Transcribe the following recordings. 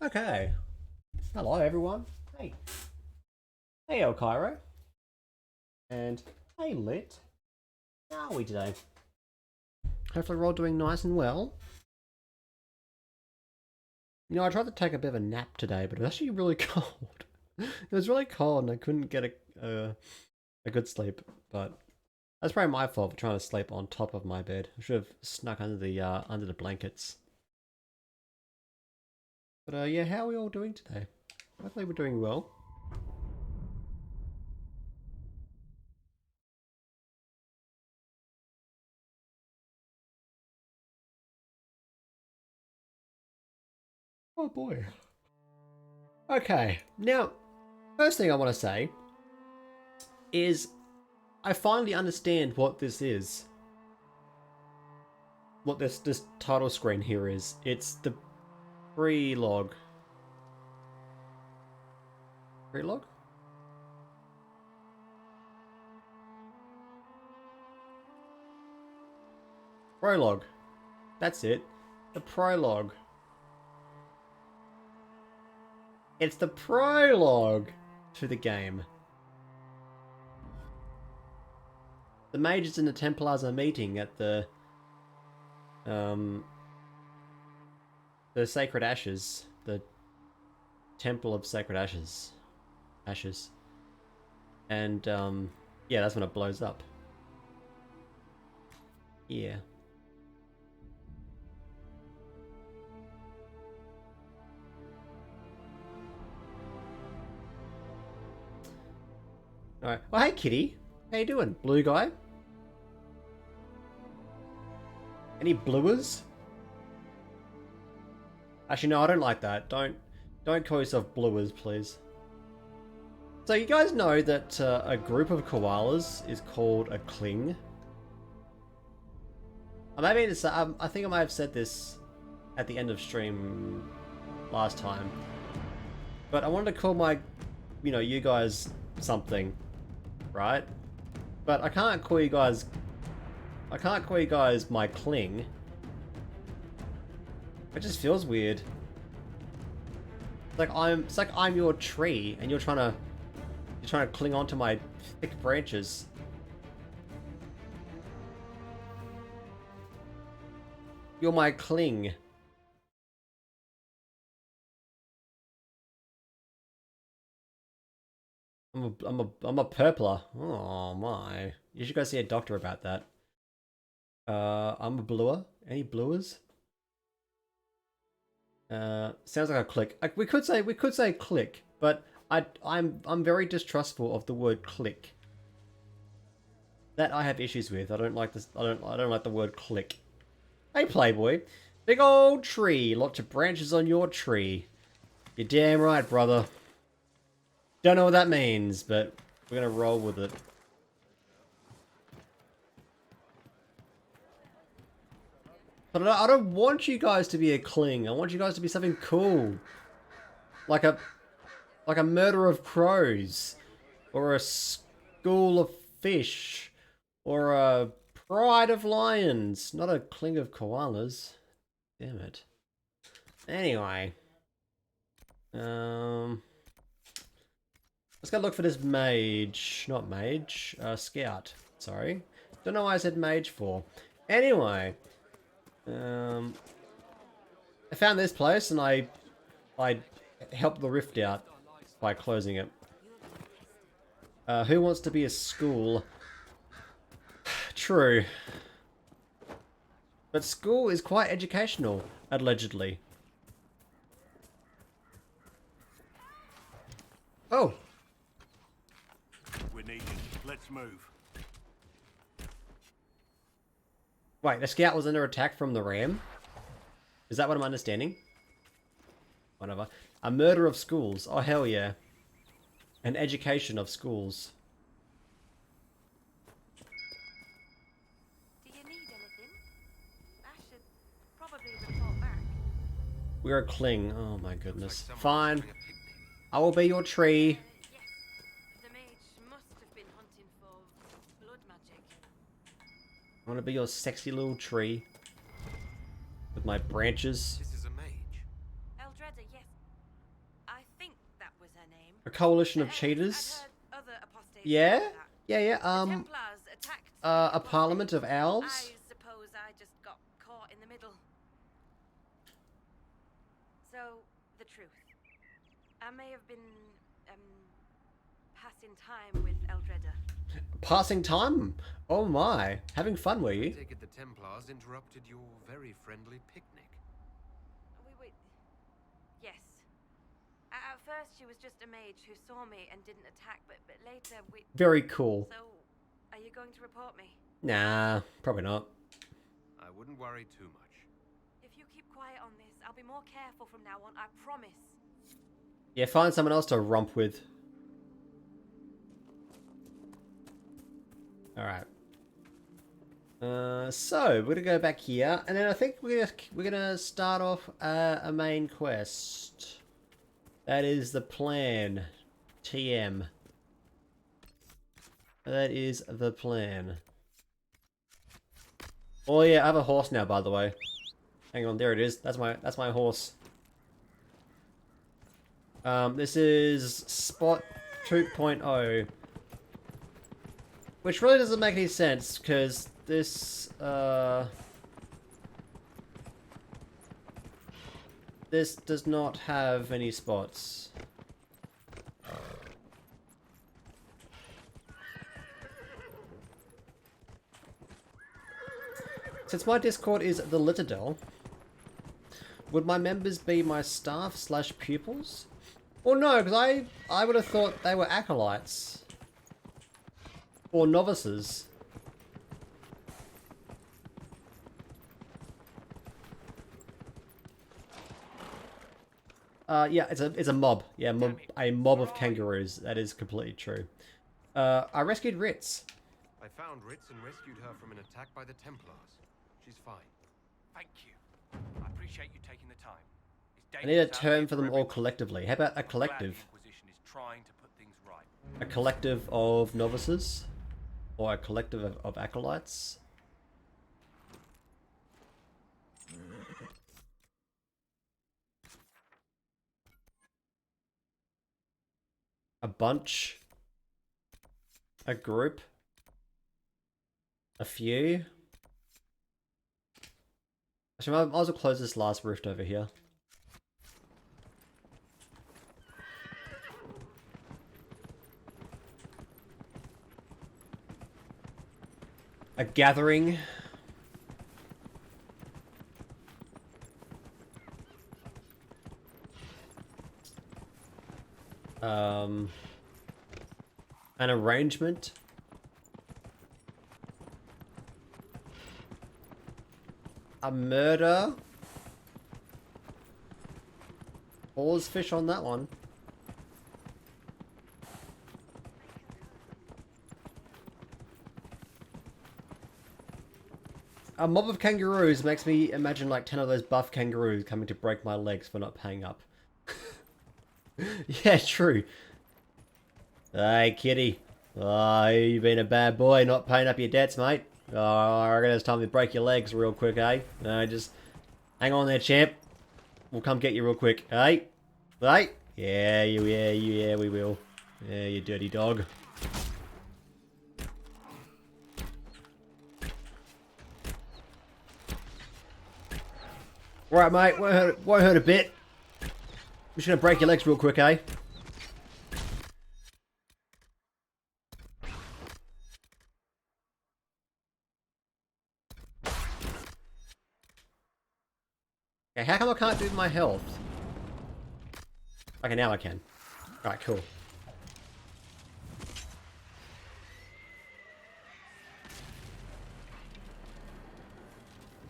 Okay. Hello, everyone. Hey. Hey, El Cairo. And hey, Lit. How are we today? Hopefully, we're all doing nice and well. You know, I tried to take a bit of a nap today, but it was actually really cold. It was really cold, and I couldn't get a good sleep. But that's probably my fault for trying to sleep on top of my bed. I should have snuck under the blankets. But yeah, how are we all doing today? Hopefully, we're doing well. Oh boy. Okay, now, first thing I want to say is I finally understand what this is. What this title screen here is. It's the prelog. Prelog? Prologue. That's it. The prologue. It's the prologue to the game. The mages and the Templars are meeting at um the Sacred Ashes, the Temple of Sacred Ashes. Ashes. And yeah, that's when it blows up. Yeah. Alright. Well, hey Kitty. How you doing? Blue guy? Any bluers? Actually, no, I don't like that. Don't call yourself bluers, please. So you guys know that a group of koalas is called a cling? I think I might have said this at the end of stream last time. But I wanted to call you guys something, right? But I can't call you guys my cling. It just feels weird. It's like I'm your tree and you're trying to cling onto my thick branches. You're my cling. I'm a purpler. Oh my. You should go see a doctor about that. I'm a bluer. Any bluers? Sounds like a click. We could say click, but I'm very distrustful of the word click. That I have issues with. I don't like this. I don't like the word click. Hey Playboy, big old tree, lots of branches on your tree. You're damn right, brother. Don't know what that means, but we're gonna roll with it. But I don't want you guys to be a cling. I want you guys to be something cool, like a murder of crows, or a school of fish, or a pride of lions, not a cling of koalas. Damn it. Anyway, let's go look for this mage. Not mage, scout. Sorry, don't know why I said mage for. Anyway, I found this place and I helped the rift out by closing it. Who wants to be a school? True. But school is quite educational, allegedly. Oh. We're needed. Let's move. Wait, the scout was under attack from the ram? Is that what I'm understanding? Whatever. A murder of schools. Oh, hell yeah. An education of schools. Do you need anything? I should probably report back. We're a cling. Oh my goodness. Fine. I will be your tree. Yes. The mage must have been hunting for blood magic. I want to be your sexy little tree. With my branches. This is a mage. Eldreda, yes. A coalition of I'd cheaters. heard other apostates Yeah? say that. Yeah, yeah. The Templars attacked A parliament of owls? I suppose I just got caught in the middle. So, the truth. I may have been, passing time with Eldredda. Passing time? Oh my. Having fun, were I you? take it the Templars interrupted your very friendly picnic. We yes. At first, she was just a mage who saw me and didn't attack, but later we... Very cool. So, are you going to report me? Nah, probably not. I wouldn't worry too much. If you keep quiet on this, I'll be more careful from now on, I promise. Yeah, find someone else to romp with. Alright. So, we're gonna go back here, and then I think we're gonna start off a main quest. That is the plan. TM. That is the plan. Oh yeah, I have a horse now, by the way. Hang on, there it is. That's my horse. This is Spot 2.0. Which really doesn't make any sense, because this does not have any spots. Since my Discord is the Litadel, would my members be my staff / pupils? Well, no, because I would have thought they were acolytes. Or novices. Yeah, it's a mob. Yeah, a mob of kangaroos. That is completely true. I rescued Ritz. I found Ritz and rescued her from an attack by the Templars. She's fine. Thank you. I appreciate you taking the time. It's I need a dangerous out term here for them all everyone. collectively. How about a I'm glad collective? The Inquisition is trying to put things right. A collective of novices? Or a collective of acolytes? A bunch? A group? A few? Actually, I might as well close this last rift over here. A gathering. An arrangement. A murder. Pause fish on that one. A mob of kangaroos makes me imagine like 10 of those buff kangaroos coming to break my legs for not paying up. Yeah, true. Hey, kitty. Oh, you've been a bad boy not paying up your debts, mate. Oh, I reckon it's time to break your legs real quick, eh? Just hang on there, champ. We'll come get you real quick, eh? Hey? Yeah, we will. Yeah, you dirty dog. Right, mate. Won't hurt a bit. I'm just gonna break your legs real quick, eh? Okay, how come I can't do my health? Okay, now I can. Alright, cool.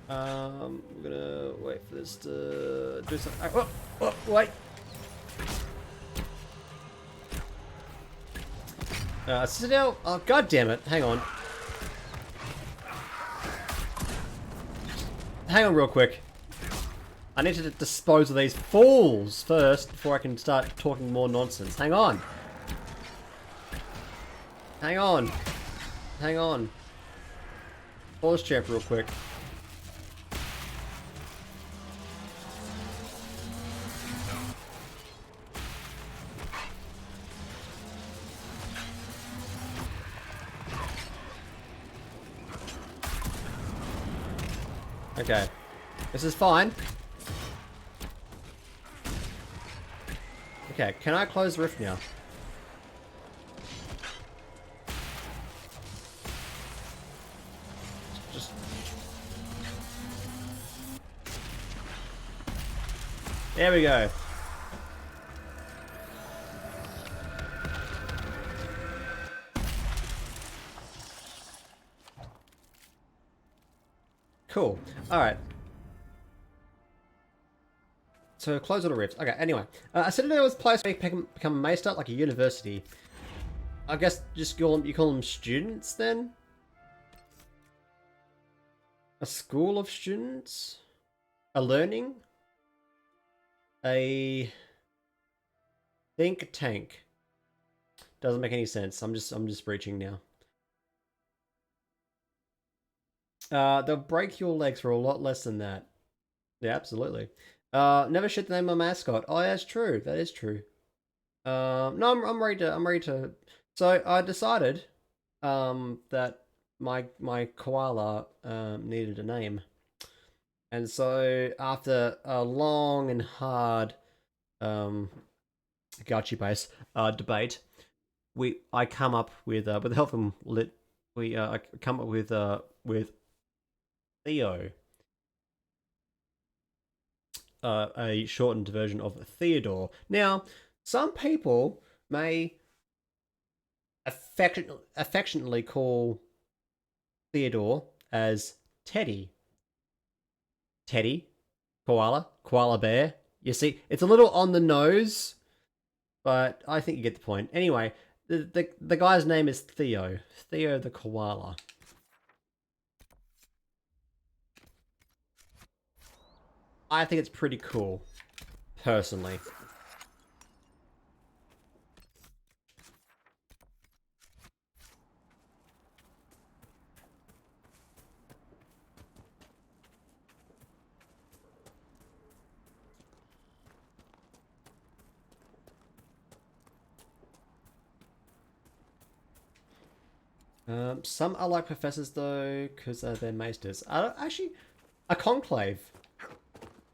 I'm gonna wait for this to do something. Oh, wait. Citadel. Oh, god damn it. Hang on. Hang on real quick. I need to dispose of these fools first before I can start talking more nonsense. Hang on. Hang on. Hang on. Pause champ real quick. Okay. This is fine. Okay, can I close the rift now? Just... There we go. Cool. Alright. So close all the rifts. Okay, anyway. I said there was a place where you can become a maester, like a university. I guess just you call them students then? A school of students? A learning? A think tank. Doesn't make any sense. I'm just reaching now. They'll break your legs for a lot less than that. Yeah, absolutely. Never should name a mascot. Oh, that's true. That is true. No, I'm ready to. So I decided, that my koala needed a name, and so after a long and hard, gachi base debate, I come up with the help from Lit. I come up with Theo. A shortened version of Theodore. Now, some people may affectionately call Theodore as Teddy. Teddy, koala bear. You see, it's a little on the nose, but I think you get the point. Anyway, the guy's name is Theo. Theo the koala. I think it's pretty cool, personally. Some are like professors though, because they're maesters. Actually, a conclave.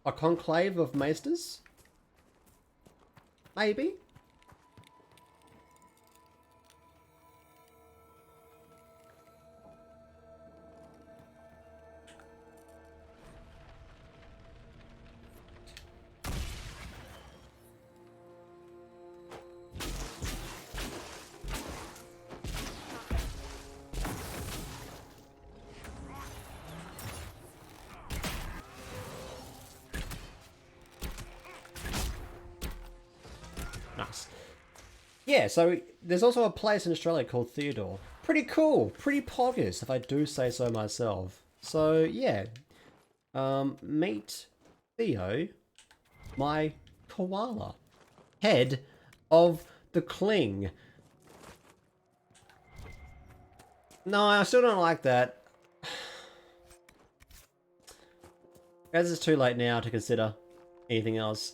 A conclave of maesters? Maybe? Nice. Yeah, so there's also a place in Australia called Theodore. Pretty cool, pretty poggers, if I do say so myself. So yeah, meet Theo, my koala, head of the cling. No, I still don't like that. As it's too late now to consider anything else.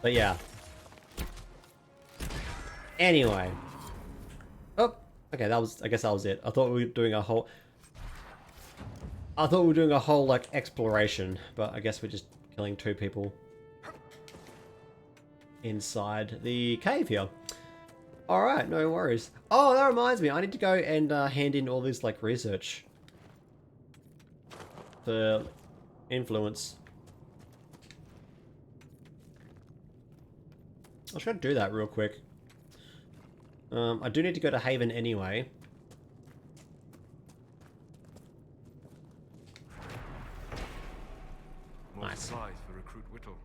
But yeah. Anyway. Oh, okay, I guess that was it. I thought we were doing a whole like exploration, but I guess we're just killing 2 people inside the cave here. Alright, no worries. Oh, that reminds me, I need to go and hand in all this like research for influence. I should do that real quick. I do need to go to Haven anyway. More Nice. supplies for Recruit Whittle.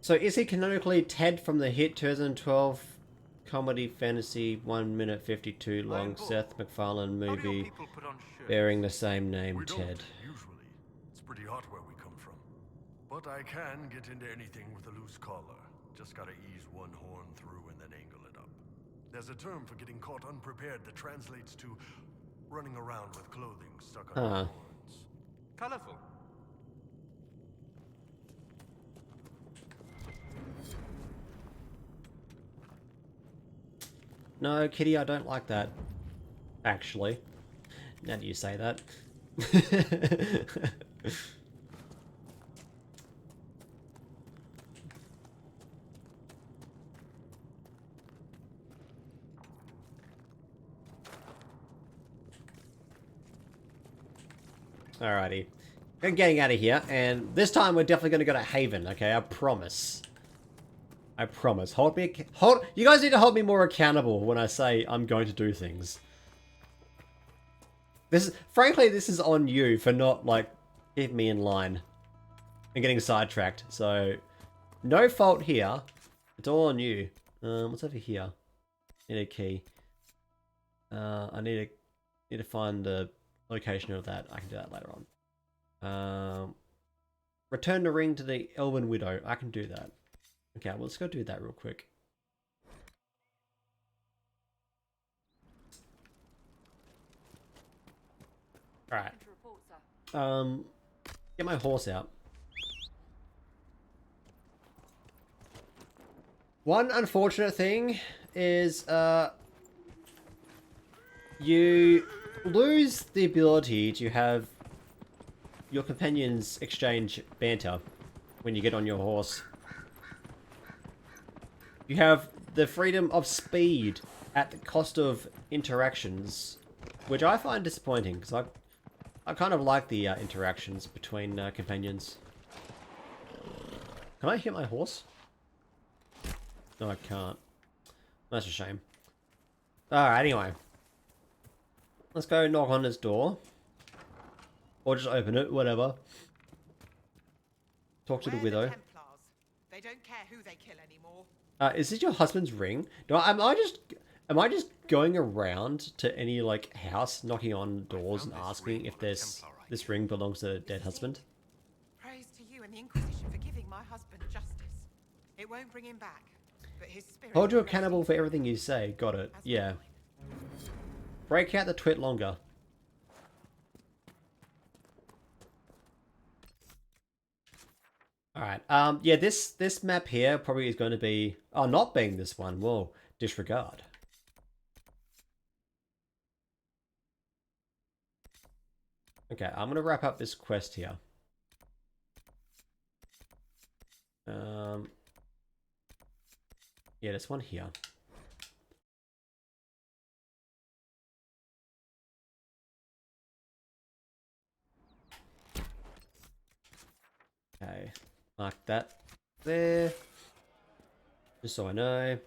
So is he canonically Ted from the hit 2012 comedy fantasy 1 minute 52 long Seth MacFarlane How do your movie people put on shirts? bearing the same name, We Ted? don't, usually. It's pretty hot where we come from. But I can get into anything with a loose collar. Just gotta ease one horn through and then angle it up. There's a term for getting caught unprepared that translates to running around with clothing stuck on Huh. their horns. Colourful. No, Kitty, I don't like that. Actually. Now that you say that. Alrighty. We're getting out of here, and this time we're definitely going to go to Haven, okay? I promise. I promise. You guys need to hold me more accountable when I say I'm going to do things. Frankly, this is on you for not, like, keeping me in line and getting sidetracked. So, no fault here. It's all on you. What's over here? Need a key. I need to find the location of that. I can do that later on. Return the ring to the Elven Widow. I can do that. Okay, well, let's go do that real quick. Alright. Get my horse out. One unfortunate thing is, you lose the ability to have your companions exchange banter when you get on your horse. You have the freedom of speed at the cost of interactions, which I find disappointing, because I kind of like the interactions between companions. Can I hit my horse? No, I can't. That's a shame. Alright, anyway. Let's go knock on this door. Or just open it, whatever. Talk to the widow. Templars. They don't care who they kill anymore. Is this your husband's ring? Am I just going around to any, like, house, knocking on doors and asking if this ring belongs to the dead husband? Praise to you and the Inquisition for giving my husband justice. It won't bring him back, but his spirit... Hold you accountable for everything you say. Got it. Yeah. Break out the twit longer. Alright, yeah, this map here probably is going to be... Oh, not being this one. Whoa, disregard. Okay, I'm going to wrap up this quest here. Yeah, this one here. Okay, mark that there. Just so I know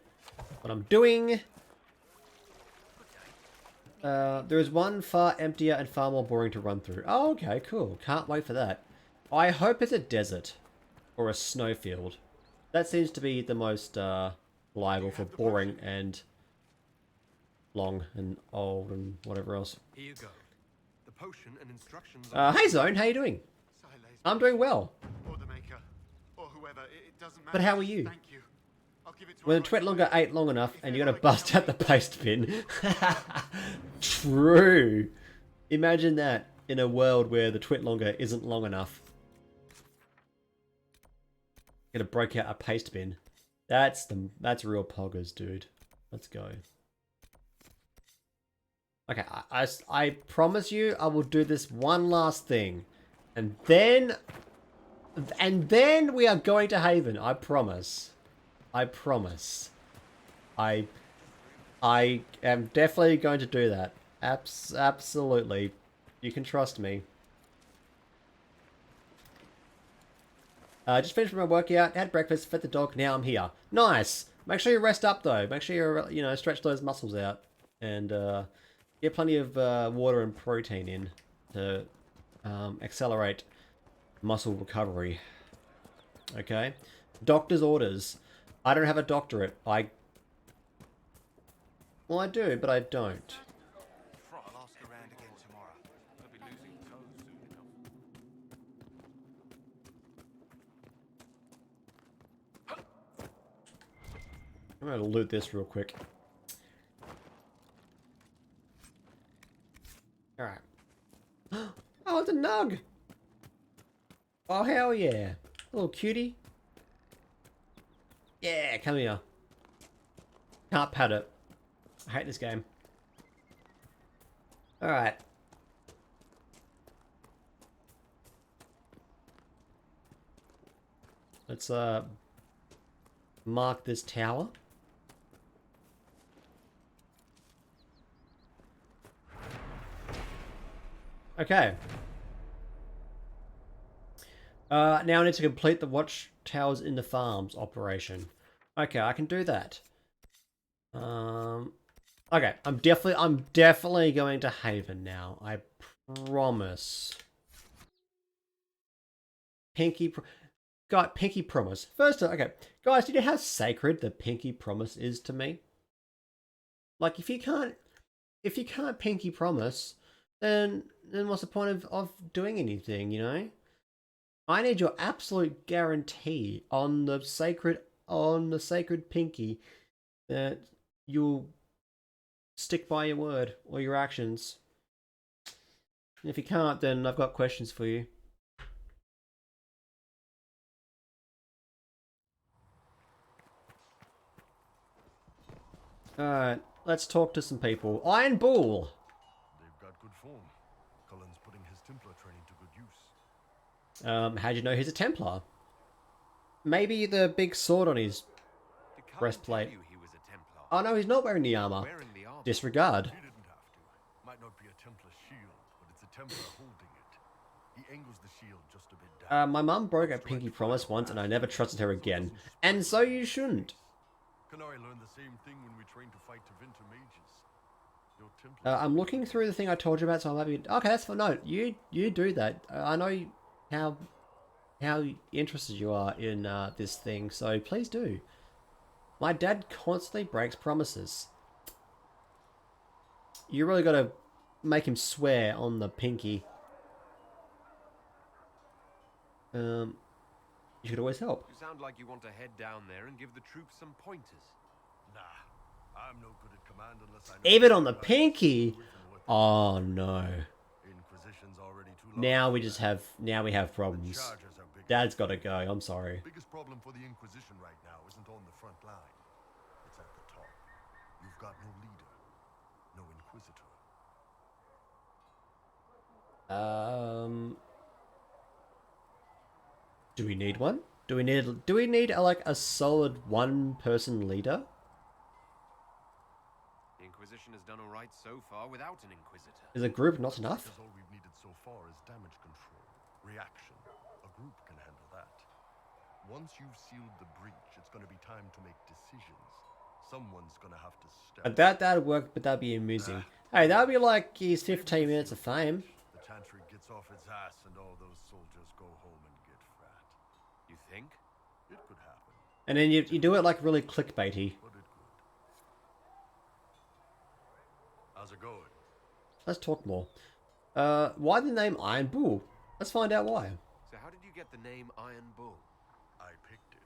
what I'm doing. There is one far emptier and far more boring to run through. Oh, okay, cool. Can't wait for that. I hope it's a desert or a snowfield. That seems to be the most liable for boring and long and old and whatever else. Here you go. The potion and instructions. Hey Zone, how you doing? I'm doing well. Or the maker, or whoever. It doesn't matter. But how are you? Thank you. I'll give it to When the twit longer ain't long enough and you're gonna bust out the paste bin. True. Imagine that in a world where the twit longer isn't long enough. Gonna break out a paste bin. That's real poggers, dude. Let's go. Okay, I promise you I will do this one last thing. And then we are going to Haven. I promise. I promise. I am definitely going to do that. Absolutely. You can trust me. Just finished my workout, had breakfast, fed the dog, now I'm here. Nice! Make sure you rest up though. Make sure you stretch those muscles out. And get plenty of water and protein in to accelerate muscle recovery. Okay? Doctor's orders. I don't have a doctorate. Well, I do, but I don't. I'll ask around again tomorrow. I'll be losing toes soon enough. I'm gonna loot this real quick. Alright. Oh, it's a nug! Oh, hell yeah. A little cutie. Yeah, come here. Can't pat it. I hate this game. Alright. Let's, mark this tower. Okay. Now I need to complete the watchtowers in the farms operation. Okay, I can do that. Okay, I'm definitely going to Haven now. I promise. Pinky promise. First, okay, guys, do you know how sacred the pinky promise is to me? Like, if you can't pinky promise, then what's the point of doing anything? You know, I need your absolute guarantee on the sacred pinky that you'll stick by your word or your actions. And if you can't, then I've got questions for you. Alright, let's talk to some people. Iron Bull! They've got good form. Cullen's putting his Templar training to good use. How'd you know he's a Templar? Maybe the big sword on his Did Cullen breastplate. tell you he was a Templar? Oh no, he's not wearing the armor. Wearing the armor. Disregard. He didn't have to. Might not be a Templar shield, but it's a Templar holding it. He angles the shield just a bit down. My mum broke a pinky promise once and I never trusted her again. And so you shouldn't. Canary learned the same thing when we trained to fight Tevinter mages. Your Templar I'm looking through the thing I told you about, so I might be... Okay, that's fine. No, you do that. I know how interested you are in this thing, so please do. My dad constantly breaks promises. You really gotta make him swear on the pinky. You could always help. You sound like you want to head down there and give the troops some pointers. Nah, I'm no good at command unless I know Even on the what pinky? to do and what to Oh no. do. Inquisition's already too large Now for we that. just have The problems. charges are big. Dad's gotta go, I'm sorry. Biggest problem for the Inquisition right now isn't on the front line. It's at the top. You've got no leader, no Inquisitor. Do we need one? Do we need like a solid one-person leader? The Inquisition has done all right so far without an Inquisitor. Is a group not enough? Because all we've needed so far is damage control, reaction. A group can handle that. Once you've sealed the breach, it's going to be time to make decisions. Someone's going to have to step. That'd work, but that'd be amusing. Hey, that'd be like his 15 minutes of fame. The Chantry gets off its ass and all those soldiers go home and get fat. You think? It could happen, And then you do it like really clickbaity. but it could. How's it going? Let's talk more. Why the name Iron Bull? Let's find out why. So how did you get the name Iron Bull? I picked it.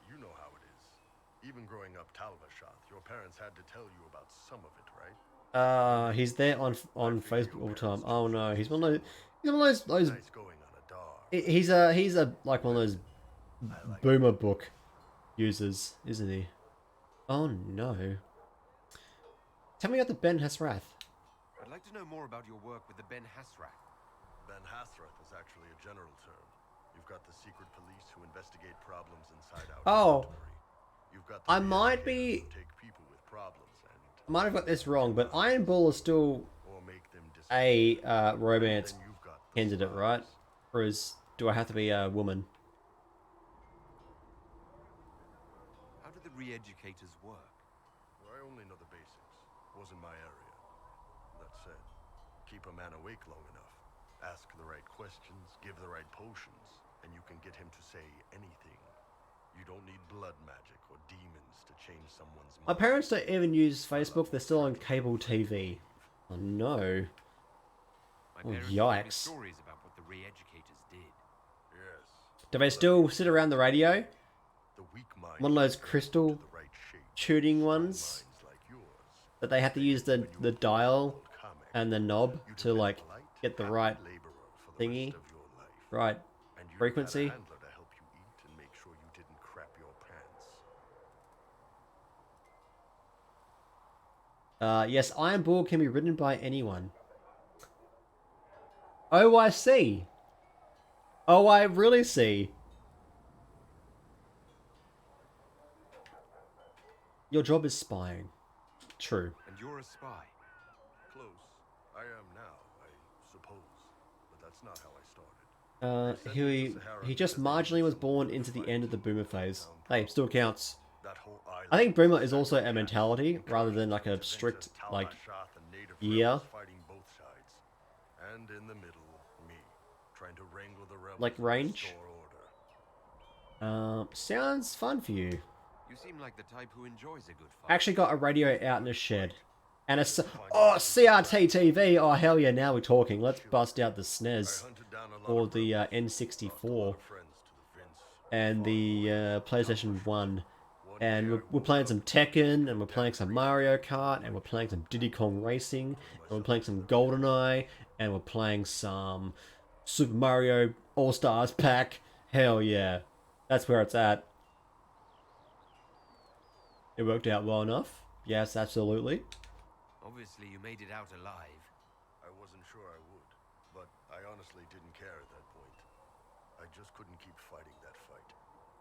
You know how it is. Even growing up Talvashath, your parents had to tell you about some of it, right? He's there on Facebook all the time. Oh no, he's one of those Nice going on a dog. he's a like one of those boomer book users, isn't he? Oh no. Tell me about the Ben Hasrath. I'd like to know more about your work with the Ben Hasrath. Ben Hasrath is actually a general term. You've got the secret police who investigate problems inside our Oh. territory. You've got the I might re-educators be- who take people with problems I might have got this wrong, but Iron Bull is still or make them disappear. a romance Then you've got the candidate, spies. right? Or do I have to be a woman? How do the re-educators work? Well, I only know the basics. Wasn't my area. That said, keep a man awake long enough. Ask the right questions, give the right potions, and you can get him to say anything. You don't need blood magic or demons to change someone's My mind. parents don't even use Facebook, they're still on cable TV. Oh no. My Oh, parents told me yikes. stories about what the re-educators did. Yes. Do they still sit around the radio? The weak mind One of those is crystal to the right shape. tuning Strong ones minds like yours that they have to use the dial called Kame. and the knob You'd to have been like polite, get the happy right laborer for the thingy, rest of your life. right And you'd frequency. have had a handler to help you eat and make sure you didn't crap your pants. Yes, Iron Bull can be ridden by anyone. Oh, I see. Oh, I really see. Your job is spying. True. And you're a spy. Close. I am now, I suppose. But that's not how I started. He just marginally was born into the end of the boomer phase. Hey, still counts. That whole island I think boomer was is also a fantastic. mentality rather than like a Encouraged strict adventurous like Talashath and native year. rebels fighting both sides. And in the middle, me, trying to wrangle the rebels Like and range? restore order. Sounds fun for you. You seem like the type who enjoys a good fight. Actually got a radio out in a shed. And a CRT TV. Oh hell yeah! Now we're talking. Let's bust out the SNES or the N64 and the PlayStation 1. And we're playing some Tekken, and we're playing some Mario Kart, and we're playing some Diddy Kong Racing, and we're playing some GoldenEye, and we're playing some Super Mario All Stars Pack. Hell yeah, that's where it's at. It worked out well enough. Yes, absolutely. Obviously, you made it out alive. I wasn't sure I would, but I honestly didn't care at that point. I just couldn't keep fighting that fight.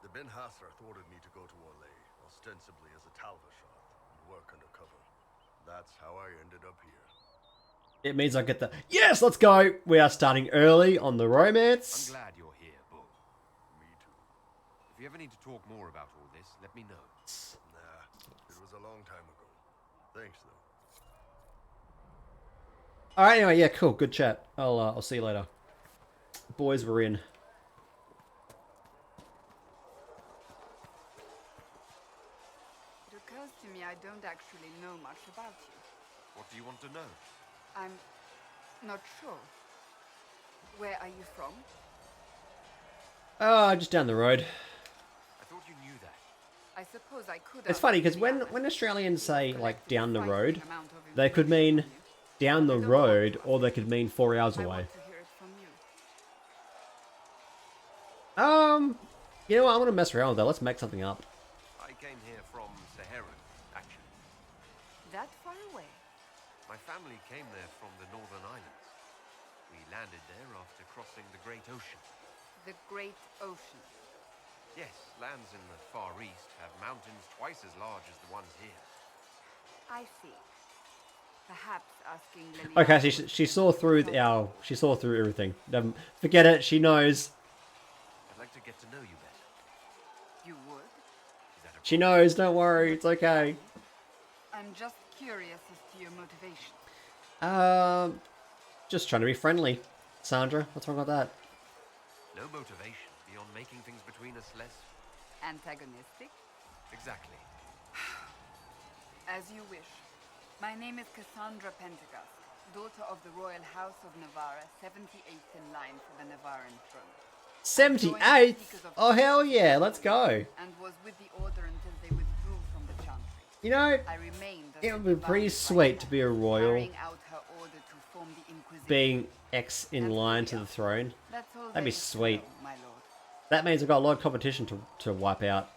The Ben Hassrath ordered me to go to Orlais, ostensibly as a Talvashar, and work undercover. That's how I ended up here. It means I get the yes. Let's go. We are starting early on the I'm romance. glad you're here, Bull. Me too. If you ever need to talk more about all this, let me know. Nah, it was a long time ago. Thanks, though. All right. Anyway, yeah, cool. Good chat. I'll see you later. Boys, we're in. It occurs to me I don't actually know much about you. What do you want to know? I'm not sure. Where are you from? Just down the road. I thought you knew that. I suppose I could. It's funny because when Australians say like down the road, they could mean down the road or they could mean 4 hours I away. want to hear it from you. You know what? I'm gonna mess around with that. Let's make something up. I came here from Saharan, actually. That far away? My family came there from the Northern Islands. We landed there after crossing the Great Ocean. The Great Ocean. Yes, lands in the Far East have mountains twice as large as the ones here. I see. Perhaps asking Lily. Okay, she saw through she saw through everything. Forget it. She knows. I'd like to get to know you better. You would? Is that a She knows. Don't worry. It's okay. I'm just curious as to your motivation. Just trying to be friendly. Sandra, what's wrong with that? no motivation beyond making things between us less? Antagonistic? Exactly. As you wish. My name is Cassandra Pentecost, daughter of the Royal House of Navarra, 78th in line for the Navarran throne. 78th? Oh, hell yeah, let's go. And was with the order until they withdrew from the chantry. You know, I remained as it the would be pretty divine sweet to be a right hand, royal, carrying out her order to form the Inquisition. being X in line to the throne. That's all That'd be there is to sweet. know, my lord. That means I've got a lot of competition to wipe out.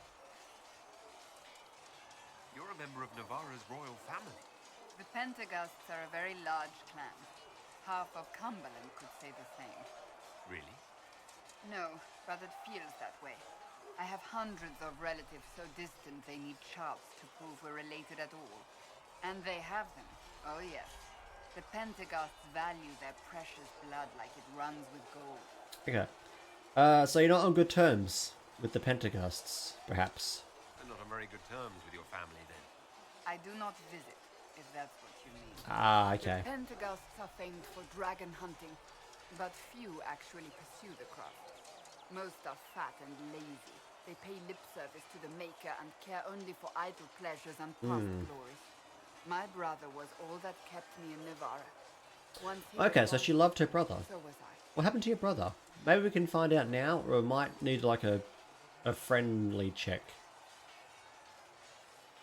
You're a member of Navarra's royal family. The Pentecosts are a very large clan. Half of Cumberland could say the same. Really? No, but it feels that way. I have hundreds of relatives so distant they need charts to prove we're related at all. And they have them. Oh yes. The Pentecosts value their precious blood like it runs with gold. Okay. So you're not on good terms with the Pentecosts, perhaps? And not on very good terms with your family, then. I do not visit, if that's what you mean. Ah, okay. The Pentecosts are famed for dragon hunting, but few actually pursue the craft. Most are fat and lazy. They pay lip service to the Maker and care only for idle pleasures and past glories. My brother was all that kept me in Navarra. Once he was Okay, so gone, she loved her brother. so was I. What happened to your brother? Maybe we can find out now, or we might need like a friendly check.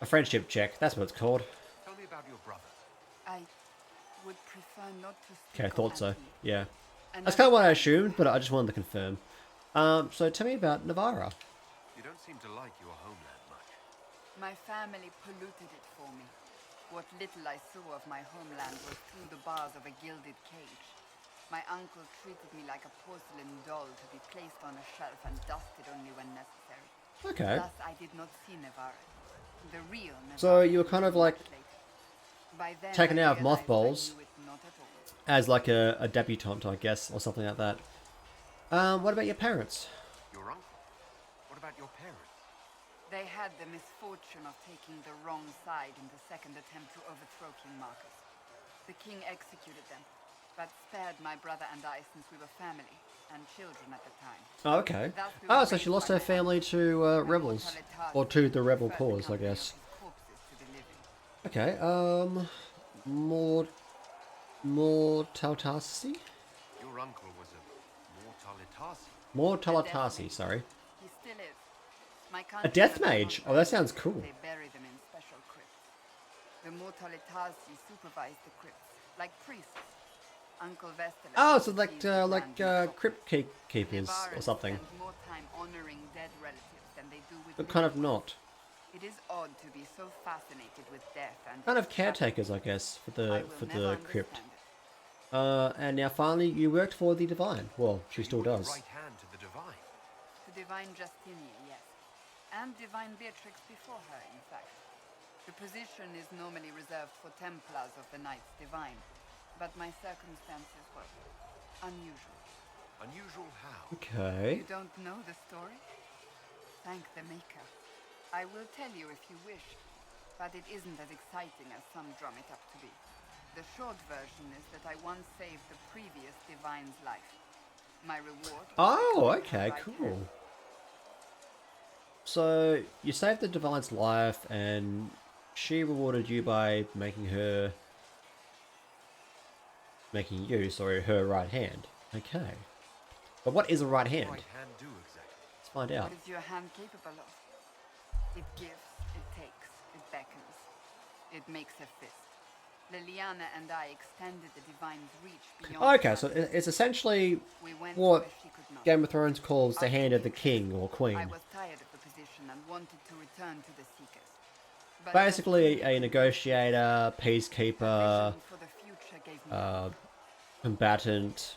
A friendship check, that's what it's called. Tell me about your brother. I would prefer not to speak Okay, I thought of so. Antony. Yeah. And That's kind of what I assumed, but I just wanted to confirm. So tell me about Navarra. You don't seem to like your homeland much. My family polluted it for me. What little I saw of my homeland was through the bars of a gilded cage. My uncle treated me like a porcelain doll to be placed on a shelf and dusted only when necessary. Okay. Thus, I did not see Navarra. The real Navarra. So you were kind of like By then, taken I out of realized I mothballs knew it not at all. as like a debutante, I guess, or something like that. What about your parents? Your uncle? What about your parents? They had the misfortune of taking the wrong side in the second attempt to overthrow King Marcus. The king executed them, but spared my brother and I since we were family and children at the time. Oh, okay. Thus we Oh, were so she raised lost by her my family uncle, to a rebels, mortalitas or to the who rebel preferred the cause, I company of guess. his corpses to the living. Okay. Mortaltasi? Your uncle was a Mortalitasi. Mortalitasi, sorry. He still is. My A death countrymen mage? don't Oh, that bury sounds them, cool. They bury them in special crypts. The Mortalitasi supervise the crypts, like priests. Uncle Vestala. Oh, so like sees the grand crypt keepers or Navarans something. spend more time honoring dead relatives than they do with But kind of living ones. not. It is odd to be so fascinated with death and Kind of its caretakers, I guess, for I the will for never the understand crypt. it. And now finally you worked for the Divine. Well, she still You were the does. right hand to the divine. To Divine Justinia, yes. And Divine Beatrix before her, in fact. The position is normally reserved for Templars of the Knights Divine, but my circumstances were unusual. Unusual how? Okay. You don't know the story? Thank the Maker. I will tell you if you wish, but it isn't as exciting as some drum it up to be. The short version is that I once saved the previous Divine's life. My reward was Oh, becoming her okay, right cool. hand. So you saved the Divine's life, and she rewarded you by making you, her right hand. Okay. But what is a right hand? Right hand do exactly. Let's find out. What is your hand capable of? It gives, it takes, it beckons. It makes a fist. Liliana and I extended the Divine's reach beyond Okay, so her. it's essentially We went what where she could not. Game of Thrones calls the hand of the king or I queen. was tired of the position and wanted to return to the Seekers. But Basically a Destiny negotiator, peacekeeper, vision for the future gave me combatant,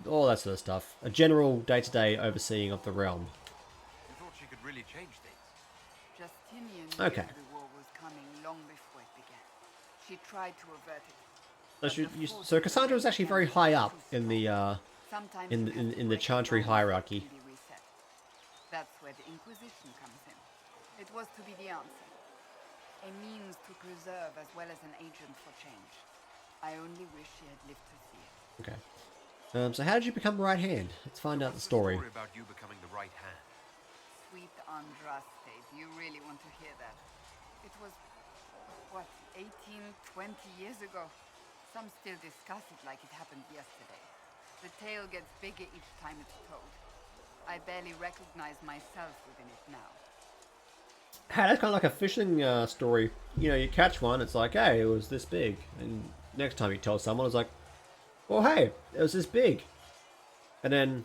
all that sort of stuff. A general day-to-day overseeing of the realm. You thought she could really change things. Justinian Okay. knew the war was coming long before it began. She tried to avert it. So, but the forces so Cassandra was actually very high up too in the Sometimes in you have to in the break Chantry bonds hierarchy. that can be reset. That's where the Inquisition comes in. It was to be the answer. A means to preserve as well as an agent for change. I only wish she had lived to see it. Okay. So how did you become right hand? Let's find out the What's story. the story about you becoming the right hand? Sweet Andraste, do you really want to hear that? It was, what, 18, 20 years ago? Some still discuss it like it happened yesterday. The tale gets bigger each time it's told. I barely recognize myself within it now. Hey, that's kind of like a fishing story. You know, you catch one, it's like, hey, it was this big. And next time you tell someone, it's like, well, hey, it was this big. And then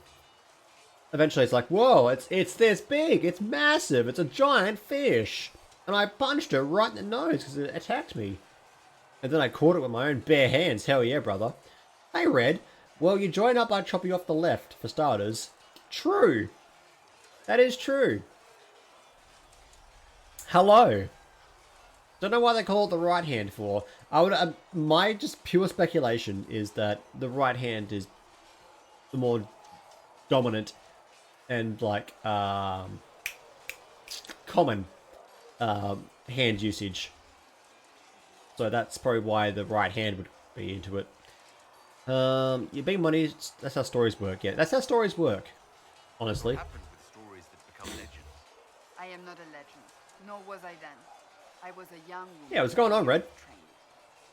eventually it's like, whoa, it's this big. It's massive. It's a giant fish. And I punched it right in the nose because it attacked me. And then I caught it with my own bare hands. Hell yeah, brother. Hey, Red. Well, you join up, I chop you off the left, for starters. True. That is true. Hello. Don't know why they call it the right hand for. I would my just pure speculation is that the right hand is the more dominant and like common hand usage. So that's probably why the right hand would be into it. You big money. That's how stories work. Yeah, that's how stories work. Honestly. What happens with stories that become legends? I am not a legend, nor was I then. I was a young woman. Yeah, what's going on, Red? trained.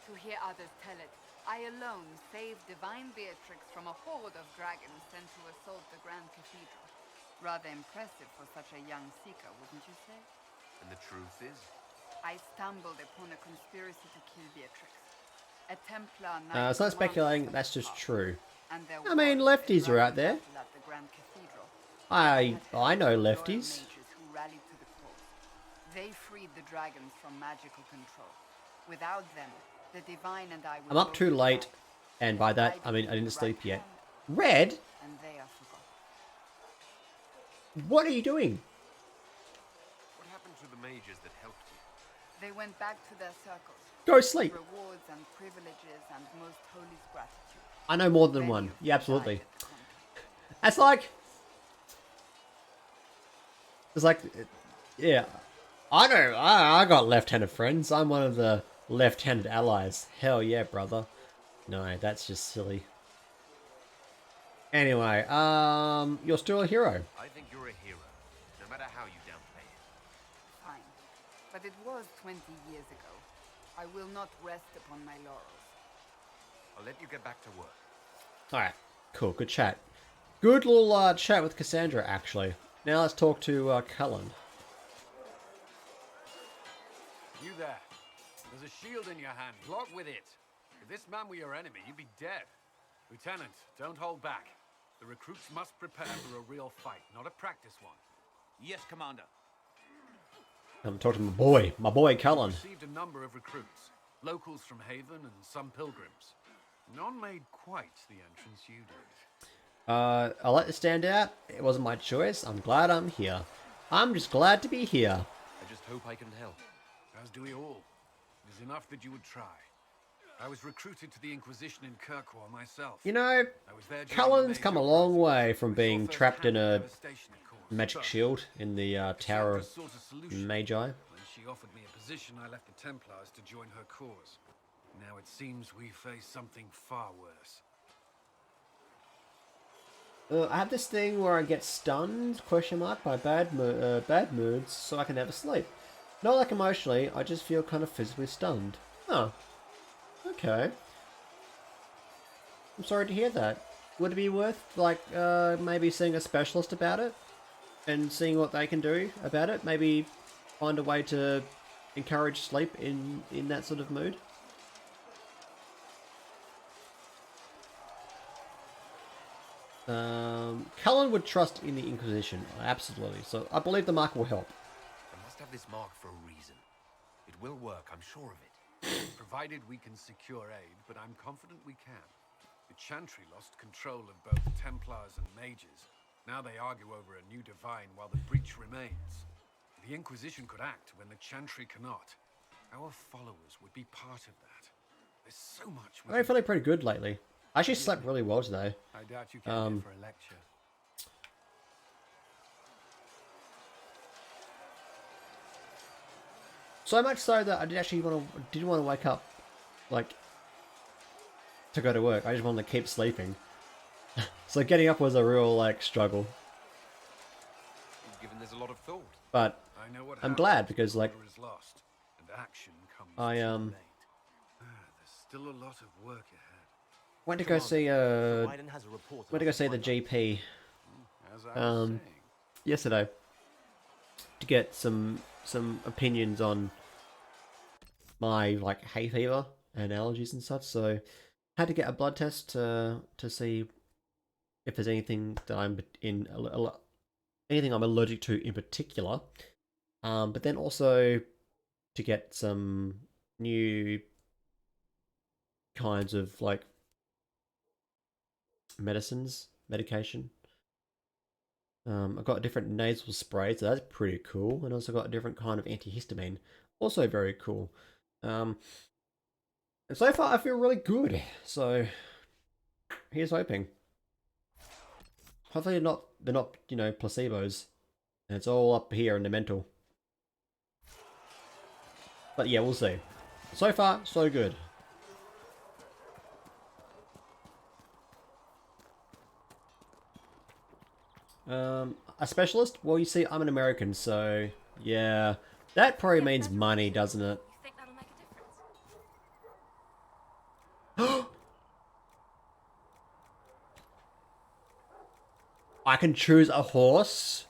To hear others tell it, I alone saved Divine Beatrix from a horde of dragons sent to assault the Grand Cathedral. Rather impressive for such a young seeker, wouldn't you say? And the truth is? I stumbled upon a conspiracy to kill Beatrix. A Templar It's not speculating, that's just true. And there I mean, was a lefties are out there. battle at the Grand Cathedral. I know Loyal lefties. mages who rallied to the cause. They freed the dragons from magical control. Without them, the divine and I would I'm up both too late, die. and by that I mean I didn't sleep yet. Red? And they are forgotten. What are you doing? What happened to the mages that helped you? They went back to their circles. Go sleep. Rewards and privileges and most holy gratitude. I know more than Many one. of Yeah, them absolutely. died at the conflict. That's like... It's like... Yeah. I know. I got left-handed friends. I'm one of the left-handed allies. Hell yeah, brother. No, that's just silly. Anyway, you're still a hero. I think you're a hero, no matter how you downplay it. Fine. But it was 20 years ago. I will not rest upon my laurels. I'll let you get back to work. Alright, cool. Good chat. Good little chat with Cassandra, actually. Now let's talk to Cullen. You there. There's a shield in your hand. Block with it. If this man were your enemy, you'd be dead. Lieutenant, don't hold back. The recruits must prepare for a real fight, not a practice one. Yes, Commander. I'm talking to my boy Cullen. Received a number of recruits. Locals from Haven and some pilgrims. None made quite the entrance you did. I'll let it stand out. It wasn't my choice. I'm glad I'm here. I'm just glad to be here. I just hope I can help. As do we all. It is enough that you would try. I was recruited to the Inquisition in Kirkwall myself. You know, I was there during the Cullen's major come a long uprising. way from I saw being trapped in a devastation, of course, magic but shield in the Tower of Cassandra sought a solution. Magi. When she offered me a position, I left the Templars to join her cause. Now it seems we face something far worse. I have this thing where I get stunned, question mark, by bad moods, so I can never sleep. Not like emotionally, I just feel kind of physically stunned. Oh. Okay. I'm sorry to hear that. Would it be worth, like, maybe seeing a specialist about it? And seeing what they can do about it? Maybe find a way to encourage sleep in that sort of mood? Cullen would trust in the Inquisition, absolutely. So I believe the mark will help. I must have this mark for a reason. It will work, I'm sure of it. Provided we can secure aid, but I'm confident we can. The Chantry lost control of both Templars and mages. Now they argue over a new divine while the breach remains. The Inquisition could act when the Chantry cannot. Our followers would be part of that. There's so much we I've been feeling pretty good lately. I actually slept really well today. I doubt you came here for a lecture. So much so that I didn't want to wake up, like, to go to work. I just wanted to keep sleeping. So getting up was a real, like, struggle. Given there's a lot of thought. But I know what I'm glad because, like, is lost, and action comes I too late. There's still a lot of work ahead. went to go see Wyden has a report went to go see the GP As I was saying. yesterday to get some opinions on my, like, hay fever and allergies and such. So had to get a blood test to see if there's anything that I'm anything I'm allergic to in particular. But then also to get some new kinds of, like, medication. I've got different nasal sprays, so that's pretty cool. And also got a different kind of antihistamine, also very cool. And so far I feel really good. So here's hoping. Hopefully they're not, you know, placebos. And it's all up here in the mental. But yeah, we'll see. So far, so good. A specialist? Well, you see, I'm an American, so yeah. That probably means money, doesn't it? You think that'll make a difference? I can choose a horse?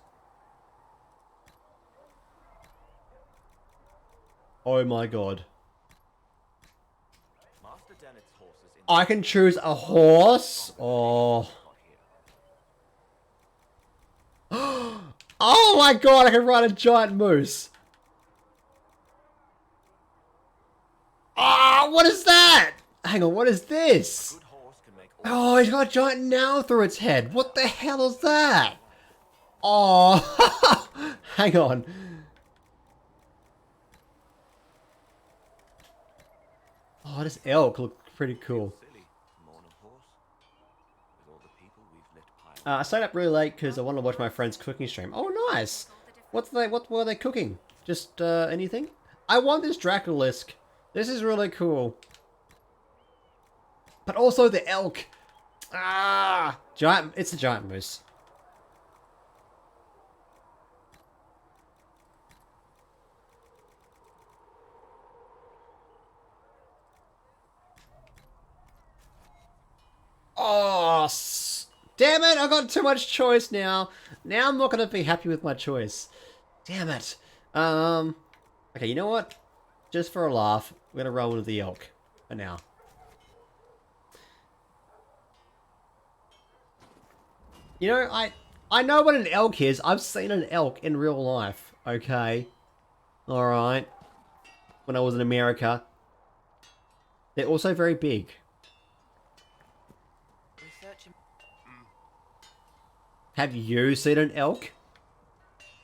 Oh my god. Master I can choose a horse. Oh. Oh my god, I can ride a giant moose. Ah, what is that? Hang on, what is this? Oh, it's got a giant nail through its head. What the hell is that? Oh, hang on. Oh, this elk looks pretty cool. I stayed up really late because I wanted to watch my friend's cooking stream. Oh, nice. What were they cooking? Just anything? I want this Dracolisk. This is really cool. But also the elk. Ah, it's a giant moose. Oh, damn it! I got too much choice now. Now I'm not gonna be happy with my choice. Damn it. Okay, you know what? Just for a laugh, we're gonna roll with the elk for now. You know, I know what an elk is. I've seen an elk in real life. Okay. Alright. When I was in America. They're also very big. Have you seen an elk?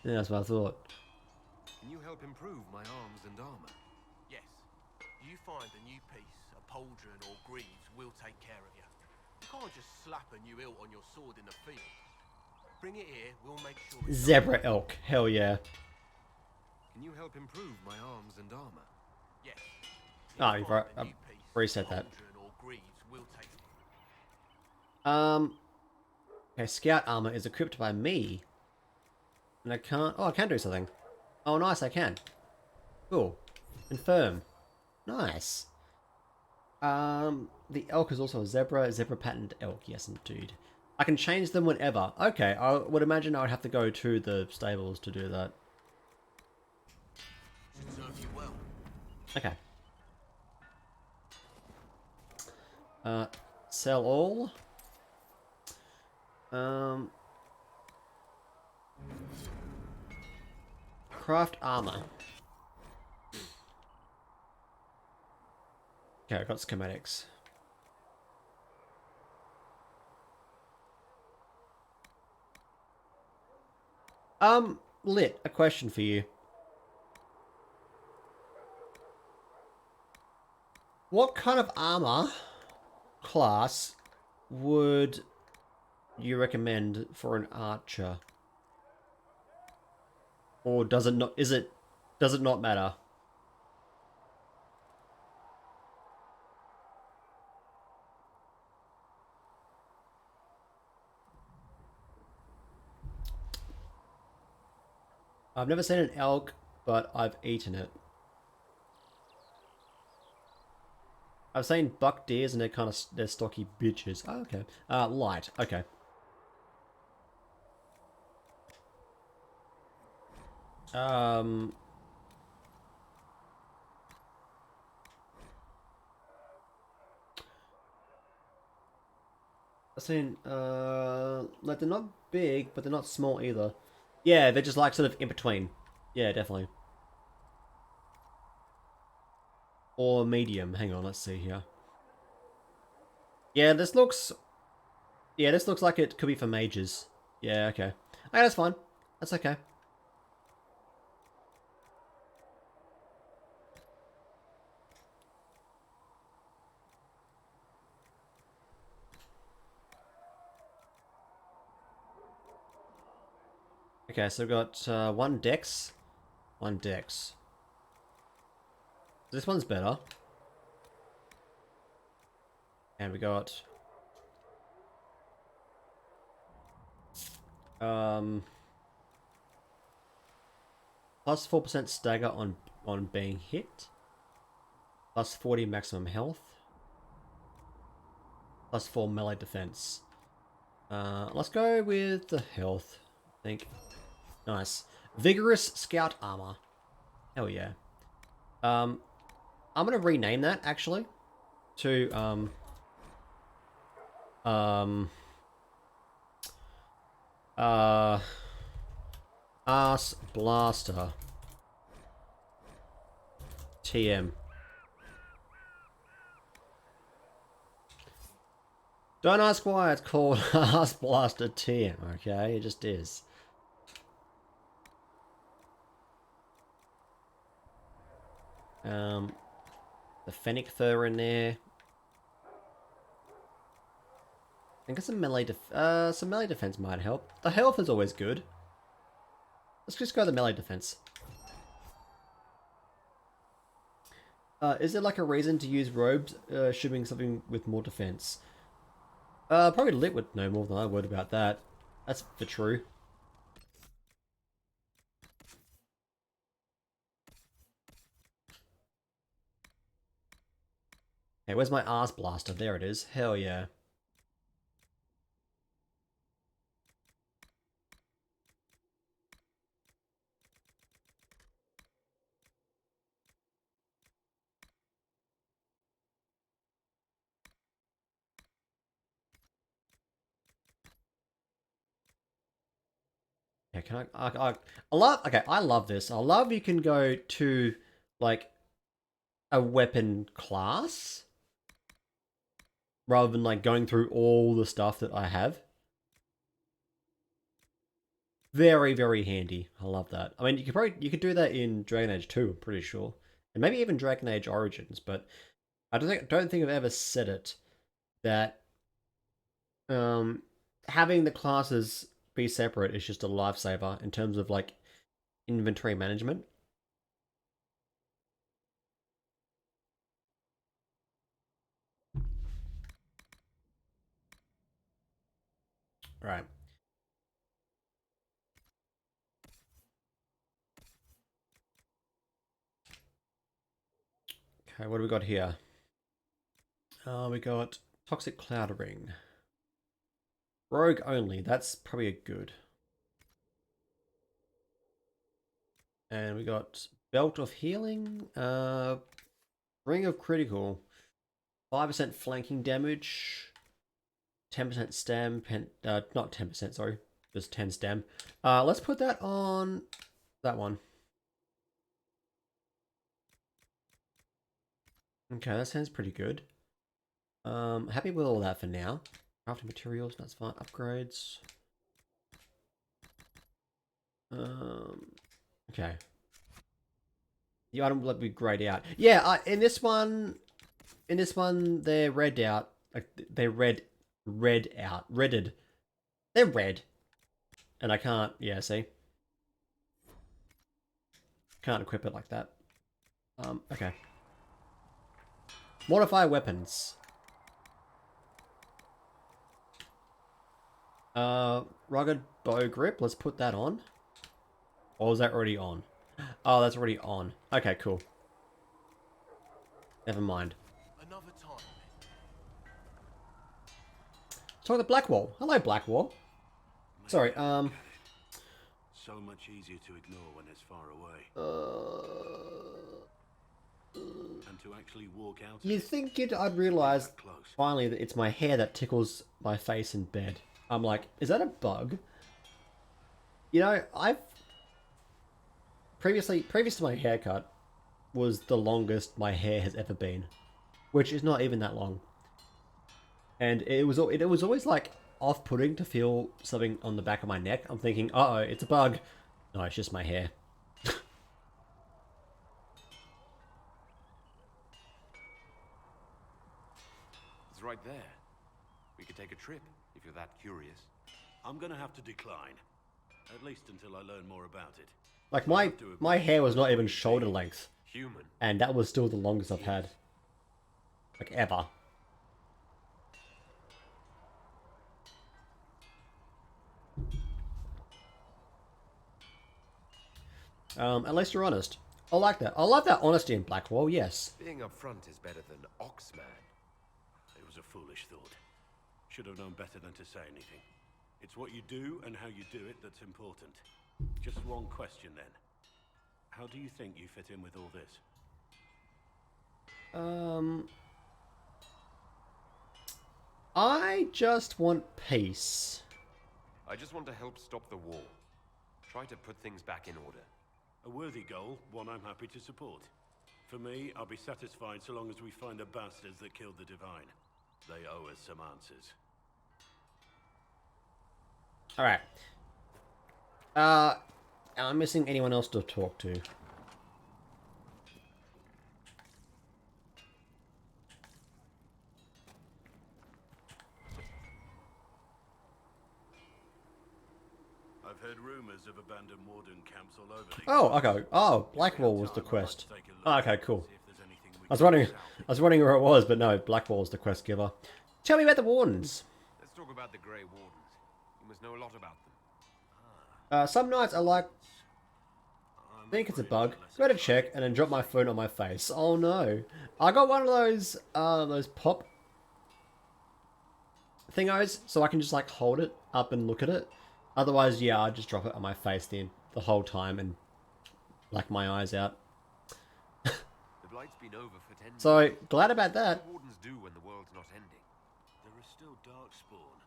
Yeah, that's what I thought. Can you help improve my arms and armor? Yes. You find a new piece, a pauldron or greaves, we'll take care of you. You can't just slap a new hilt on your sword in the field. Bring it here, we'll make sure it's Zebra elk. Hell yeah. Can you help improve my arms and armor? Yes. Oh, you've right. I've reset that. Pauldron or greaves, we'll take Okay, scout armor is equipped by me. And I can't... Oh, I can do something. Oh, nice, I can. Cool. Confirm. Nice. The elk is also a zebra patterned elk. Yes, indeed. I can change them whenever. Okay, I would imagine I would have to go to the stables to do that. Should serve you well. Okay. Sell all. Craft armor. Okay, I got schematics. Lit, a question for you. What kind of armor class would you recommend for an archer? Or does it not, does it not matter? I've never seen an elk, but I've eaten it. I've seen buck deers and they're stocky bitches. Oh, okay. Light. Okay. I've seen, like they're not big, but they're not small either. Yeah, they're just like sort of in between. Yeah, definitely. Or medium. Hang on, let's see here. Yeah, this looks... Yeah, this looks like it could be for mages. Yeah, okay. Okay, that's fine. That's okay. Okay, so we've got one dex. One dex. This one's better. And we got... plus 4% stagger on being hit. Plus 40 maximum health. Plus 4 melee defense. Let's go with the health, I think. Nice. Vigorous scout armor. Hell yeah. I'm gonna rename that actually to Um. Ass Blaster. TM. Don't ask why it's called Ass Blaster TM, okay? It just is. The Fennec Fur in there. I think some melee defense might help. The health is always good. Let's just go the melee defense. Is there like a reason to use robes, assuming something with more defense? Probably Lit would know more than I would about that. That's for true. Hey, where's my Ass Blaster? There it is. Hell yeah. Yeah, can I love, okay, I love this. I love you can go to, like, a weapon class rather than, like, going through all the stuff that I have. Very, very handy. I love that. I mean, you could do that in Dragon Age 2, I'm pretty sure. And maybe even Dragon Age Origins, but I don't think I've ever said it that having the classes be separate is just a lifesaver in terms of like inventory management. Right. Okay, what do we got here? We got Toxic Cloud Ring. Rogue only, that's probably a good. And we got Belt of Healing, Ring of Critical, 5% flanking damage, 10% stam, not 10%, sorry, just 10 stam. Let's put that on that one. Okay, that sounds pretty good. Happy with all that for now. Crafting materials, that's fine. Upgrades. Okay. The item will let me grayed out. Yeah, in this one, they're red out. Like they're red out, redded. They're red, and I can't. Yeah, see, can't equip it like that. Okay. Modify weapons. Rugged bow grip. Let's put that on. Or was that already on? Oh, that's already on. Okay, cool. Never mind. Another time. Talk to Blackwall. Hello, Blackwall. Sorry, So much easier to ignore when it's far away. And to actually walk out. You'd think I'd realize finally that it's my hair that tickles my face in bed. I'm like, is that a bug? You know, I've previous to my haircut was the longest my hair has ever been, which is not even that long. And it was always like off-putting to feel something on the back of my neck. I'm thinking, uh-oh, it's a bug. No, it's just my hair. It's right there. We could take a trip, if you're that curious. I'm gonna have to decline. At least until I learn more about it. Like, my hair was not even shoulder length. Human. And that was still the longest I've had. Like, ever. At least you're honest. I like that. I love that honesty in Blackwall, yes. Being upfront is better than Oxman. It was a foolish thought. Should have known better than to say anything. It's what you do and how you do it that's important. Just one question then. How do you think you fit in with all this? I just want peace. I just want to help stop the war. Try to put things back in order. A worthy goal, one I'm happy to support. For me, I'll be satisfied so long as we find the bastards that killed the Divine. They owe us some answers. Alright. Am I missing anyone else to talk to? I've heard rumors of abandoned warden camps all over the... Oh, okay. Oh, Blackwall was the quest. Oh, okay, cool. See if there's anything we I was can wondering, salvage. I was wondering where it was, but no, Blackwall was the quest giver. Tell me about the Wardens. Let's talk about the Grey Wardens. You must know a lot about them. Some nights I like... think it's a bug. Go to check and then drop my phone on my face. Oh no. I got one of those pop thingos, so I can just like hold it up and look at it. Otherwise, yeah, I'd just drop it on my face the whole time and black my eyes out. The Blight's been over for 10 years. So, glad about that. What do Wardens do when the world's not ending? There is still Darkspawn.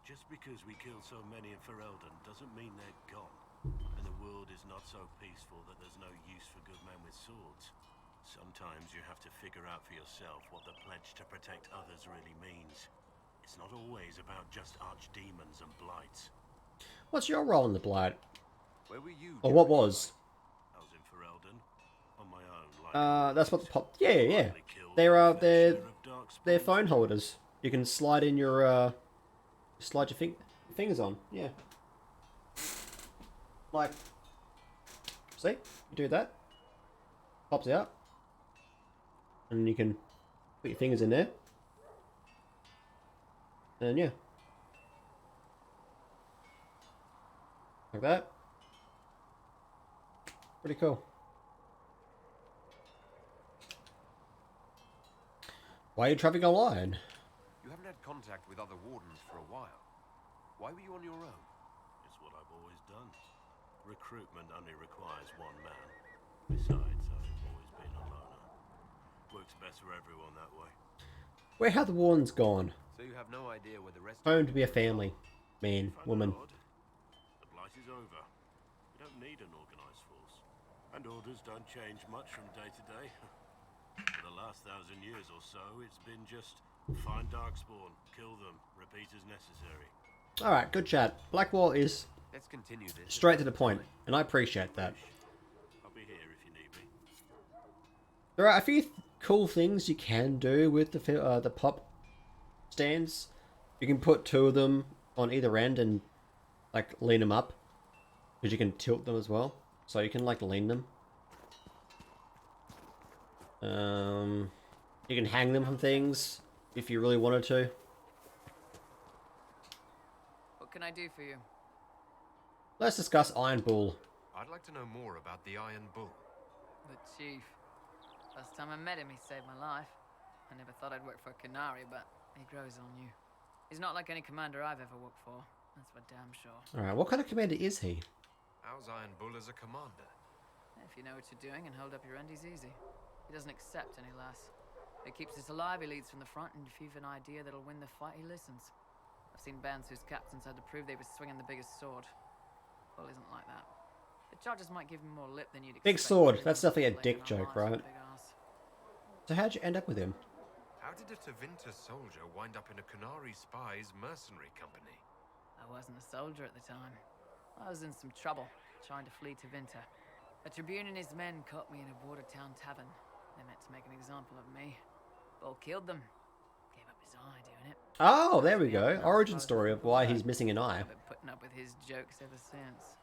Just because we killed so many in Ferelden doesn't mean they're gone. And the world is not so peaceful that there's no use for good men with swords. Sometimes you have to figure out for yourself what the pledge to protect others really means. It's not always about just archdemons and blights. What's your role in the Blight? Where were you? Or what was? I was in Ferelden on my own. Like That's what the pop... Yeah, yeah. finally killed They're, my fair they're share of Darkspawn. They're phone holders. You can slide in your, slide your fingers on. Yeah. Like, see? You do that. Pops out. And you can put your fingers in there. And yeah. Like that. Pretty cool. Why are you traveling alone? You haven't had contact with other Wardens for a while. Why were you on your own? It's what I've always done. Recruitment only requires one man. Besides, I've always been a loner. Works best for everyone that way. Where have the Wardens gone? So you have no idea where the rest Home to be a family. Man, Find woman. it odd? The blight is over. We don't need an organized force. And orders don't change much from day to day. For the last 1,000 years or so, it's been just find Darkspawn, kill them, repeat as necessary. Alright, good chat. Blackwall is Let's continue this. straight to the point, and I appreciate that. I'll be here if you need me. There are a few cool things you can do with the pop stands. You can put two of them on either end and like lean them up, because you can tilt them as well, so you can like lean them. You can hang them from things if you really wanted to. What can I do for you? Let's discuss Iron Bull. I'd like to know more about the Iron Bull. The chief. Last time I met him, he saved my life. I never thought I'd work for a Canary, but he grows on you. He's not like any commander I've ever worked for. That's for damn sure. Alright, what kind of commander is he? How's Iron Bull as a commander? If you know what you're doing and hold up your end, he's easy. He doesn't accept any less. He keeps us alive, he leads from the front, and if you've an idea that'll win the fight, he listens. I've seen bands whose captains had to prove they were swinging the biggest sword. Bull isn't like that. The charges might give him more lip than you'd expect. Big sword, but that's he's definitely a like dick an joke, arse with right? a big arse. So how'd you end up with him? How did a Tevinter soldier wind up in a Canary spy's mercenary company? I wasn't a soldier at the time. I was in some trouble, trying to flee to Winter. A Tribune and his men caught me in a border town tavern. They meant to make an example of me. Bull killed them. Gave up his eye doing it. Oh, there we go. Origin story of why he's missing an eye. I've been putting up with his jokes ever since.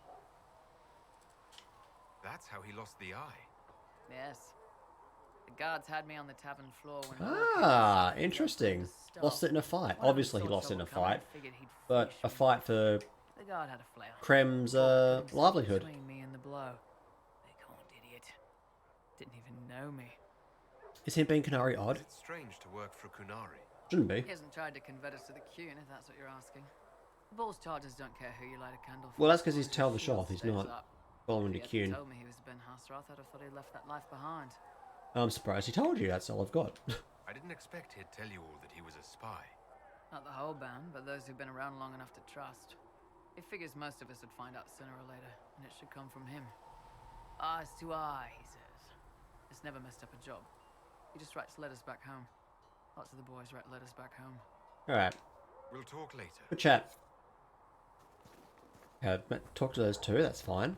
That's how he lost the eye. Yes. The guards had me on the tavern floor when Ah, interesting. Lost it in a fight. Obviously he lost it in a fight, but a fight for The guard had a flail. Krem's livelihood. Between me and the blow. Big horned idiot. Didn't even know me. Is him being Canary odd? It's strange to work for Kunari. Shouldn't be. He hasn't tried to convert us to the Qun, if that's what you're asking. The Bull's charges don't care who you light a candle for. Well, that's because he's Tel the Shoth. He's Stays not up. following the If he hadn't Qun. told me he was Ben Hasrath, I'd have thought he'd left that life behind. I'm surprised he told you. That's all I've got. I didn't expect he'd tell you all that he was a spy. Not the whole band, but those who've been around long enough to trust. He figures most of us would find out sooner or later, and it should come from him. Eyes to eye, he says. It's never messed up a job. He just writes letters back home. Lots of the boys write letters back home. Alright. We'll talk later. Good chat. Yeah, talk to those two, that's fine.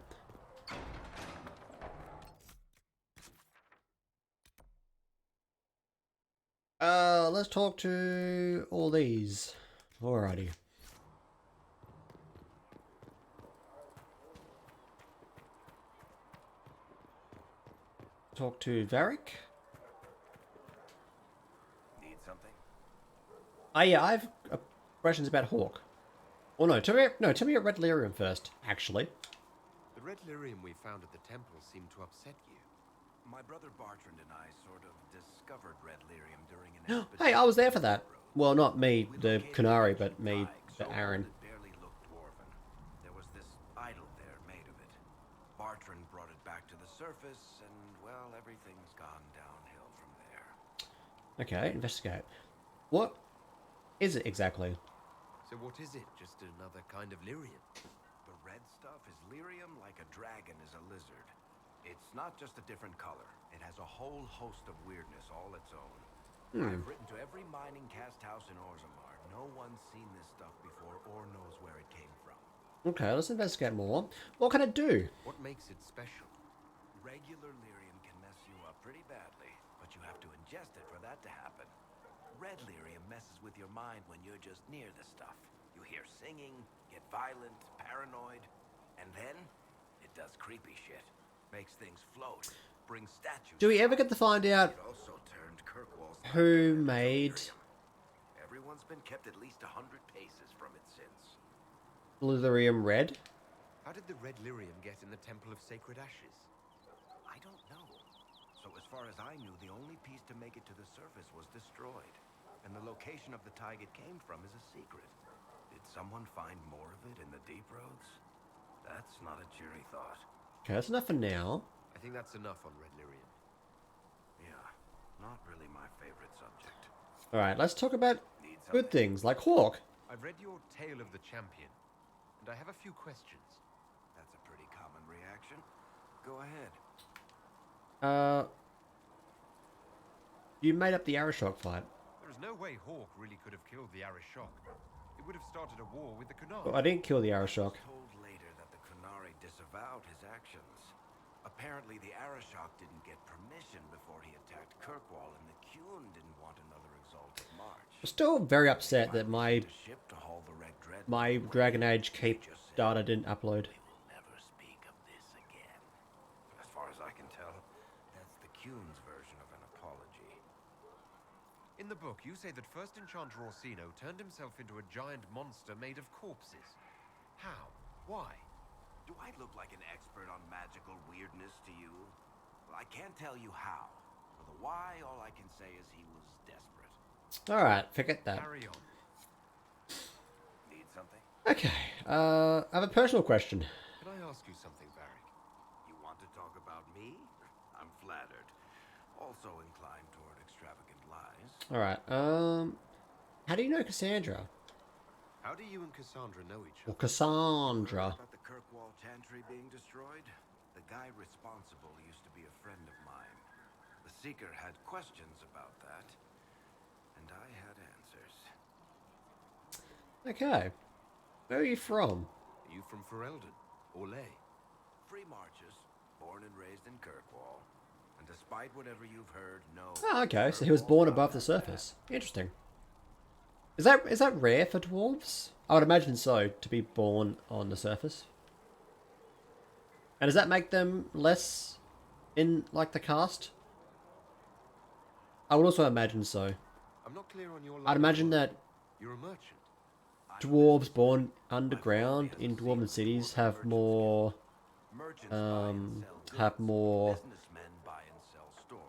Let's talk to all these. Alrighty. Talk to Varric. Need something? Yeah, I have questions about Hawk. Oh no, tell me about Red Lyrium first, actually. The red lyrium we found at the temple seemed to upset you. My brother Bartrand and I sort of discovered red lyrium during an expedition. Hey, I was there for that. Well, not me, the Canary, but me, the Aaron. It barely looked dwarven. There was this idol there made of it. Bartrand brought it back to the surface, and well, everything's gone downhill from there. Okay, investigate. What is it exactly? So what is it? Just another kind of lyrium? The red stuff is lyrium like a dragon is a lizard. It's not just a different color. It has a whole host of weirdness all its own. I've written to every mining cast house in Orzammar. No one's seen this stuff before or knows where it came from. Okay, let's investigate more. What can it do? What makes it special? Regular lyrium can mess you up pretty badly, but you have to ingest it for that to happen. Red lyrium messes with your mind when you're just near the stuff. You hear singing, get violent, paranoid, and then it does creepy shit. Makes things float, brings statues. Do we ever get to find out It also turned Kirkwall's who made Everyone's been kept at least 100 paces from it since. Lyrium red? How did the red lyrium get in the Temple of Sacred Ashes? I don't know. So as far as I knew, the only piece to make it to the surface was destroyed. And the location of the tag it came from is a secret. Did someone find more of it in the deep roads? That's not a cheery thought. Okay, that's enough for now. I think that's enough on red lyrium. Yeah, not really my favorite subject. Alright, let's talk about good things, like Hawk. I've read your Tale of the Champion, and I have a few questions. That's a pretty common reaction. Go ahead. You made up the Arashok fight. There is no way Hawk really could have killed the Arashok. It would have started a war with the Kunari. Well, I didn't kill the Arashok. Told later that the Kunari disavowed his actions. Apparently, the Arashok didn't get permission before he attacked Kirkwall, and the Qun didn't want another exalted march. I'm still very upset that my Ship to haul the Red Dread Dragon Age Cape data didn't upload. We will never speak of this again. As far as I can tell, that's the Qun's version of an apology. In the book, you say that first Enchanter Orsino turned himself into a giant monster made of corpses. How? Why? Do I look like an expert on magical weirdness to you? Well, I can't tell you how. For the why, all I can say is he was desperate. Alright, forget that. Carry on. Need something? Okay, I have a personal question. Can I ask you something, Varric? You want to talk about me? I'm flattered. Also inclined toward extravagant lies. Alright, how do you know Cassandra? How do you and Cassandra know each Or other? Cassandra. About the Kirkwall Chantry being destroyed? The guy responsible used to be a friend of mine. The Seeker had questions about that, and I had answers. Okay. Where are you from? Are you from Ferelden? Or Ley? Free marches, born and raised in Kirkwall. And despite whatever you've heard, no. Oh, okay, so he was born above the surface. Interesting. Is that rare for dwarves? I would imagine so, to be born on the surface. And does that make them less in, like, the cast? I would also imagine so. I'm not clear on your I'd imagine that You're a merchant. dwarves born underground in dwarven cities have more, Merchants buy and sell have goods. more Businessmen buy and sell stores.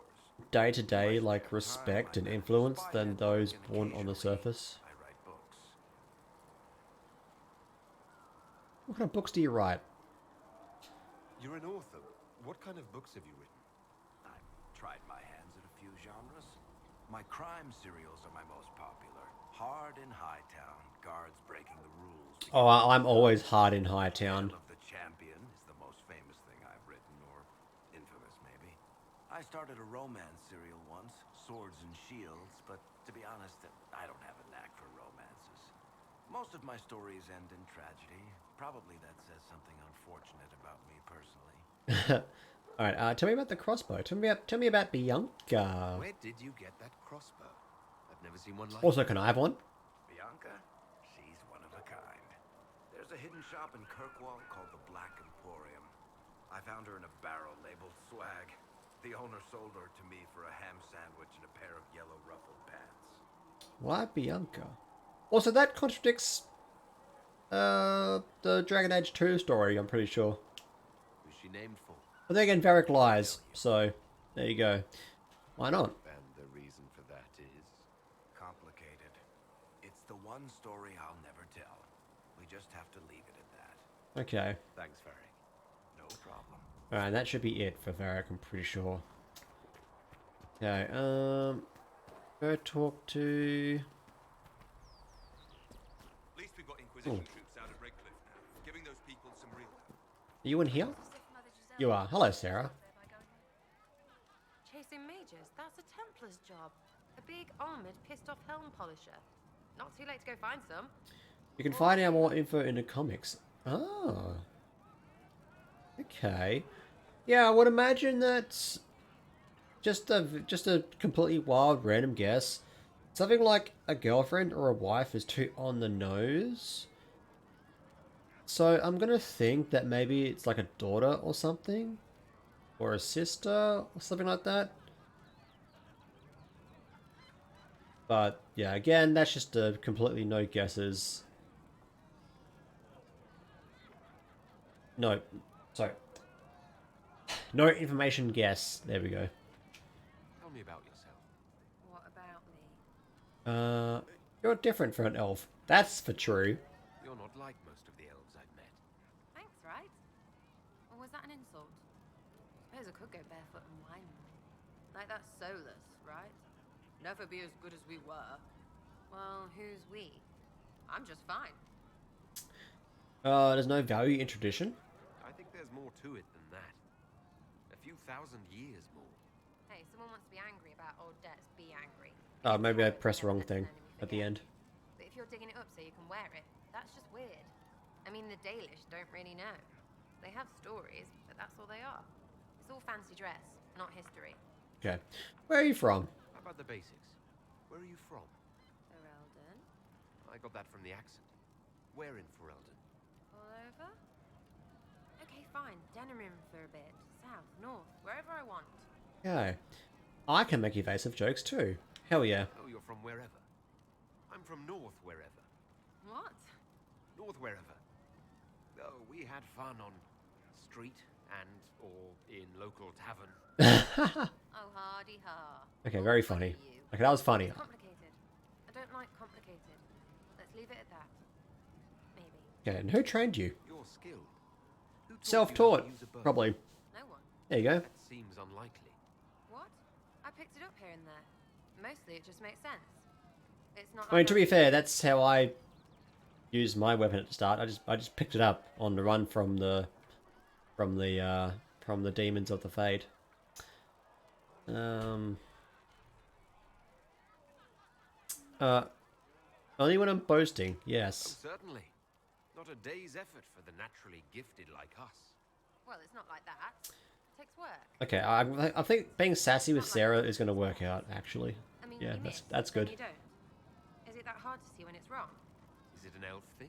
day-to-day, like, respect and influence than those born on the surface. I write books. What kind of books do you write? You're an author. What kind of books have you written? I've tried my hands at a few genres. My crime serials are my most popular. Hard in Hightown, guards breaking the rules. Oh, I'm always hard in Hightown. Tale of the Champion is the most famous thing I've written, or infamous maybe. I started a romance serial once, Swords and Shields, but to be honest, I don't have a knack for romances. Most of my stories end in tragedy. Probably that says something unfortunate about me personally. Alright, tell me about the crossbow. Tell me about Bianca. Where did you get that crossbow? I've never seen one like Also, can I have one? Bianca? She's one of a kind. There's a hidden shop in Kirkwall called the Black Emporium. I found her in a barrel labeled swag. The owner sold her to me for a ham sandwich and a pair of yellow ruffled pants. Why Bianca? Also, that contradicts the Dragon Age 2 story, I'm pretty sure. Who's she named for? But then again, Varric lies, so there you go. Why not? And the reason for that is complicated. It's the one story I'll never tell. We just have to leave it at that. Okay. Thanks, Varric. No problem. Alright, that should be it for Varric, I'm pretty sure. Okay, go talk to... At least we've got Inquisition troops out at Redcliffe now, giving those people some real help. Are you in here? You are. Hello, Sarah. Chasing mages, that's a Templar's job. A big, armoured, pissed-off helm polisher. Not too late to go find some. You can find out more info in the comics. Oh. Okay. Yeah, I would imagine that's just a completely wild random guess. Something like a girlfriend or a wife is too on the nose. So I'm gonna think that maybe it's like a daughter or something. Or a sister or something like that. But yeah, again, that's just a completely no guesses. No, sorry. No information guess. There we go. Tell me about yourself. What about me? You're different for an elf. That's for true. You're not like most of the elves I've met. Thanks, right? Or was that an insult? Suppose I could go barefoot and whine. Like that's soulless, right? Never be as good as we were. Well, who's we? I'm just fine. There's no value in tradition. I think there's more to it than that. A few thousand years more. Hey, someone wants to be angry about old debts, be angry. Oh, maybe I pressed the wrong thing at the end. But if you're digging it up so you can wear it, that's just weird. I mean, the Dalish don't really know. They have stories, but that's all they are. It's all fancy dress, not history. Okay. Where are you from? How about the basics? Where are you from? Ferelden? I got that from the accent. Where in Ferelden? All over? Okay, fine. Denerim for a bit. South, north, wherever I want. Okay. I can make evasive jokes too. Hell yeah. Oh, you're from wherever. I'm from north wherever. What? North wherever. Oh, we had fun on street and or in local tavern. Oh, hardy ha. Okay, very funny. Okay, that was funny. Complicated. I don't like complicated. Let's leave it at that. Maybe. Okay, and who trained you? You're skilled. Who taught you how to Self-taught, use a bow? probably. No one. There you go. That seems unlikely. What? I picked it up here and there. Mostly it just makes sense. It's not I mean, like to be fair, that's how I used my weapon at the start. I just picked it up on the run from the demons of the Fade. Only when I'm boasting, yes. Oh, certainly. Not a day's effort for the naturally gifted like us. Well, it's not like that. It takes work. Okay, I think being sassy with Sarah is going to work out, actually. I mean, Yeah, you miss, that's then good. You don't. Is it that hard to see when it's wrong? Is it an elf thing?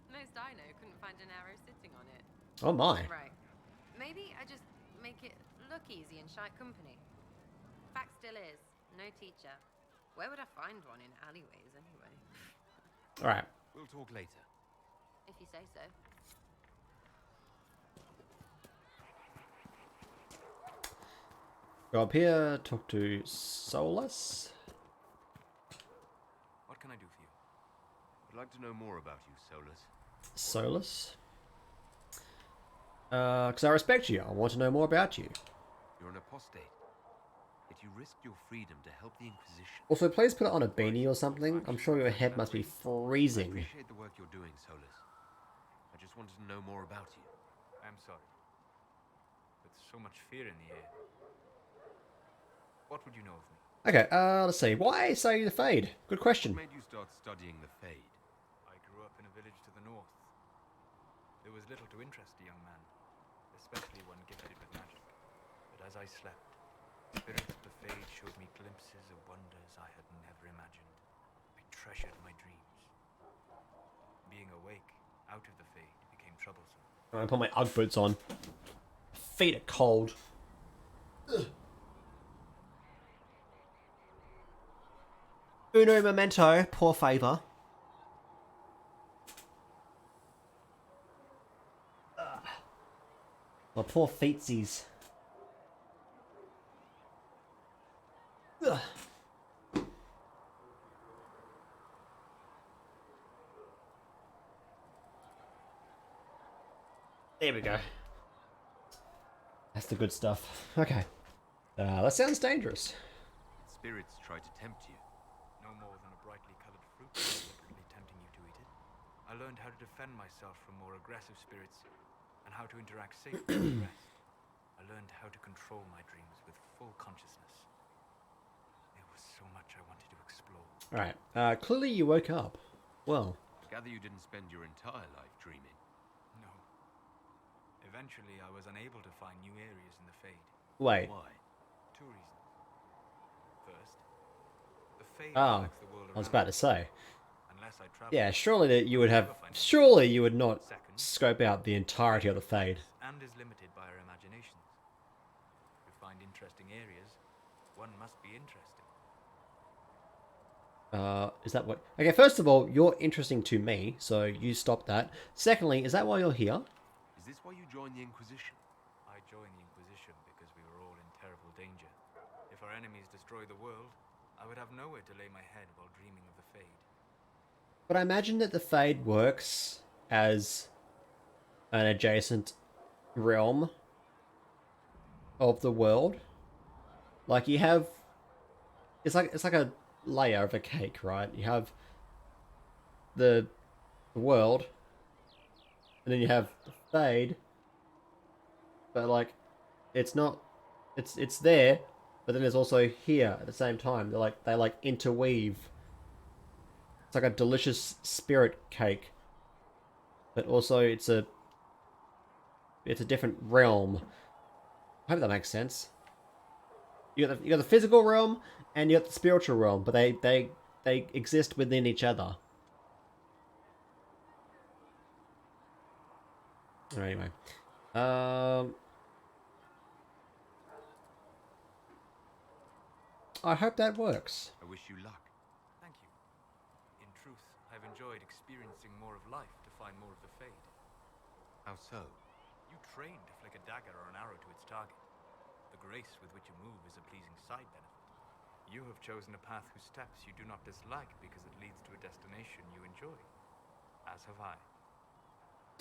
Most I know couldn't find an arrow sitting on it. Oh my. Right. Maybe I just make it look easy in shite company. Fact still is, no teacher. Where would I find one in alleyways anyway? Alright. We'll talk later. If you say so. Go up here, talk to Solus. What can I do for you? I'd like to know more about you, Solus. Solus? Because I respect you. I want to know more about you. You're an apostate. Yet you risked your freedom to help the Inquisition. Also, please put it on a beanie or something. I'm sure your head must be I freezing. appreciate the work you're doing, Solus. I just wanted to know more about you. I'm sorry. With so much fear in the air. What would you know of me? Okay, let's see. Why study the Fade? Good question. What made you start studying the Fade? I grew up in a village to the north. There was little to interest a young man, especially one gifted with magic. But as I slept, spirits of the Fade showed me glimpses of wonders I had never imagined. I treasured my dreams. Being awake out of the Fade became troublesome. I'm gonna put my Ugg boots on. Feet are cold. Ugh. Uno memento, poor favor. My poor feetsies. Ugh. There we go. That's the good stuff. Okay. That sounds dangerous. Spirits try to tempt you. No more than a brightly colored fruit deliberately tempting you to eat it. I learned how to defend myself from more aggressive spirits and how to interact safely with the rest. I learned how to control my dreams with full consciousness. There was so much I wanted to explore. Alright, clearly you woke up. Well. Gather you didn't spend your entire life dreaming. No. Eventually, I was unable to find new areas in the Fade. Wait. Why? Two reasons. First, the Fade Oh, affects the world I was around about to me. say. Unless I travel, Yeah, surely that you would have. never find it. Surely you would not Second, scope out the entirety of the Fade. and is limited by our imaginations. To find interesting areas, one must be interesting. Is that what? Okay, first of all, you're interesting to me, so you stop that. Secondly, is that why you're here? Is this why you joined the Inquisition? I joined the Inquisition because we were all in terrible danger. If our enemies destroy the world, I would have nowhere to lay my head while dreaming of the Fade. But I imagine that the Fade works as an adjacent realm of the world. Like you have, it's like a layer of a cake, right? You have the world, and then you have the Fade. But like, it's not, it's there, but then there's also here at the same time. They like interweave. It's like a delicious spirit cake, but also it's a different realm. I hope that makes sense. You got the physical realm and you got the spiritual realm, but they exist within each other. Anyway, I hope that works. I wish you luck. Thank you. In truth, I've enjoyed experiencing more of life to find more of the Fade. How so? You train to flick a dagger or an arrow to its target. The grace with which you move is a pleasing side benefit. You have chosen a path whose steps you do not dislike because it leads to a destination you enjoy. As have I.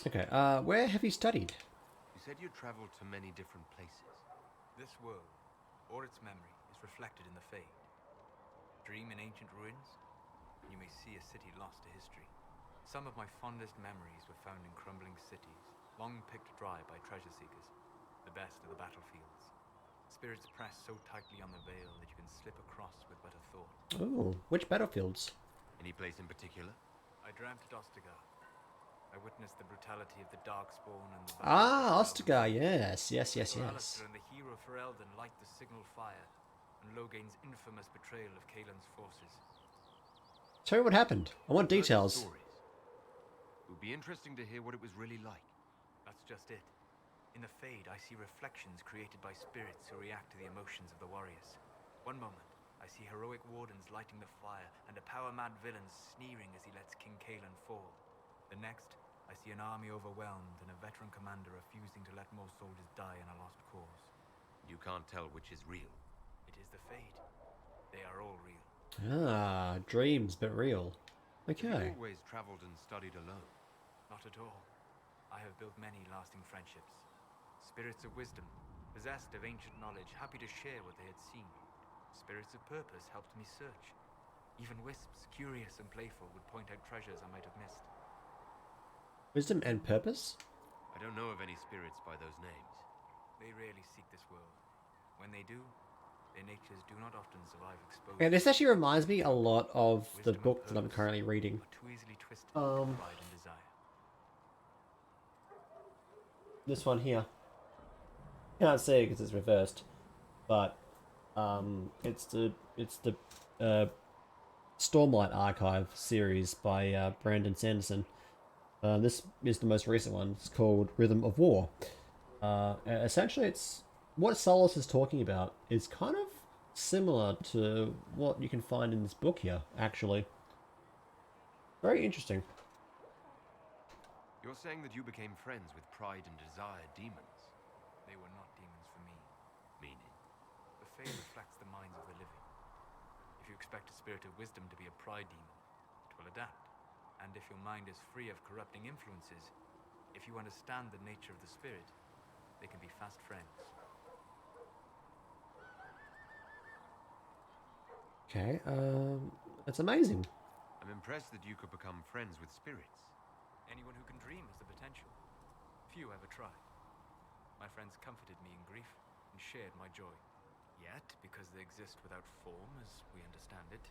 Okay, where have you studied? You said you traveled to many different places. This world, or its memory, is reflected in the Fade. Dream in ancient ruins, and you may see a city lost to history. Some of my fondest memories were found in crumbling cities, long picked dry by treasure seekers, the best of the battlefields. Spirits press so tightly on the veil that you can slip across with but a thought. Oh, which battlefields? Any place in particular? I dreamt at Ostagar. I witnessed the brutality of the Darkspawn and the... Ostagar, yes. Koalas and the hero Ferelden light the signal fire, and Logain's infamous betrayal of Kaelin's forces. Tell me what happened. I want details. It would be interesting to hear what it was really like. That's just it. In the Fade, I see reflections created by spirits who react to the emotions of the warriors. One moment, I see heroic wardens lighting the fire, and a power-mad villain sneering as he lets King Kaelin fall. The next, I see an army overwhelmed and a veteran commander refusing to let more soldiers die in a lost cause. You can't tell which is real. It is the Fade. They are all real. Ah, dreams, but real. Okay. Have you always traveled and studied alone? Not at all. I have built many lasting friendships. Spirits of wisdom, possessed of ancient knowledge, happy to share what they had seen. Spirits of purpose helped me search. Even wisps, curious and playful, would point out treasures I might have missed. Wisdom and purpose? I don't know of any spirits by those names. They rarely seek this world. When they do, their natures do not often survive exposure. Yeah, this actually reminds me a lot of the Wisdom and book that I'm purpose currently reading. are too easily twisted by pride and desire. This one here. Can't see it because it's reversed, but it's the Stormlight Archive series by Brandon Sanderson. This is the most recent one. It's called Rhythm of War. Essentially, it's what Solus is talking about is kind of similar to what you can find in this book here, actually. Very interesting. You're saying that you became friends with pride and desire demons? They were not demons for me. Meaning? The Fae reflects the minds of the living. If you expect a spirit of wisdom to be a pride demon, it will adapt. And if your mind is free of corrupting influences, if you understand the nature of the spirit, they can be fast friends. Okay, that's amazing. I'm impressed that you could become friends with spirits. Anyone who can dream has the potential. Few ever try. My friends comforted me in grief and shared my joy. Yet, because they exist without form, as we understand it,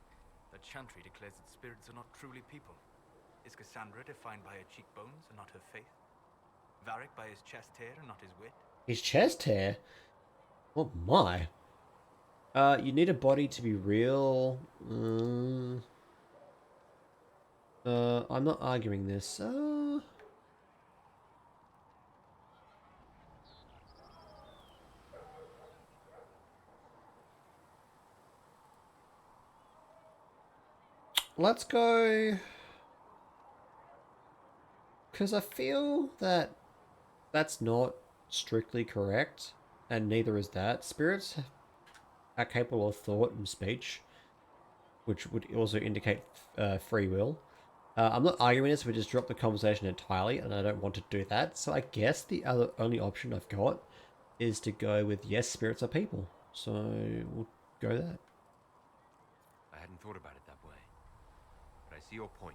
the Chantry declares that spirits are not truly people. Is Cassandra defined by her cheekbones and not her faith? Varric by his chest hair and not his wit? His chest hair? Oh my. You need a body to be real. I'm not arguing this. Let's go... Because I feel that that's not strictly correct, and neither is that. Spirits are capable of thought and speech, which would also indicate free will. I'm not arguing this, we just dropped the conversation entirely, and I don't want to do that. So I guess the only option I've got is to go with yes, spirits are people. So we'll go that. I hadn't thought about it that way, but I see your point.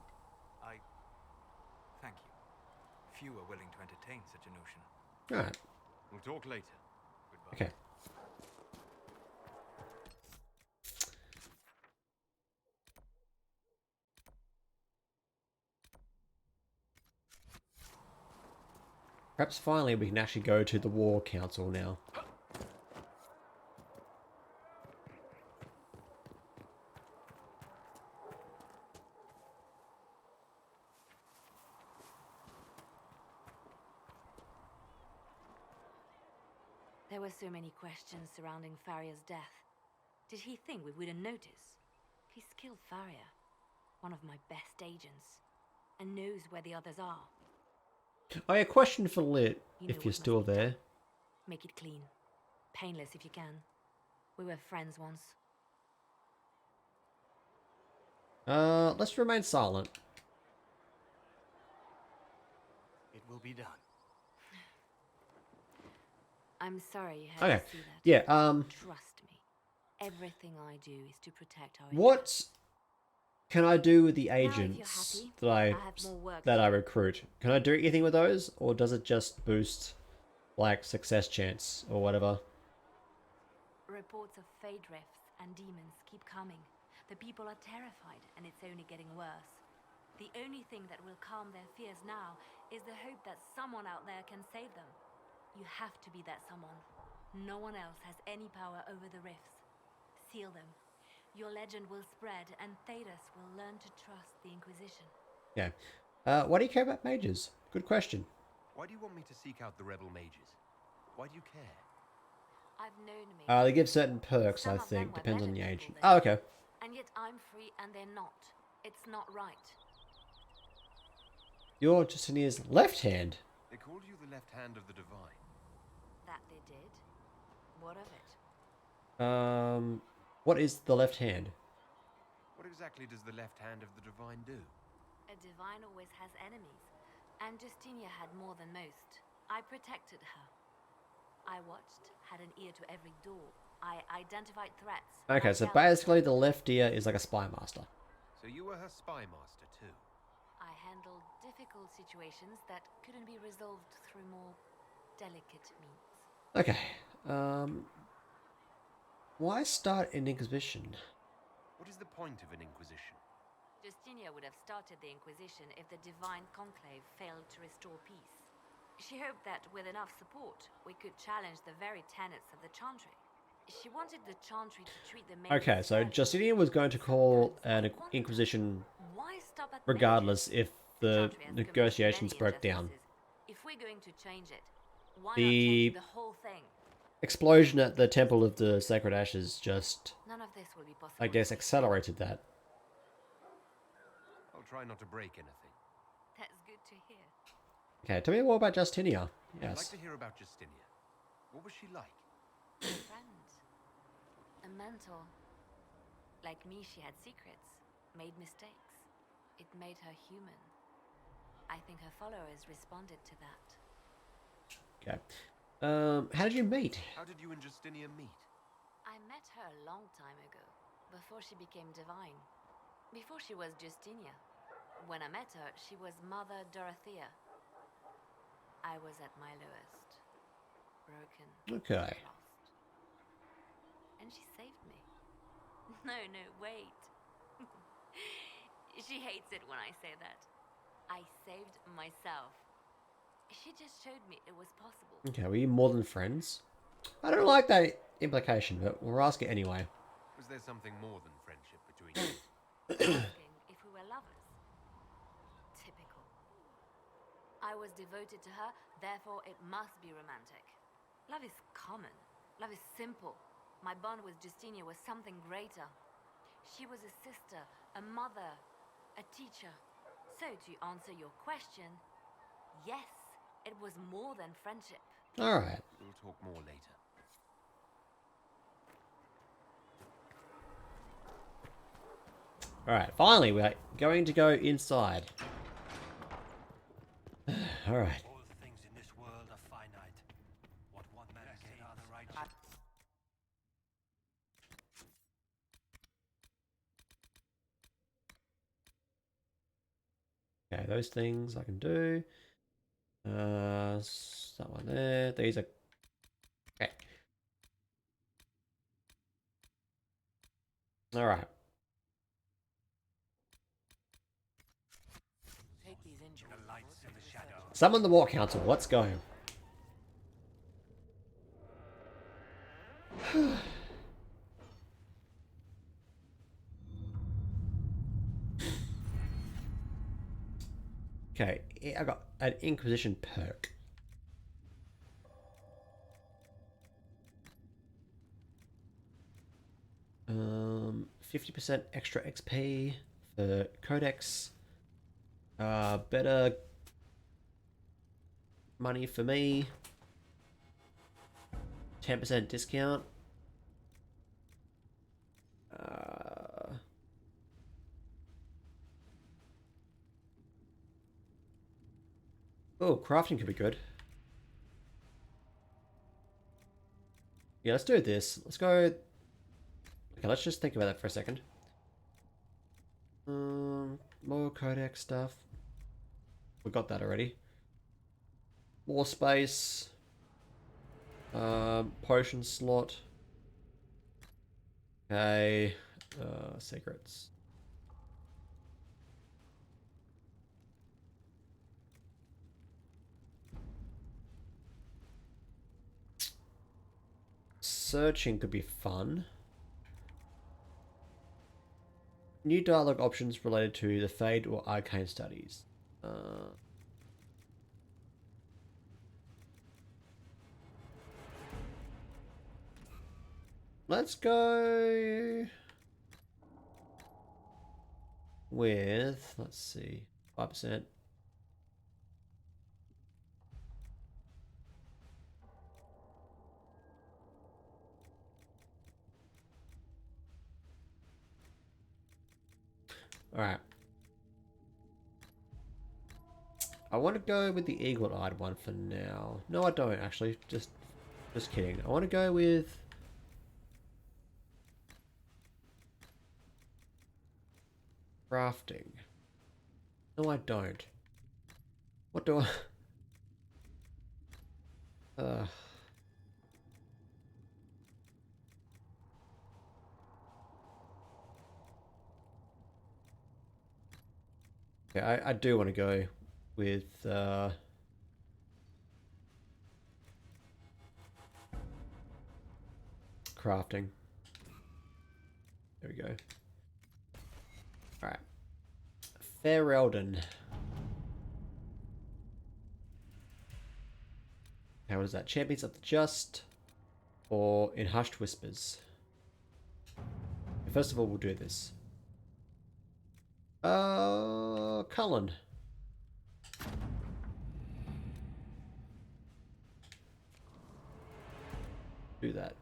Thank you. Few are willing to entertain such a notion. Alright. We'll talk later. Okay. Perhaps finally we can actually go to the War Council now. There were so many questions surrounding Farria's death. Did he think we wouldn't notice? He's killed Farria, one of my best agents, and knows where the others are. Oh yeah, question for Lit, You know if you're what still must be there. done. Make it clean. Painless if you can. We were friends once. Let's remain silent. It will be done. I'm sorry you had Okay. to see that. Yeah, Trust me. Everything I do is to protect our what can I do with the Now, if you're agents happy, that I have more work that to I do. recruit? Can I do anything with those, or does it just boost like success chance or whatever? Reports of fade rifts and demons keep coming. The people are terrified, and it's only getting worse. The only thing that will calm their fears now is the hope that someone out there can save them. You have to be that someone. No one else has any power over the rifts. Seal them. Your legend will spread, and Thedas will learn to trust the Inquisition. Yeah. Why do you care about mages? Good question. Why do you want me to seek out the rebel mages? Why do you care? I've known me. They give certain perks, Some I of them think. were Depends on better the people agent. than Oh, me, okay. And yet I'm free and they're not. It's not right. You're Justinia's left hand. They called you the left hand of the divine. That they did? What of it? What is the left hand? What exactly does the left hand of the divine do? A divine always has enemies, and Justinia had more than most. I protected her. I watched, had an ear to every door. I identified threats. Okay, so basically the left ear is like a spy master. So you were her spy master too? I handled difficult situations that couldn't be resolved through more delicate means. Okay. Why start an Inquisition? What is the point of an Inquisition? Justinia would have started the Inquisition if the Divine Conclave failed to restore peace. She hoped that with enough support, we could challenge the very tenets of the Chantry. She wanted the Chantry to treat the mages. Okay, so Justinian was going to call an Inquisition regardless if the negotiations broke down. If we're going to change it, why not The change the whole thing? explosion at the Temple of the Sacred Ashes just, None of this will be possible. I guess, accelerated that. I'll try not to break anything. That's good to hear. Okay, tell me more about Justinia. I'd like Yes. to hear about Justinia. What was she like? A friend. A mentor. Like me, she had secrets, made mistakes. It made her human. I think her followers responded to that. Okay. How did you meet? How did you and Justinia meet? I met her a long time ago, before she became divine. Before she was Justinia. When I met her, she was Mother Dorothea. I was at my lowest. Broken. Okay. Lost. And she saved me. No, wait. She hates it when I say that. I saved myself. She just showed me it was possible. Okay, were you more than friends? I don't like that implication, but we'll ask it anyway. Was there something more than friendship between you? Asking if we were lovers. Typical. I was devoted to her, therefore it must be romantic. Love is common. Love is simple. My bond with Justinia was something greater. She was a sister, a mother, a teacher. So to answer your question, yes, it was more than friendship. Alright. We'll talk more later. Alright, finally we're going to go inside. Alright. All things in this world are finite. What one man gains, another righteous. Okay, those things I can do. That one there. These are... Okay. Alright. Take these injuries. The lights and the shadows. Summon the War Council. Let's go. Okay, I got an Inquisition perk. Um, 50% extra XP for Codex. Better money for me. 10% discount. Oh, crafting could be good. Yeah, let's do this. Let's go. Okay, let's just think about that for a second. More codex stuff. We got that already. More space. Potion slot. Okay. Secrets. Searching could be fun. New dialogue options related to the Fade or Arcane studies. Let's go with, let's see, 5%. Alright. I want to go with the eagle-eyed one for now. No, I don't actually. Just kidding. I want to go with Crafting. No, I don't. What do I... Okay, I do want to go with crafting. There we go. Alright. Fairelden. How is that? Champions of the Just or in Hushed Whispers? First of all, we'll do this. Cullen. Do that.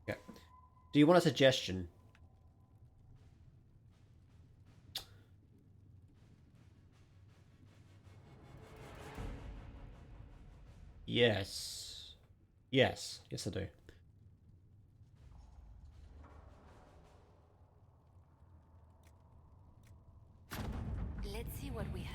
Okay. Do you want a suggestion? Yes. Yes. Yes, I do. Let's see what we have.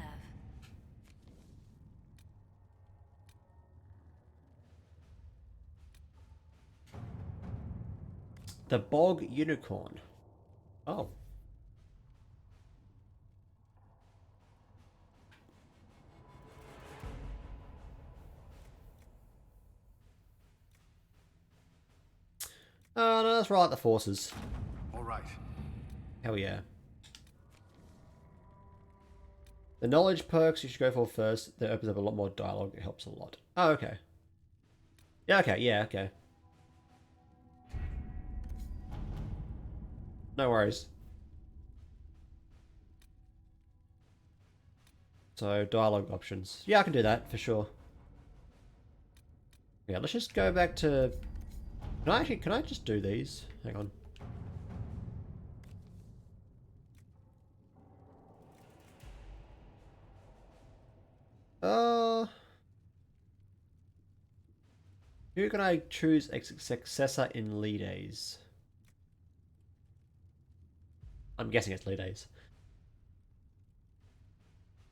The Bog Unicorn. Oh. Oh, no, let's roll out the forces. All right. Hell yeah. The knowledge perks you should go for first. That opens up a lot more dialogue. It helps a lot. Oh, okay. Yeah, okay. Yeah, okay. No worries. So, dialogue options. Yeah, I can do that, for sure. Yeah, let's just go back to... Can I just do these? Hang on. Who can I choose as successor in Lides? I'm guessing it's Lides.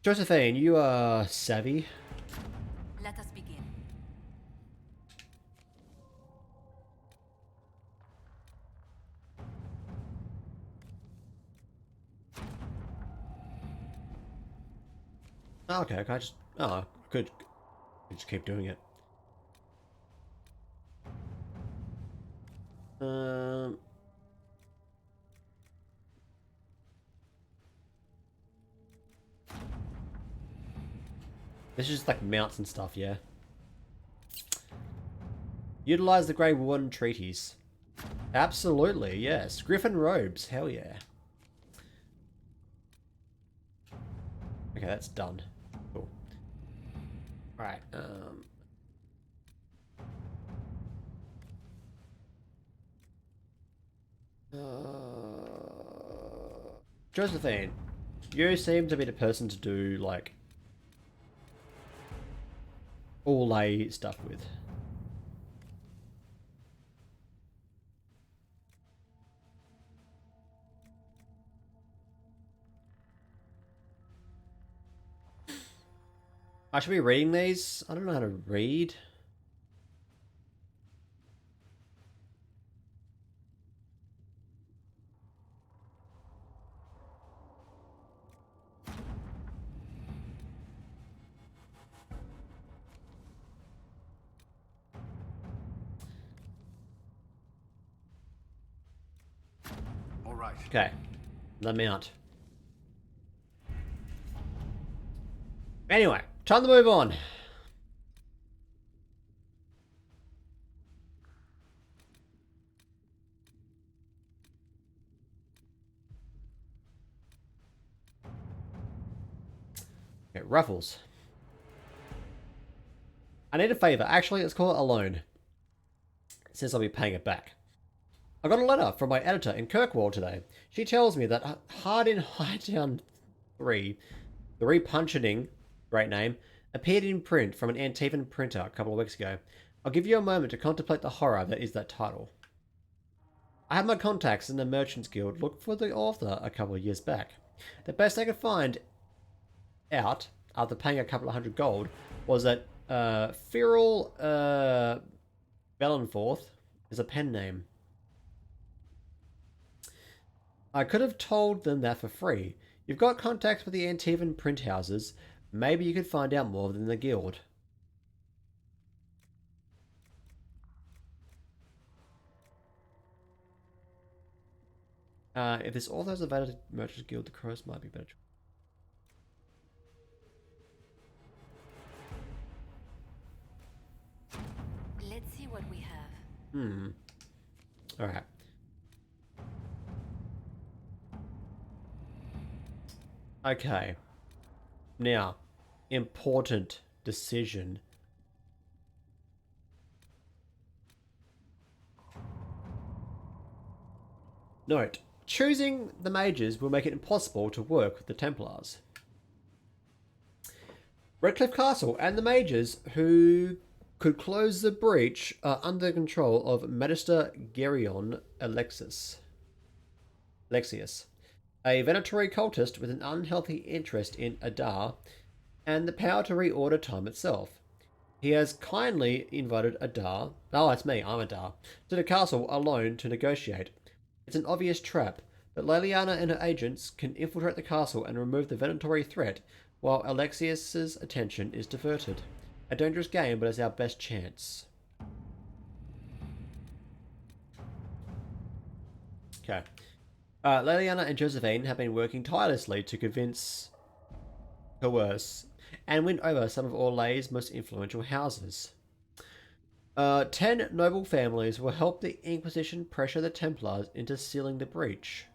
Josephine, you are savvy. Let us begin. Oh, okay, can I just... Oh, good. I just keep doing it. This is just like mounts and stuff, yeah. Utilize the Grey Warden treaties. Absolutely, yes. Griffin robes, hell yeah. Okay, that's done. Cool. Alright, Josephine, you seem to be the person to do, like, all lay stuff with. I should be reading these. I don't know how to read. All right. Okay. The mount. Anyway, time to move on. Okay, Ruffles. I need a favor. Actually, let's call it a loan. It says I'll be paying it back. I got a letter from my editor in Kirkwall today. She tells me that Hard in Hightown 3, The Repuncheting, great name, appeared in print from an Antivan printer a couple of weeks ago. I'll give you a moment to contemplate the horror that is that title. I had my contacts in the Merchants Guild look for the author a couple of years back. The best I could find out, after paying a couple of hundred gold, was that Feral Bellenforth is a pen name. I could have told them that for free. You've got contacts with the Antivan print houses. Maybe you could find out more than the guild. If this author is available to Merchants Guild, the Crows might be better. Let's see what we have. Alright. Okay. Now, important decision. Note, choosing the mages will make it impossible to work with the Templars. Redcliffe Castle and the mages who could close the breach are under control of Magister Geryon Alexius, a venatory cultist with an unhealthy interest in Adar and the power to reorder time itself. He has kindly invited Adar, that's me, I'm Adar, to the castle alone to negotiate. It's an obvious trap, but Leliana and her agents can infiltrate the castle and remove the venatory threat while Alexius's attention is diverted. A dangerous game, but it's our best chance. Okay. Leliana and Josephine have been working tirelessly to coerce, and win over some of Orlay's most influential houses. 10 noble families will help the Inquisition pressure the Templars into sealing the breach.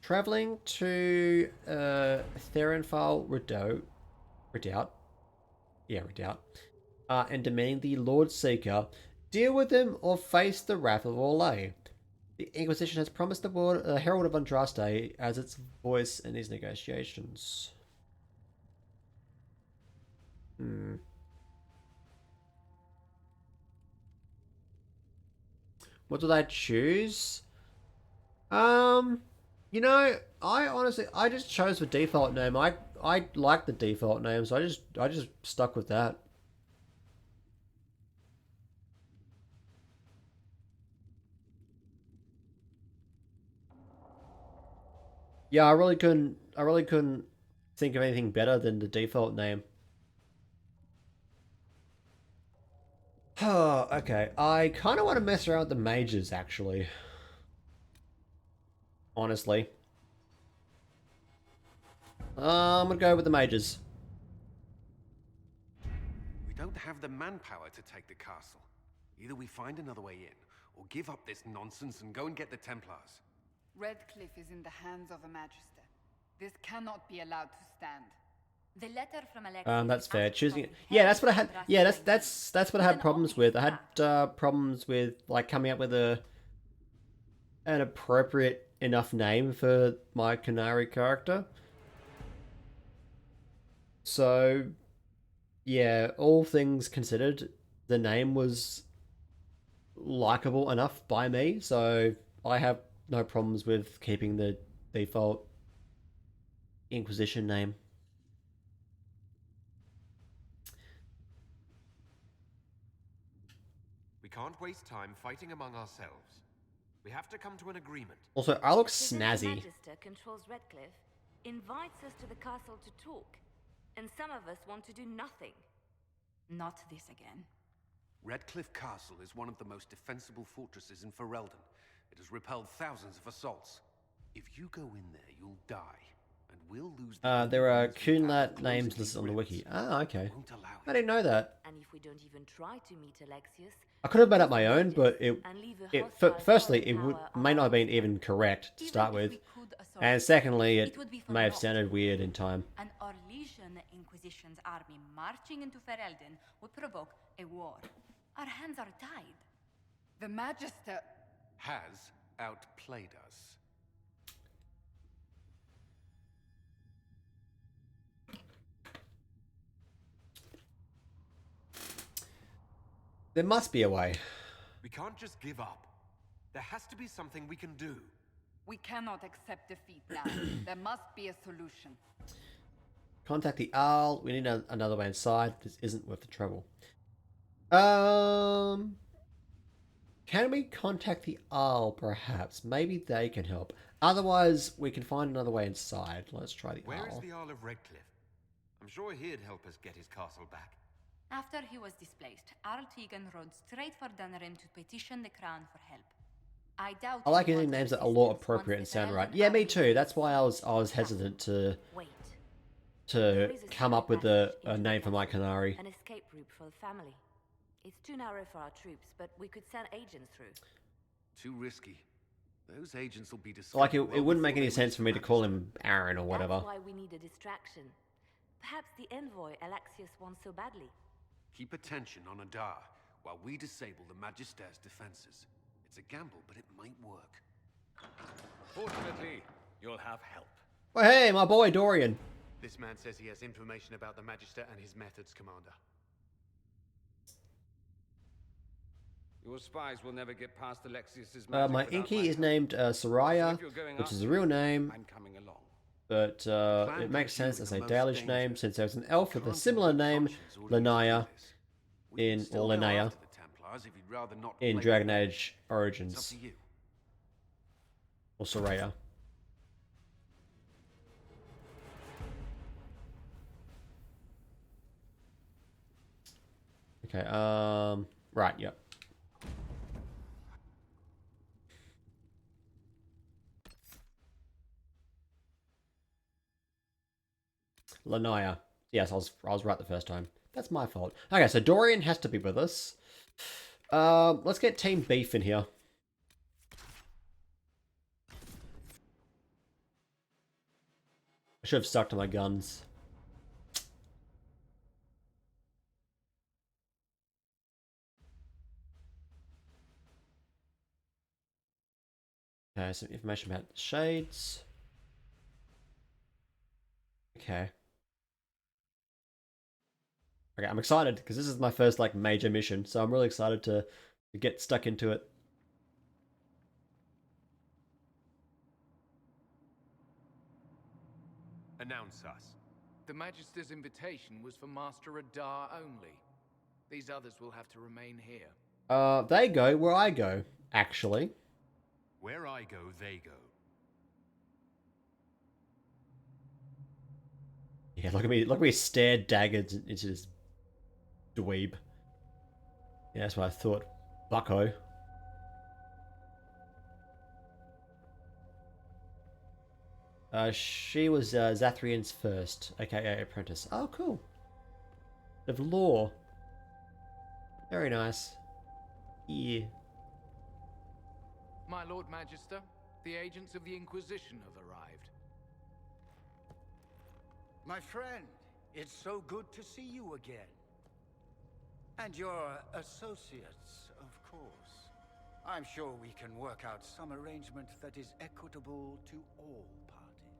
Travelling to Therenfal Redoubt, and demanding the Lord Seeker deal with them or face the wrath of Orlais. The Inquisition has promised the world a Herald of Andraste as its voice in these negotiations. What did I choose? You know, I just chose the default name. I like the default name, so I just stuck with that. Yeah, I really couldn't think of anything better than the default name. Okay, I kind of want to mess around with the mages, actually. Honestly. I'm gonna go with the mages. We don't have the manpower to take the castle. Either we find another way in, or give up this nonsense and go and get the Templars. Redcliffe is in the hands of a Magister. This cannot be allowed to stand. The letter from Alexius That's fair. Choosing it. Yeah, that's what I had. Yeah, that's what I had problems with. I had problems with like coming up with an appropriate enough name for my Canary character. So, yeah, all things considered, the name was likable enough by me, so I have no problems with keeping the default Inquisition name. We can't waste time fighting among ourselves. We have to come to an agreement. Also, I look The snazzy. Magister controls Redcliffe, invites us to the castle to talk, and some of us want to do nothing. Not this again. Redcliffe Castle is one of the most defensible fortresses in Ferelden. It has repelled thousands of assaults. If you go in there, you'll die, and we'll lose the There are Kunlat names listed on the wiki. Ah, okay. I didn't know that. And if we don't even try to meet Alexius, I could have made up my own, but firstly, it may not have been even correct to start with, and secondly, it may have sounded weird in time. An Orlesian Inquisition's army marching into Ferelden would provoke a war. Our hands are tied. The Magister has outplayed us. There must be a way. We can't just give up. There has to be something we can do. We cannot accept defeat now. There must be a solution. Contact the Owl. We need another way inside. This isn't worth the trouble. Can we contact the Owl, perhaps? Maybe they can help. Otherwise, we can find another way inside. Let's try the Owl. Where is the Owl of Redcliffe? I'm sure he'd help us get his castle back. After he was displaced, Arl Tegan rode straight for Dunrim to petition the Crown for help. I doubt. I like using names that are law appropriate and sound right. Yeah, me too. That's why I was hesitant to come up with a name for my Canary. An escape route for the family. It's too narrow for our troops, but we could send agents through. Too risky. Those agents will be Like it wouldn't make any sense for me to call him Aaron or whatever. That's why we need a distraction. Perhaps the envoy Alexius wants so badly. Keep attention on Adar while we disable the Magister's defenses. It's a gamble, but it might work. Fortunately, you'll have help. Oh, hey, my boy Dorian. This man says he has information about the Magister and his methods, Commander. Your spies will never get past Alexius's magic. My Inky is named Soraya, which is a real name. I'm coming along. But it makes sense as a Dalish name since there's an elf with a similar name, Linnea, in Dragon Age Origins. Or Soraya. Okay, right, yep. Linnea. Yes, I was right the first time. That's my fault. Okay, so Dorian has to be with us. Let's get Team Beef in here. I should have stuck to my guns. Okay, some information about shades. Okay. Okay, I'm excited because this is my first like major mission, so I'm really excited to get stuck into it. Announce us. The Magister's invitation was for Master Adar only. These others will have to remain here. They go where I go, actually. Where I go, they go. Yeah, look at me stare daggers into this dweeb. Yeah, that's what I thought. Bucko. She was Zathrian's first, aka apprentice. Oh, cool. Of law. Very nice. Yeah. My Lord Magister, the agents of the Inquisition have arrived. My friend, it's so good to see you again. And your associates, of course. I'm sure we can work out some arrangement that is equitable to all parties.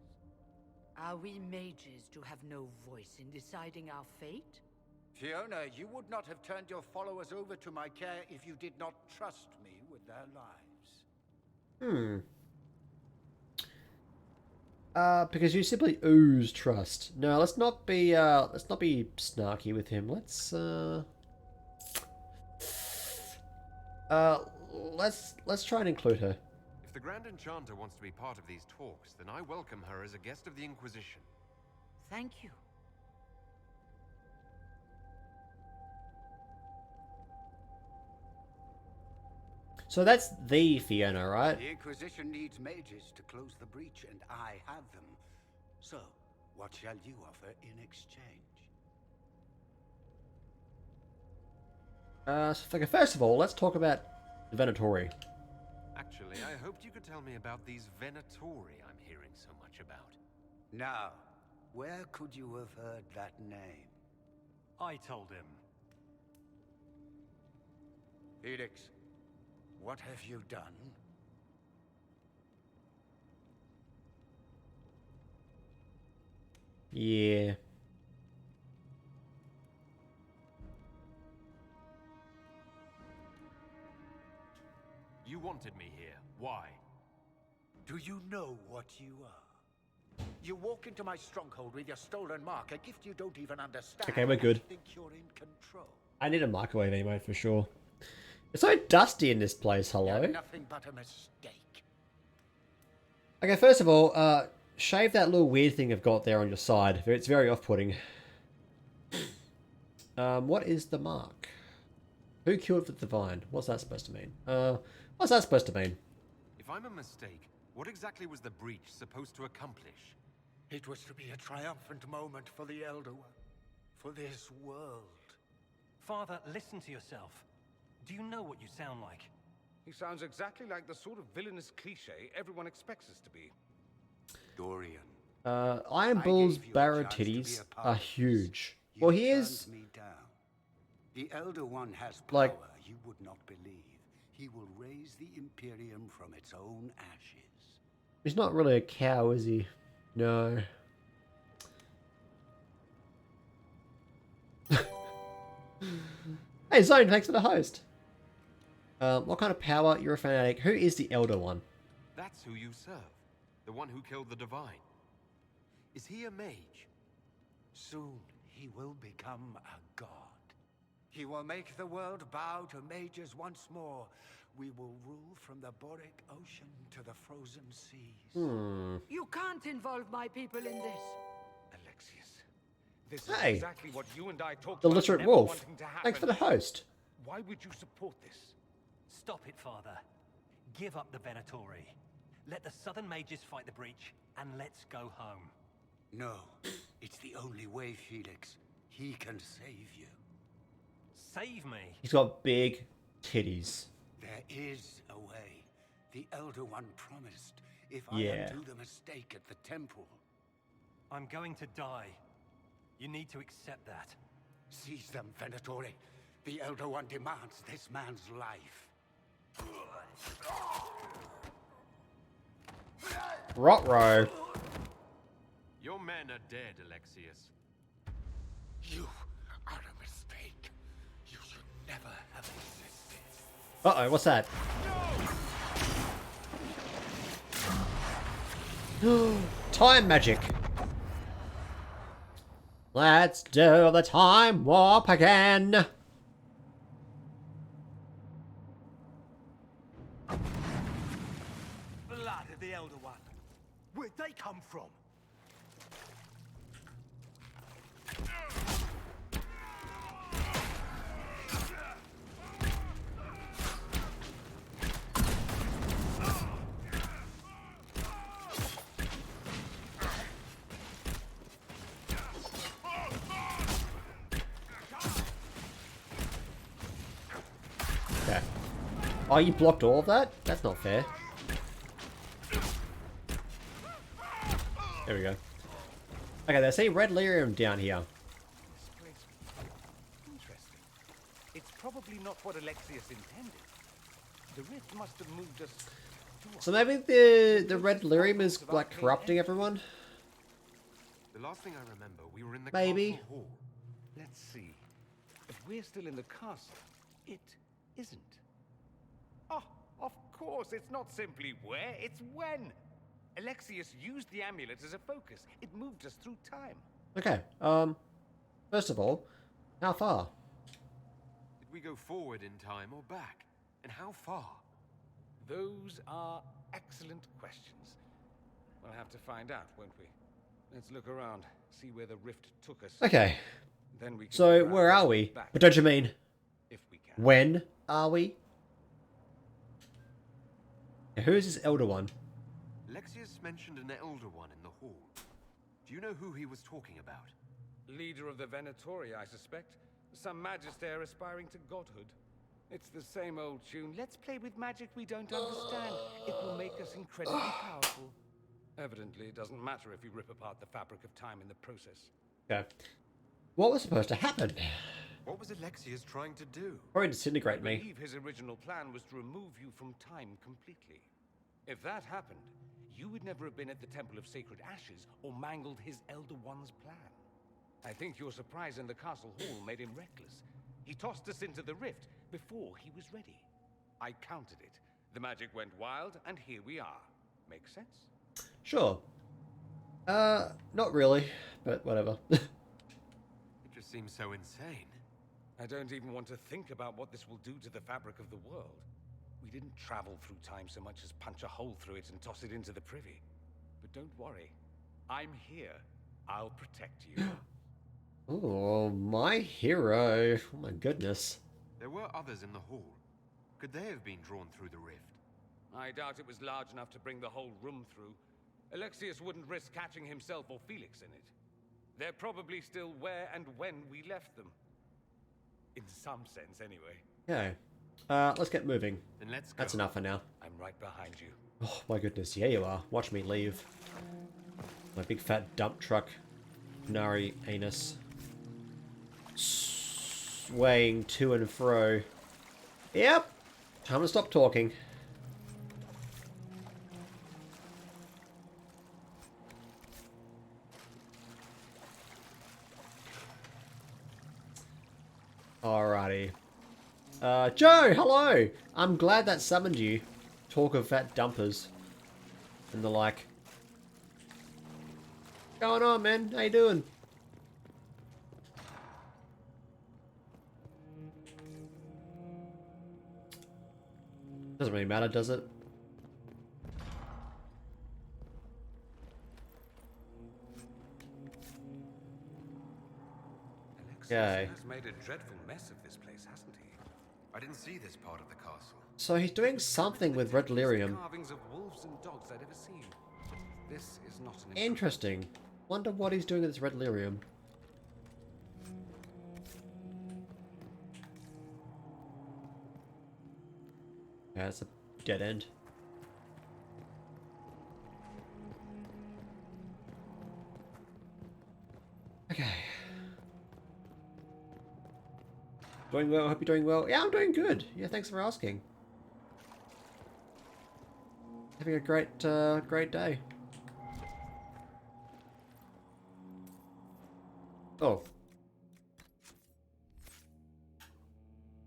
Are we mages to have no voice in deciding our fate? Fiona, you would not have turned your followers over to my care if you did not trust me with their lives. Because you simply ooze trust. No, let's not be snarky with him. Let's try and include her. If the Grand Enchanter wants to be part of these talks, then I welcome her as a guest of the Inquisition. Thank you. So that's the Fiona, right? The Inquisition needs mages to close the breach, and I have them. So, what shall you offer in exchange? So first of all, let's talk about the Venatori. Actually, I hoped you could tell me about these Venatori I'm hearing so much about. Now, where could you have heard that name? I told him. Felix, what have you done? Yeah. You wanted me here. Why? Do you know what you are? You walk into my stronghold with your stolen mark, a gift you don't even understand. Okay, we're good. And think you're in control. I need a microwave anyway, for sure. It's so dusty in this place, hello? You're nothing but a mistake. Okay, first of all, shave that little weird thing you've got there on your side. It's very off-putting. What is the mark? Who killed the divine? What's that supposed to mean? What's that supposed to mean? If I'm a mistake, what exactly was the breach supposed to accomplish? It was to be a triumphant moment for the Elder One. For this world. Father, listen to yourself. Do you know what you sound like? He sounds exactly like the sort of villainous cliche everyone expects us to be. Dorian. Iron Bull's barrow titties are huge. Well, he is... Me down. The Elder One has power like, you would not believe. He will raise the Imperium from its own ashes. He's not really a cow, is he? No. Hey, Zone, thanks for the host. What kind of power? You're a fanatic. Who is the Elder One? That's who you serve. The one who killed the divine. Is he a mage? Soon he will become a god. He will make the world bow to mages once more. We will rule from the Boric Ocean to the frozen seas. You can't involve my people in this. Alexius, this is Hey. exactly what you and I talked The about literate never wolf. wanting to happen. Thanks for the host. Why would you support this? Stop it, Father. Give up the Venatori. Let the Southern Mages fight the breach, and let's go home. No, it's the only way, Felix. He can save you. Save me? He's got big titties. There is a way. The Elder One promised if Yeah. I undo the mistake at the temple. I'm going to die. You need to accept that. Seize them, Venatori. The Elder One demands this man's life. Rotro. Your men are dead, Alexius. You are a mistake. You should never have existed. Uh-oh, what's that? Time magic. Let's do the time warp again. Blood of the Elder One. Where'd they come from? Okay. Oh, you blocked all of that? That's not fair. There we go. Okay, there's a red lyrium down here. Interesting. It's probably not what Alexius intended. The rift must have moved us. So maybe the red lyrium is like corrupting everyone? The last thing I remember, we were in the Maybe. castle hall. Let's see. If we're still in the castle, it isn't. Oh, of course, it's not simply where, it's when. Alexius used the amulet as a focus. It moved us through time. Okay, first of all, how far? Did we go forward in time or back? And how far? Those are excellent questions. We'll have to find out, won't we? Let's look around, see where the rift took us. Okay. Then we can So, figure out where how are to we? get back. But don't you mean, If we can. when are we? Who is this Elder One? Alexius mentioned an elder one in the hall. Do you know who he was talking about? Leader of the Venatori, I suspect. Some magister aspiring to godhood. It's the same old tune. Let's play with magic we don't understand. It will make us incredibly powerful. Evidently, it doesn't matter if you rip apart the fabric of time in the process. Okay. What was supposed to happen? What was Alexius trying to do? Probably disintegrate I me. believe his original plan was to remove you from time completely. If that happened, you would never have been at the Temple of Sacred Ashes or mangled his Elder One's plan. I think your surprise in the castle hall made him reckless. He tossed us into the rift before he was ready. I countered it. The magic went wild, and here we are. Make sense? Sure. Not really, but whatever. It just seems so insane. I don't even want to think about what this will do to the fabric of the world. We didn't travel through time so much as punch a hole through it and toss it into the privy. But don't worry. I'm here. I'll protect you. Oh, my hero. Oh my goodness. There were others in the hall. Could they have been drawn through the rift? I doubt it was large enough to bring the whole room through. Alexius wouldn't risk catching himself or Felix in it. They're probably still where and when we left them. In some sense, anyway. Okay. Let's get moving. Then let's go. That's enough for now. I'm right behind you. Oh my goodness, yeah you are. Watch me leave. My big fat dump truck. Nari anus. Swaying to and fro. Yep. Time to stop talking. Alrighty. Joe, hello! I'm glad that summoned you. Talk of fat dumpers. And the like. What's going on, man? How you doing? Doesn't really matter, does it? Okay. Has made a dreadful mess of this place, hasn't he? I didn't see this part of the castle. So he's doing something with red lyrium. Carvings of wolves and dogs I'd ever seen. This is not an Interesting. Wonder what he's doing with this red lyrium. Yeah, it's a dead end. Okay. Doing well, hope you're doing well. Yeah, I'm doing good. Yeah, thanks for asking. Having a great day. Oh.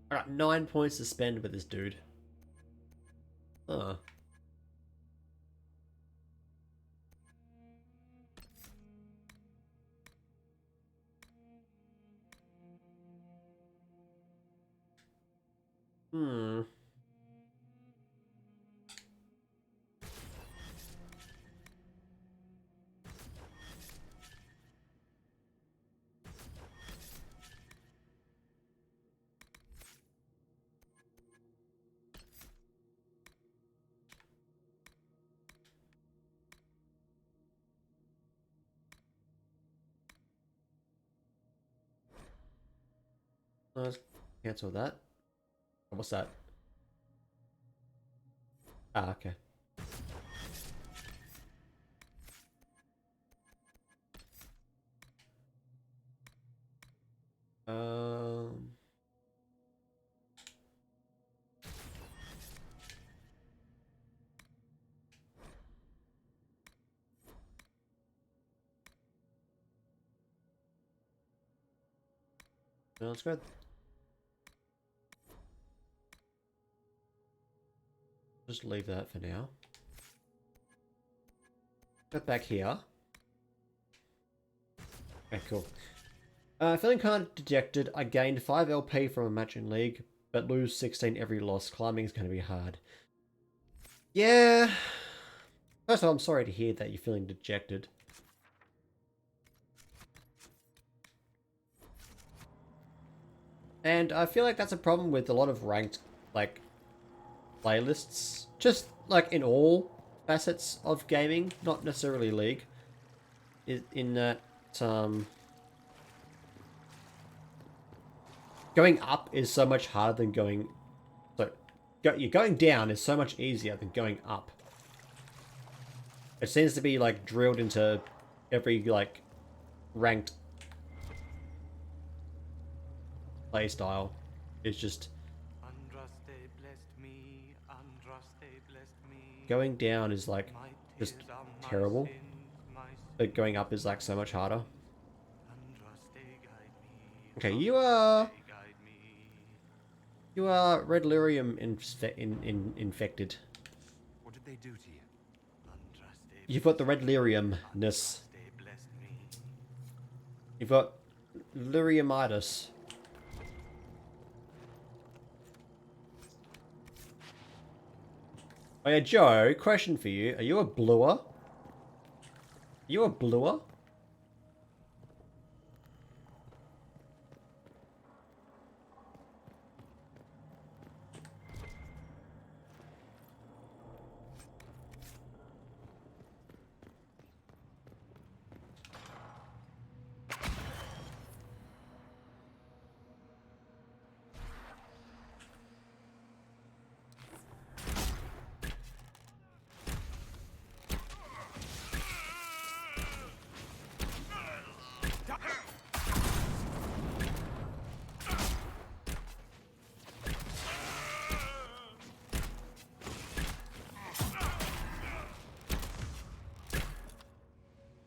I got 9 points to spend with this dude. Huh. Hmm. Let's cancel that. What's that? Ah, okay. That's good. Just leave that for now. Get back here. Okay, cool. Feeling kind of dejected. I gained 5 LP from a match in League, but lose 16 every loss. Climbing is going to be hard. Yeah. First of all, I'm sorry to hear that you're feeling dejected. And I feel like that's a problem with a lot of ranked, like, playlists. Just, like, in all facets of gaming, not necessarily League. In that, going up is so much harder than going... You're going down is so much easier than going up. It seems to be, like, drilled into every, like, ranked playstyle is just Andraste blessed me, Andraste blessed me. going down is like just terrible, but going up is like so much harder. Okay, you are red lyrium infected. What did they do to you? You've got the red lyriumness. You've got lyriumitis. Oh yeah, Joe, question for you. Are you a bluer? Are you a bluer?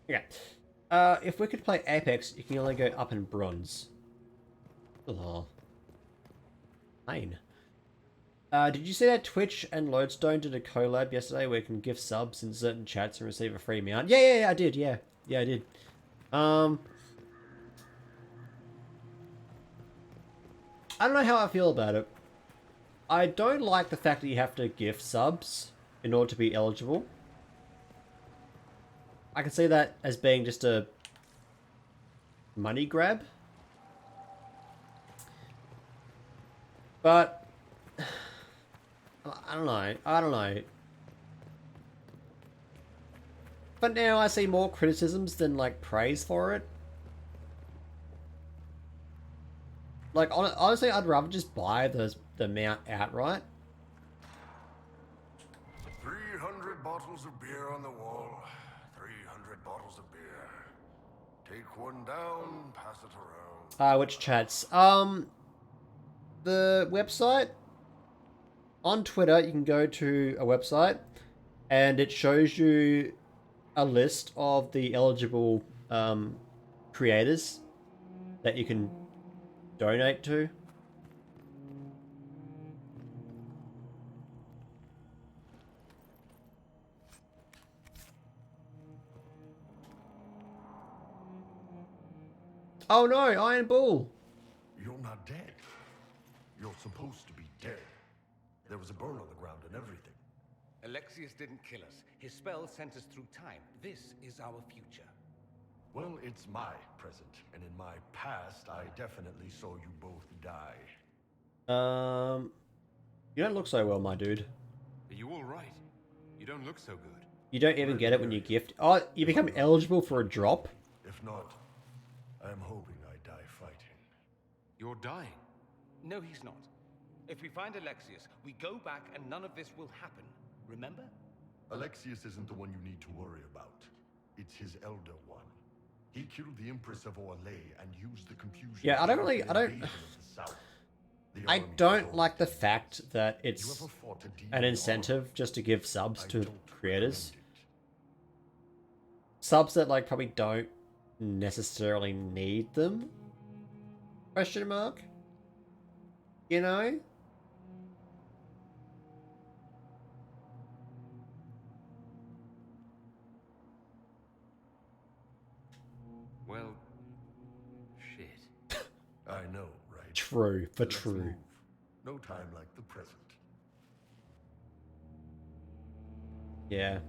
Yeah. If we could play Apex, you can only go up in bronze. Oh. Pain. Did you see that Twitch and Lodestone did a collab yesterday where you can gift subs in certain chats and receive a free mount? Yeah, I did, yeah. Yeah, I did. I don't know how I feel about it. I don't like the fact that you have to gift subs in order to be eligible. I can see that as being just a money grab. But I don't know. But now I see more criticisms than like praise for it. Like honestly, I'd rather just buy the mount outright. 300 bottles of beer on the wall. 300 bottles of beer. Take one down, pass it around. Which chats? The website on Twitter, you can go to a website and it shows you a list of the eligible creators that you can donate to. Oh no, Iron Bull! You're not dead. You're supposed to be dead. There was a burn on the ground and everything. Alexius didn't kill us. His spell sent us through time. This is our future. Well, it's my present, and in my past, I definitely saw you both die. You don't look so well, my dude. Are you all right? You don't look so good. You don't even get it when you gift. Oh, you become eligible for a drop? If not, I'm hoping I die fighting. You're dying? No, he's not. If we find Alexius, we go back and none of this will happen. Remember? Alexius isn't the one you need to worry about. It's his elder one. He killed the Empress of Orlais and used the confusion. Yeah, I don't like the fact that it's an incentive just to give subs to creators. Subs that like probably don't necessarily need them? Question mark? You know? Well, shit. I know, right? True, for Let's true. move. No time like the present. Yeah.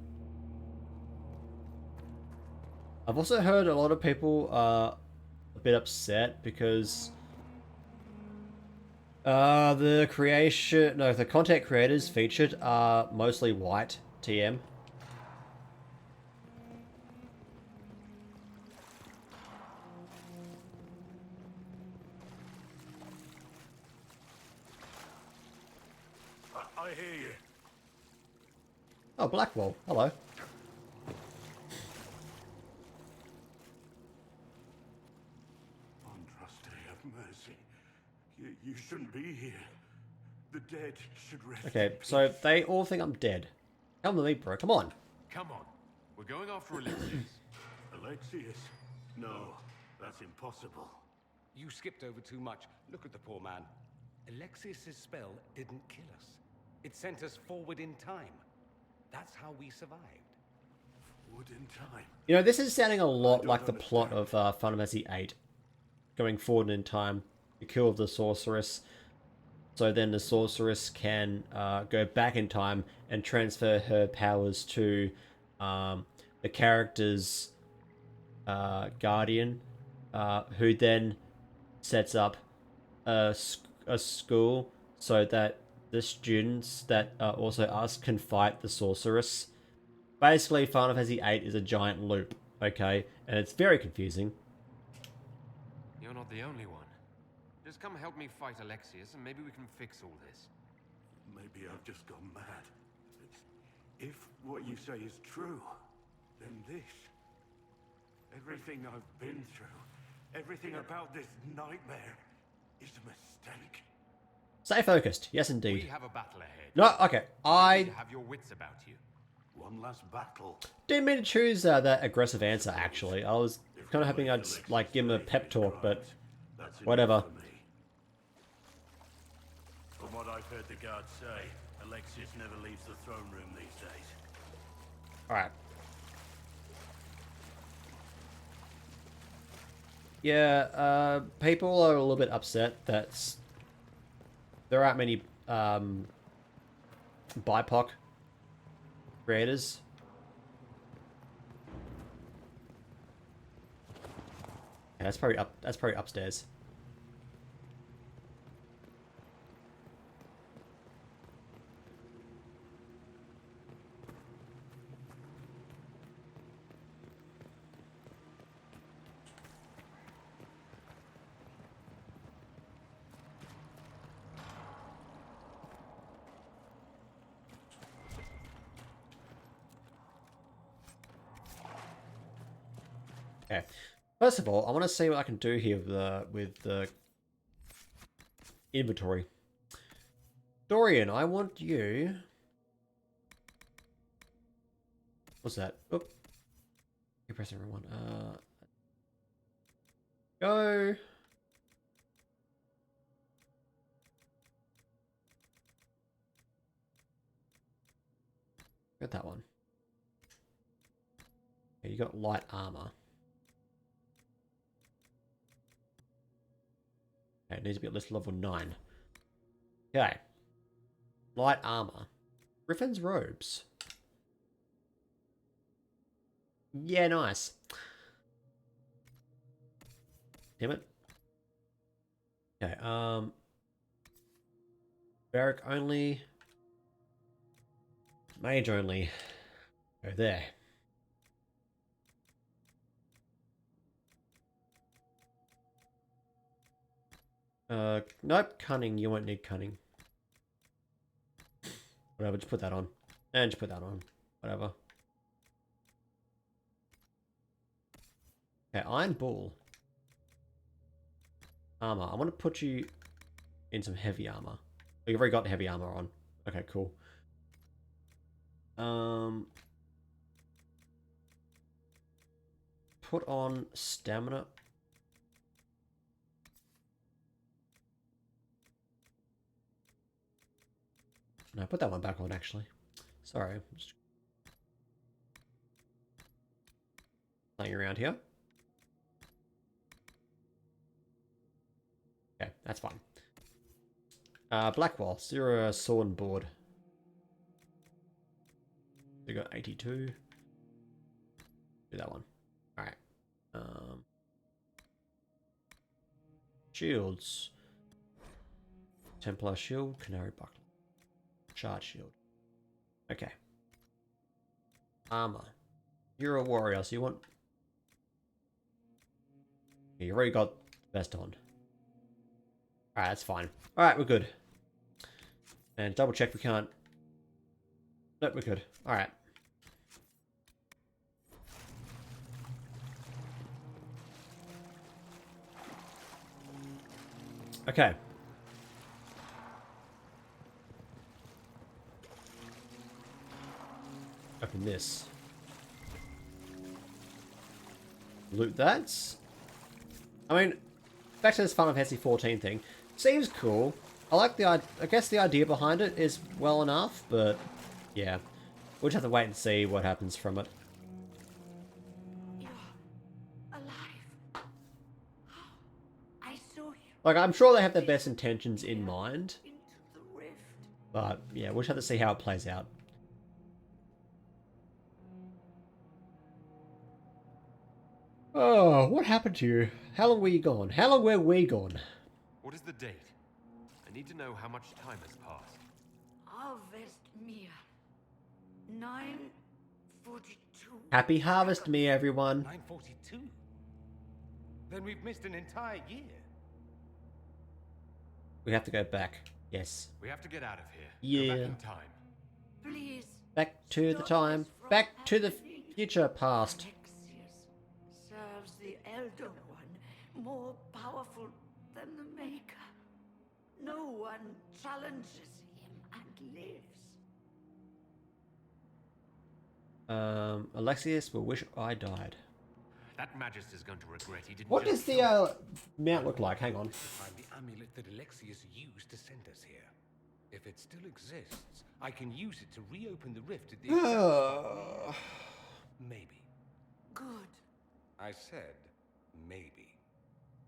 I've also heard a lot of people are a bit upset because the content creators featured are mostly white TM. I hear you. Oh, Blackwall. Hello. Andraste, have mercy. You shouldn't be here. The dead should rest. Okay, so they all think I'm dead. Come with me, bro. Come on. Come on. We're going after Alexius. Alexius? No, that's impossible. You skipped over too much. Look at the poor man. Alexius's spell didn't kill us. It sent us forward in time. That's how we survived. Forward in time? You know, this is sounding a lot like the plot of Final Fantasy VIII. Going forward in time. The kill of the sorceress. So then the sorceress can go back in time and transfer her powers to the character's guardian, who then sets up a school so that the students that are also us can fight the sorceress. Basically, Final Fantasy VIII is a giant loop, okay? And it's very confusing. You're not the only one. Just come help me fight Alexius and maybe we can fix all this. Maybe I've just gone mad. If what you say is true, then this... everything I've been through, everything about this nightmare is a mistake. Stay focused. Yes, indeed. We have a battle ahead. No, okay. You need to have your wits about you. One last battle. Didn't mean to choose that aggressive answer, actually. I was kind of hoping I'd, like, give him a pep talk, but whatever. From what I've heard the guards say, Alexius never leaves the throne room these days. Alright. Yeah, people are a little bit upset that there aren't many BIPOC creators. Yeah, that's probably upstairs. Okay. First of all, I want to see what I can do here with the inventory. Dorian, I want you. What's that? Oop. You're pressing the wrong one. Go. Got that one. Okay, you got light armor. Okay, it needs to be at least level 9. Okay. Light armor. Griffin's robes. Yeah, nice. Damn it. Okay, barrack only. Mage only. Go there. Nope, cunning. You won't need cunning. Whatever, just put that on. And just put that on. Whatever. Okay, Iron Bull. Armor. I want to put you in some heavy armor. Oh, you've already got heavy armor on. Okay, cool. Put on stamina. No, put that one back on, actually. Sorry. I'm just playing around here. Okay, that's fine. Blackwall, 0 sword and board. We got 82. Do that one. Alright. Shields. Templar shield, Canary buckler. Shard shield. Okay. Armor. You're a warrior, so you want... Yeah, you already got vest on. Alright, that's fine. Alright, we're good. And double check we can't... Nope, we're good. Alright. Okay. open this. Loot that. I mean, back to this Final Fantasy 14 thing. Seems cool. I like I guess the idea behind it is well enough, but yeah. We'll just have to wait and see what happens from it. Alive. I saw you Like, I'm sure they have their best intentions in mind. into the rift. But yeah, we'll just have to see how it plays out. Oh, what happened to you? How long were you gone? How long were we gone? What is the date? I need to know how much time has passed. Harvest Mia. 9:42. Happy Harvest Me, everyone. 9:42? Then we've missed an entire year. We have to go back. Yes. We have to get out of here. Yeah. Go back in time. Please. Back to the time. Back to the future past. Serves the Elder One more powerful than the Maker. No one challenges him and lives. Alexius will wish I died. That Magist is going to regret he didn't. What does just the mount look like? Hang on. Find the amulet that Alexius used to send us here. If it still exists, I can use it to reopen the rift at the maybe. Good. I said maybe.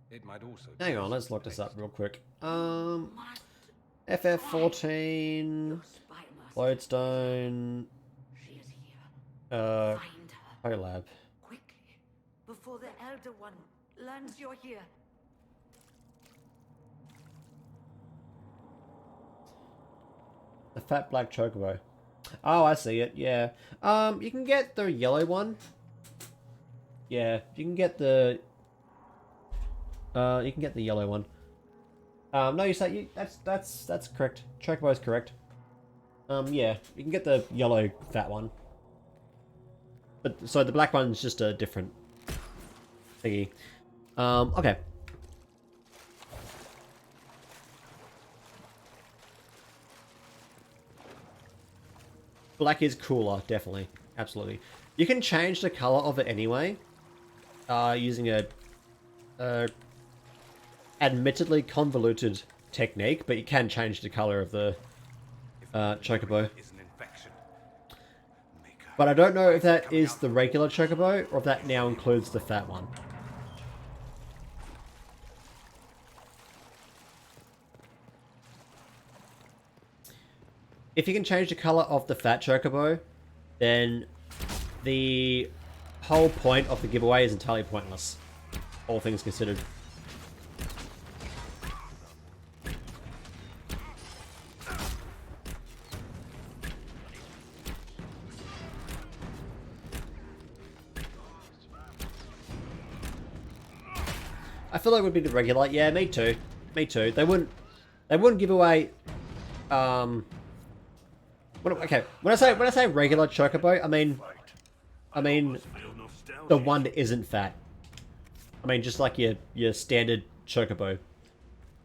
It might also. Hang on, let's look this up real quick. FF14, Lodestone, Kolab. Quickly, before the Elder One learns you're here. The fat black chocobo. Oh, I see it. Yeah. You can get the yellow one. Yeah, you can get the. You can get the yellow one. No, you say that's correct. Chocobo is correct. Yeah, you can get the yellow fat one. But so the black one's just a different thingy. Okay. Black is cooler, definitely. Absolutely. You can change the color of it anyway. Using a admittedly convoluted technique, but you can change the color of the chocobo. But I don't know if that is the regular chocobo or if that now includes the fat one. If you can change the color of the fat chocobo, then the whole point of the giveaway is entirely pointless, all things considered. I feel like it would be the regular. Yeah, me too. Me too. They wouldn't give away. Okay, when I say regular chocobo, I mean the one that isn't fat. I mean just like your standard chocobo,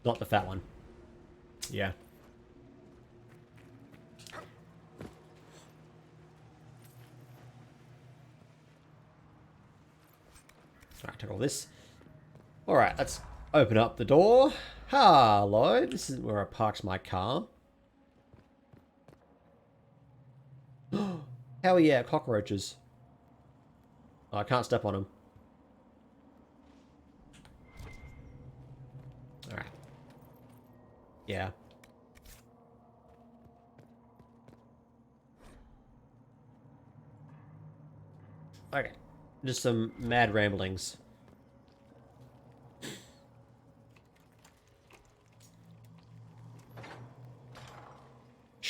not the fat one. Yeah. Alright, take all this. Alright, let's open up the door. Hello, this is where I parked my car. Hell yeah, cockroaches. Oh, I can't step on them. Alright. Yeah. Okay. Just some mad ramblings.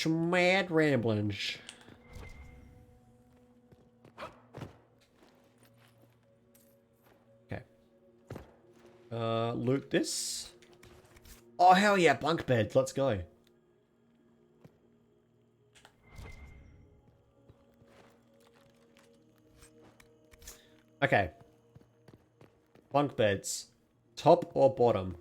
Mad ramblings. Okay. Loot this. Oh, hell yeah, bunk beds. Let's go. Okay. Bunk beds. Top or bottom?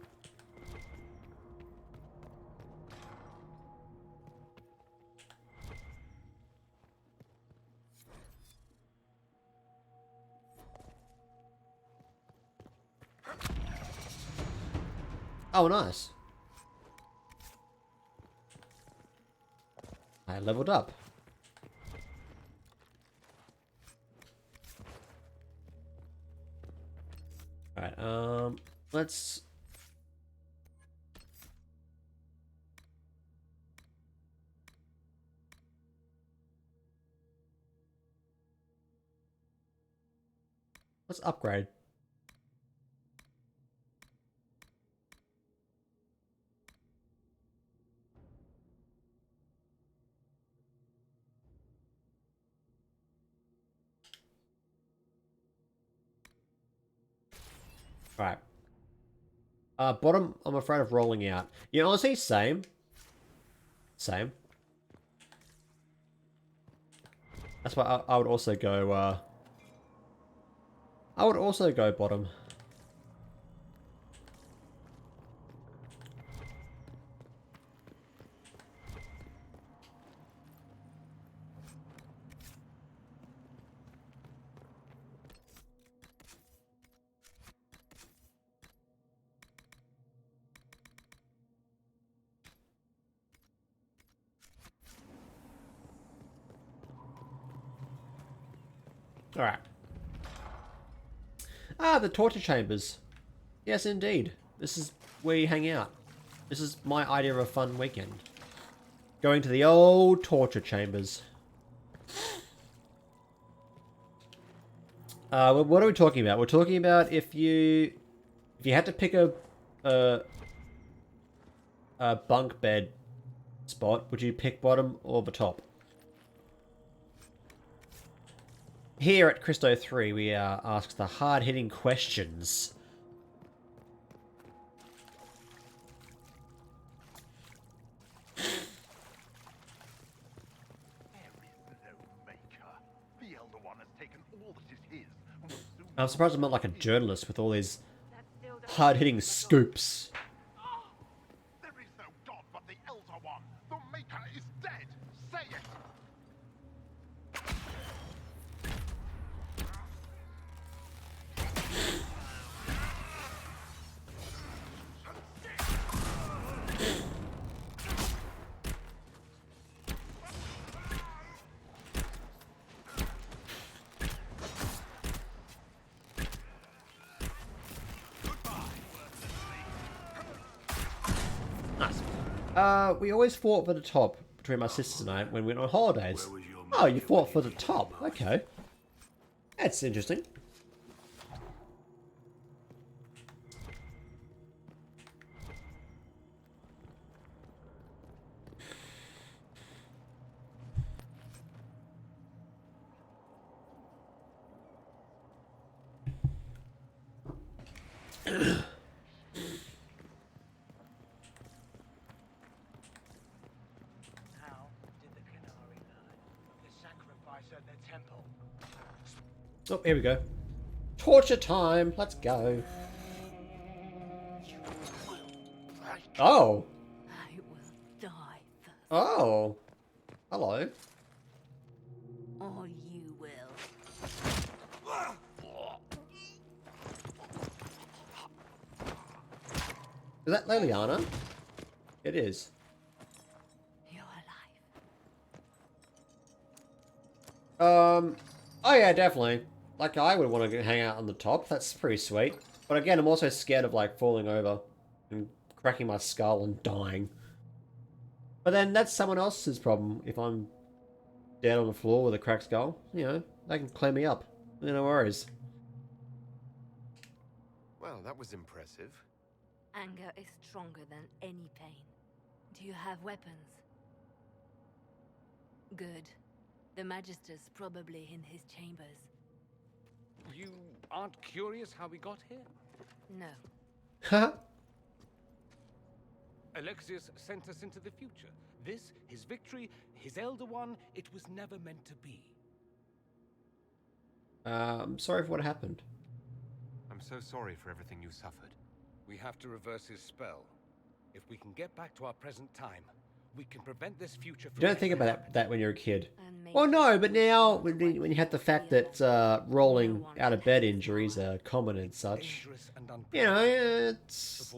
Oh, nice. I leveled up. Alright, let's... Let's upgrade. Right. Bottom, I'm afraid of rolling out. You know, honestly, same. Same. That's why I would also go, I would also go bottom. Alright. Ah, the torture chambers. Yes, indeed. This is where you hang out. This is my idea of a fun weekend. Going to the old torture chambers. What are we talking about? We're talking about if you had to pick a bunk bed spot, would you pick bottom or the top? Here at Christo 3, we ask the hard-hitting questions. I'm surprised I'm not like a journalist with all these hard-hitting scoops. There is no god but the Elder One. The Maker is dead. Say it. We always fought for the top between my sisters and I when we went on holidays. Oh, you fought for the top. Okay. That's interesting. Oh, here we go. Torture time. Let's go. Oh. I will die first. Oh. Hello. Or you will. Is that Liliana? It is. You're alive. Oh yeah, definitely. Like, I would want to hang out on the top. That's pretty sweet. But again, I'm also scared of, like, falling over and cracking my skull and dying. But then that's someone else's problem. If I'm dead on the floor with a cracked skull, you know, they can clean me up. No worries. Well, that was impressive. Anger is stronger than any pain. Do you have weapons? Good. The Magister's probably in his chambers. You aren't curious how we got here? No. Haha. Alexius sent us into the future. This, his victory, his Elder One, it was never meant to be. I'm sorry for what happened. I'm so sorry for everything you suffered. We have to reverse his spell. If we can get back to our present time, we can prevent this future You don't think about that when you're a kid. Well, no, but now when you have the fact that rolling out of bed injuries are common and such, you know, it's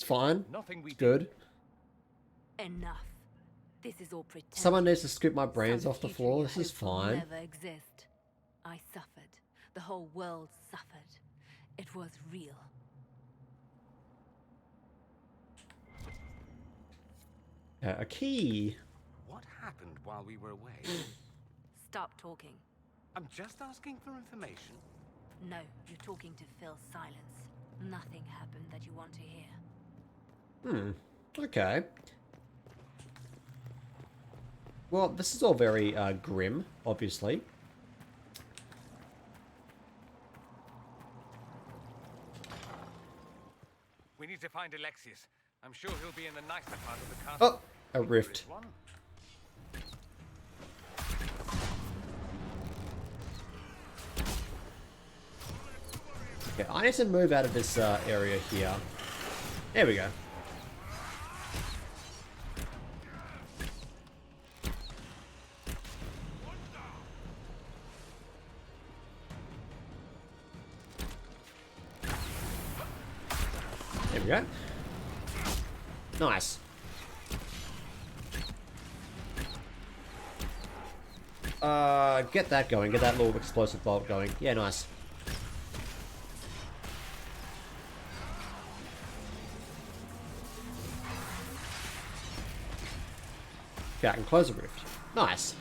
fine. It's good. Enough. This is all pretend. Someone needs to scoop my brains off the floor. This is fine. Never exist. I suffered. The whole world suffered. It was real. A key. What happened while we were away? Stop talking. I'm just asking for information. No, you're talking to fill silence. Nothing happened that you want to hear. Okay. Well, this is all very grim, obviously. We need to find Alexius. I'm sure he'll be in the nicer part of the castle. Oh, a rift. Okay, I need to move out of this area here. There we go. There we go. Nice. Get that going. Get that little explosive bolt going. Yeah, nice. Okay, I can close the rift. Nice.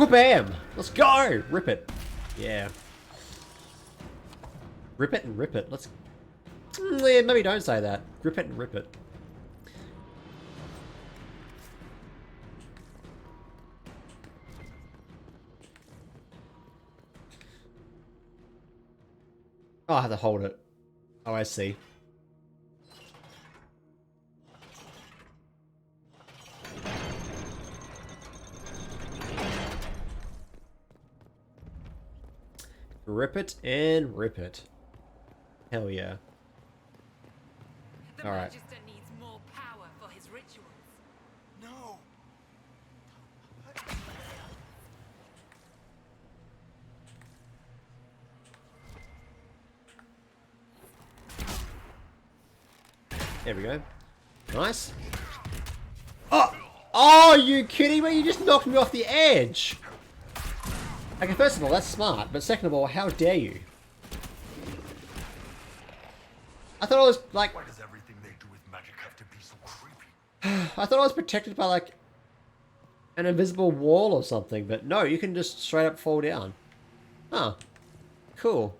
Bam! Let's go! Rip it. Yeah. Rip it and rip it. Let's... Yeah, maybe don't say that. Rip it and rip it. Oh, I have to hold it. Oh, I see. Rip it and rip it. Hell yeah. The Alright. Magister needs more power for his rituals. No! There we go. Nice. Oh! Oh, are you kidding me? You just knocked me off the edge! Okay, first of all, that's smart, but second of all, how dare you? I thought I was, like... Why does everything they do with magic have to be so creepy? I thought I was protected by, like, an invisible wall or something, but no, you can just straight up fall down. Huh. Cool.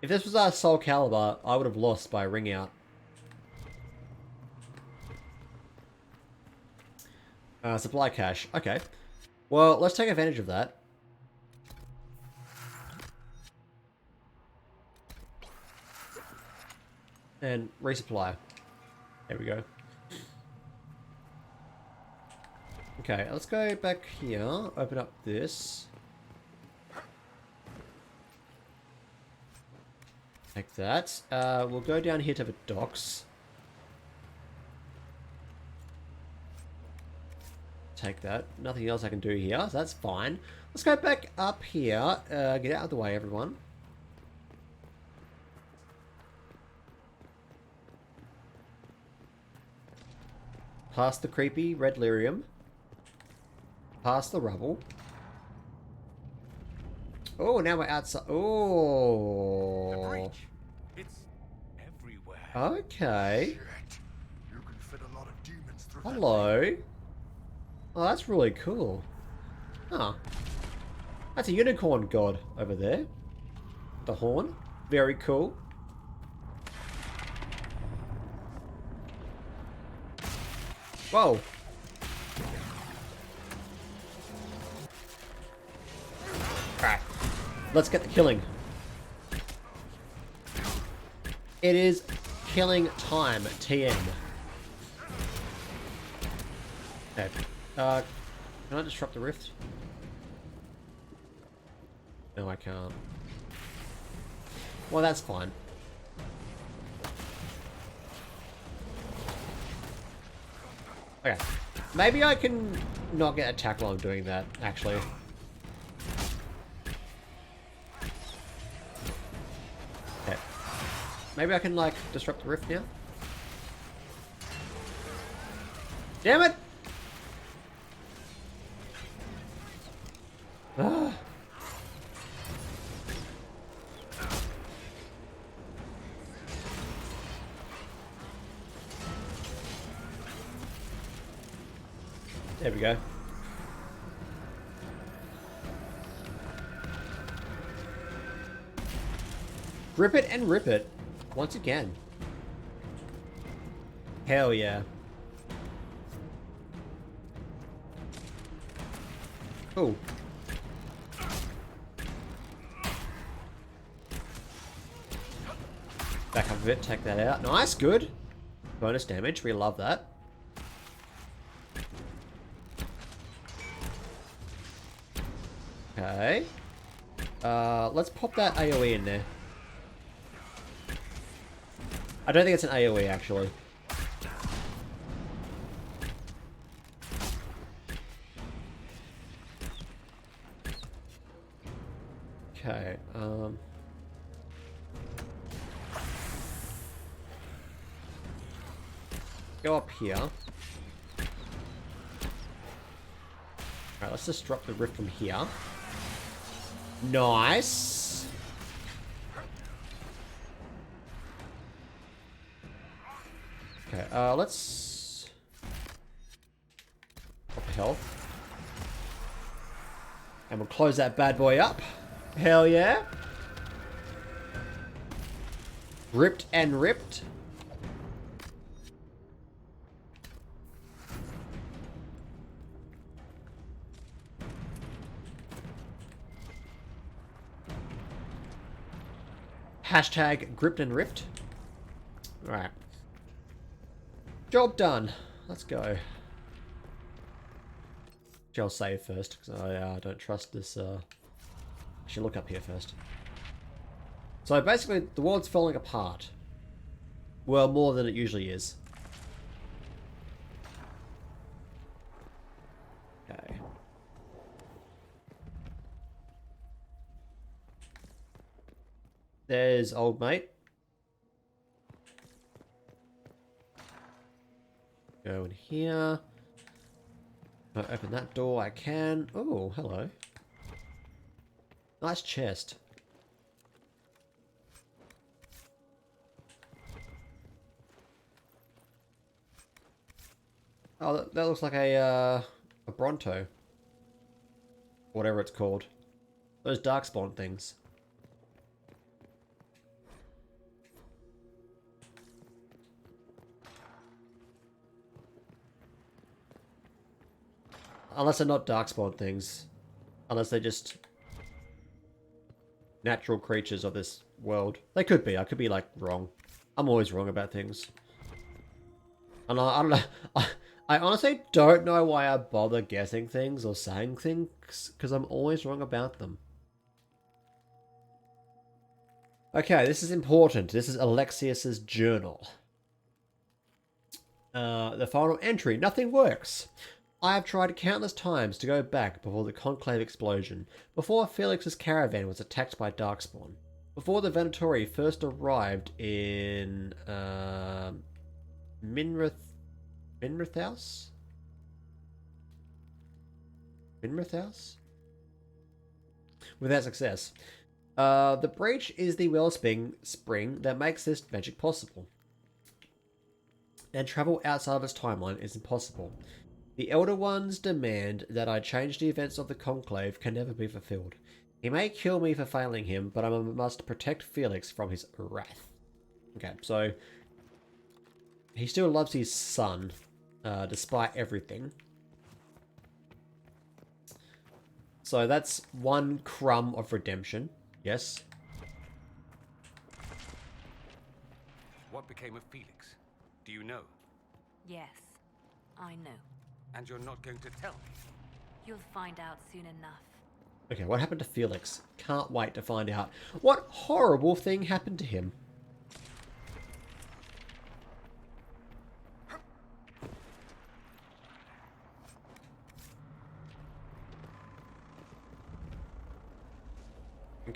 If this was our Soul Calibur, I would have lost by ring out. Supply cache. Okay. Well, let's take advantage of that. And resupply. There we go. Okay, let's go back here. Open up this. Take that. We'll go down here to the docks. Take that. Nothing else I can do here, so that's fine. Let's go back up here. Get out of the way, everyone. Past the creepy red lyrium. Past the rubble. Oh, now we're outside. Oh. The breach. It's everywhere. Okay. Shit. You can fit a lot of demons through Hello. Oh, that's really cool. Oh. That's a unicorn god over there. The horn. Very cool. Whoa. Alright. Let's get the killing. It is killing time, TM. Okay. Can I disrupt the rift? No, I can't. Well, that's fine. Okay. Maybe I can not get attacked while I'm doing that, actually. Okay. Maybe I can, like, disrupt the rift now? Damn it! Ah. There we go. Grip it and rip it. Once again. Hell yeah. Oh. Back up a bit, take that out. Nice, good. Bonus damage, we love that. Okay. Let's pop that AoE in there. I don't think it's an AoE, actually. Okay, go up here. Alright, let's just drop the rift from here. Nice. Okay, let's pop health. And we'll close that bad boy up. Hell yeah. Ripped and ripped. Hashtag gripped and ripped. Alright. Job done. Let's go. I'll save first, because I don't trust this. I should look up here first. So basically, the world's falling apart. Well, more than it usually is. Okay. There's old mate. Go in here. If I open that door, I can. Oh, hello. Nice chest. Oh, that looks like a Bronto. Whatever it's called. Those darkspawn things. Unless they're not darkspawn things. Unless they're just natural creatures of this world. They could be. I could be, like, wrong. I'm always wrong about things. And I don't know. I honestly don't know why I bother guessing things or saying things, because I'm always wrong about them. Okay, this is important. This is Alexius's journal. The final entry. Nothing works. I have tried countless times to go back before the Conclave explosion, before Felix's caravan was attacked by Darkspawn, before the Venatori first arrived in Minrath House? Minrath House? Without success. The breach is the wellspring that makes this magic possible. And travel outside of its timeline is impossible. The Elder One's demand that I change the events of the Conclave can never be fulfilled. He may kill me for failing him, but I must protect Felix from his wrath. Okay, so he still loves his son, despite everything. So that's one crumb of redemption. Yes. What became of Felix? Do you know? Yes, I know. And you're not going to tell me? You'll find out soon enough. Okay, what happened to Felix? Can't wait to find out. What horrible thing happened to him?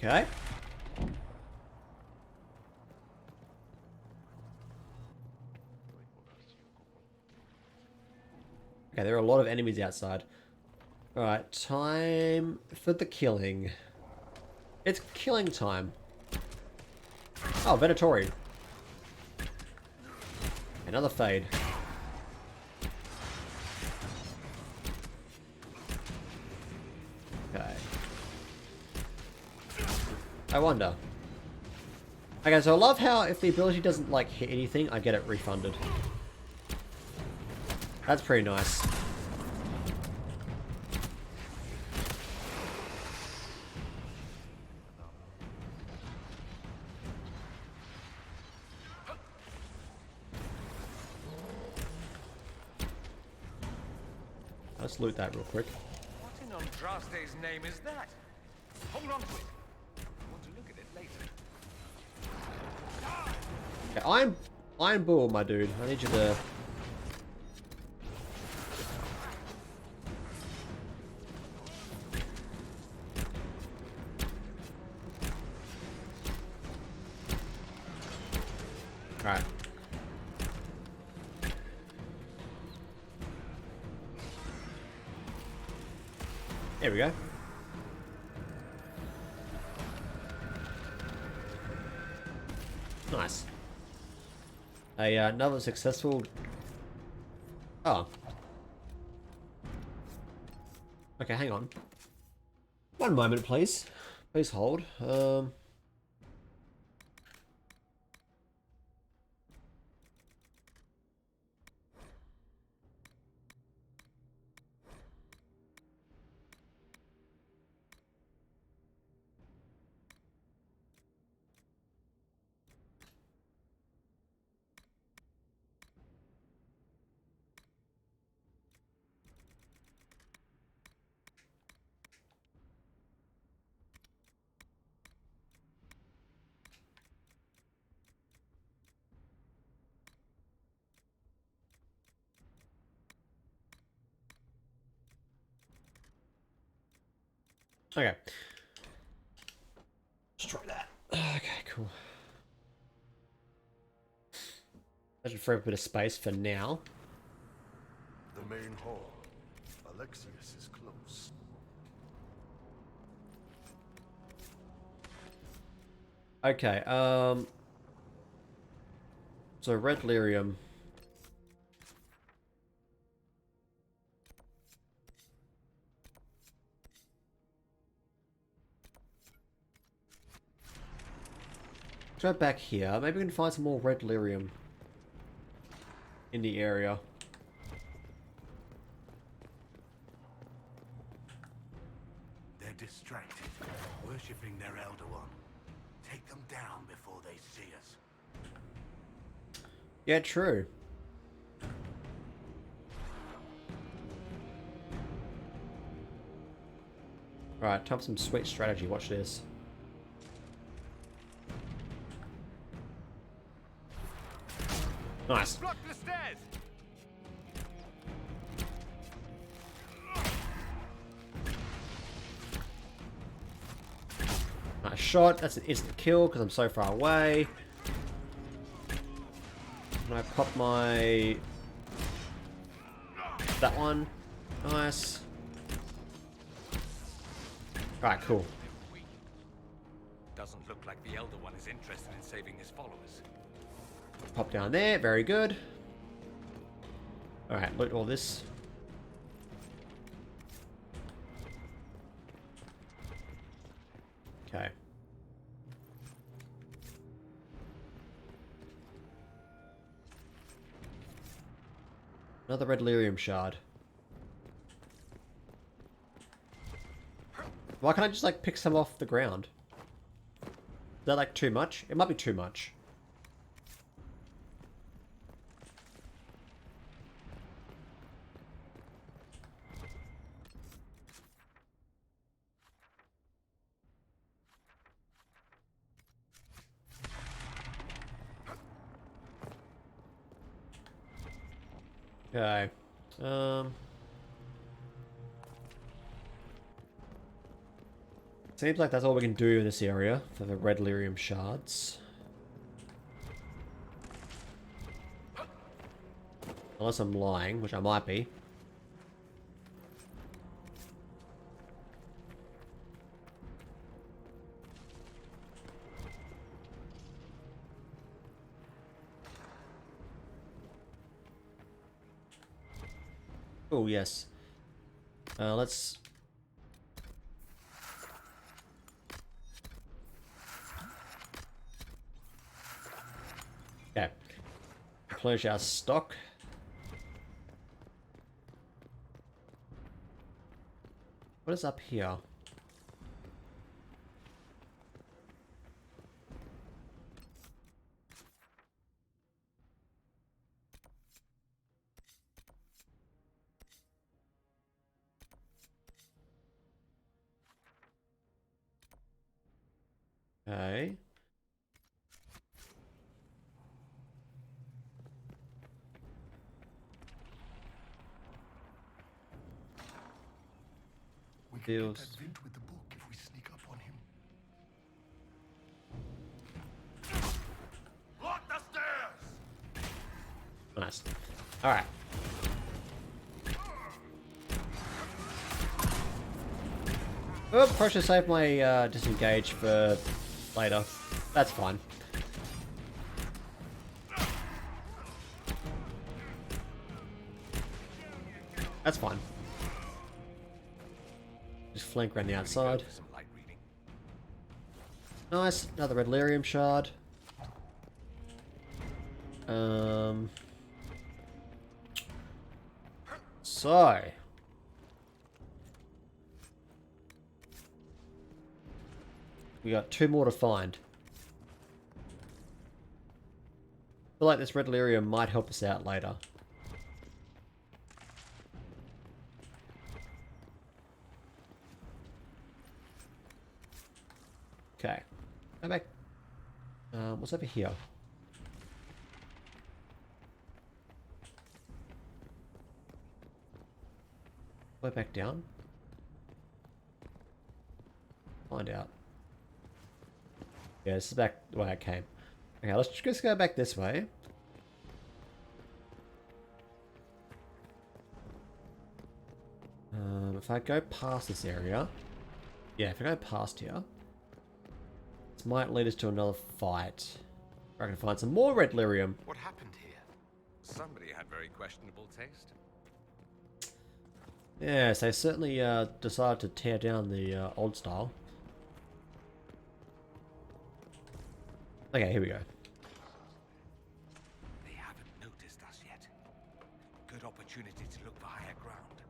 Okay. Okay, there are a lot of enemies outside. Alright, time for the killing. It's killing time. Oh, Venatori. Another fade. Okay. I wonder. Okay, so I love how if the ability doesn't, like, hit anything, I get it refunded. That's pretty nice. Let's loot that real quick. What in Andraste's name is that? Hold on to it. I want to look at it later. Okay, Iron Bull, my dude. I need you to... Alright. There we go. Nice. Another successful... Oh. Okay, hang on. One moment, please. Please hold. Okay. Let's try that. Okay, cool. That should free up a bit of space for now. The main hall. Alexius is close. Okay, so red lyrium. Let's go back here. Maybe we can find some more red lyrium in the area. They're distracted, worshipping their Elder One. Take them down before they see us. Yeah, true. Alright, time for some sweet strategy. Watch this. Nice. Block the stairs. Nice shot. That's an instant kill because I'm so far away. Can I pop my... that one? Nice. Alright, cool. Doesn't look like the Elder One is interested in saving his followers. Pop down there. Very good. Alright, loot all this. Okay. Another red lyrium shard. Why can't I just like pick some off the ground? Is that like too much? It might be too much. Okay. Seems like that's all we can do in this area for the red lyrium shards. Unless I'm lying, which I might be. Oh, yes. Let's... Okay. Replenish our stock. What is up here? Okay. We can get that Vint with the book if we sneak up on him. Lock the stairs! Nice. Alright. Oh, probably should save my disengage for later. That's fine. That's fine. Just flank around the outside. Nice, another red lyrium shard. So we got 2 more to find. I feel like this red lyrium might help us out later. Okay. Go back. What's over here? Way back down? Find out. Yeah, this is back the way I came. Okay, let's just go back this way. If I go past this area... Yeah, if I go past here... This might lead us to another fight. Where I can find some more red lyrium. What happened here? Somebody had very questionable taste. Yes, they certainly decided to tear down the old style. Okay, here we go. They haven't noticed us yet. Good opportunity to look for higher ground.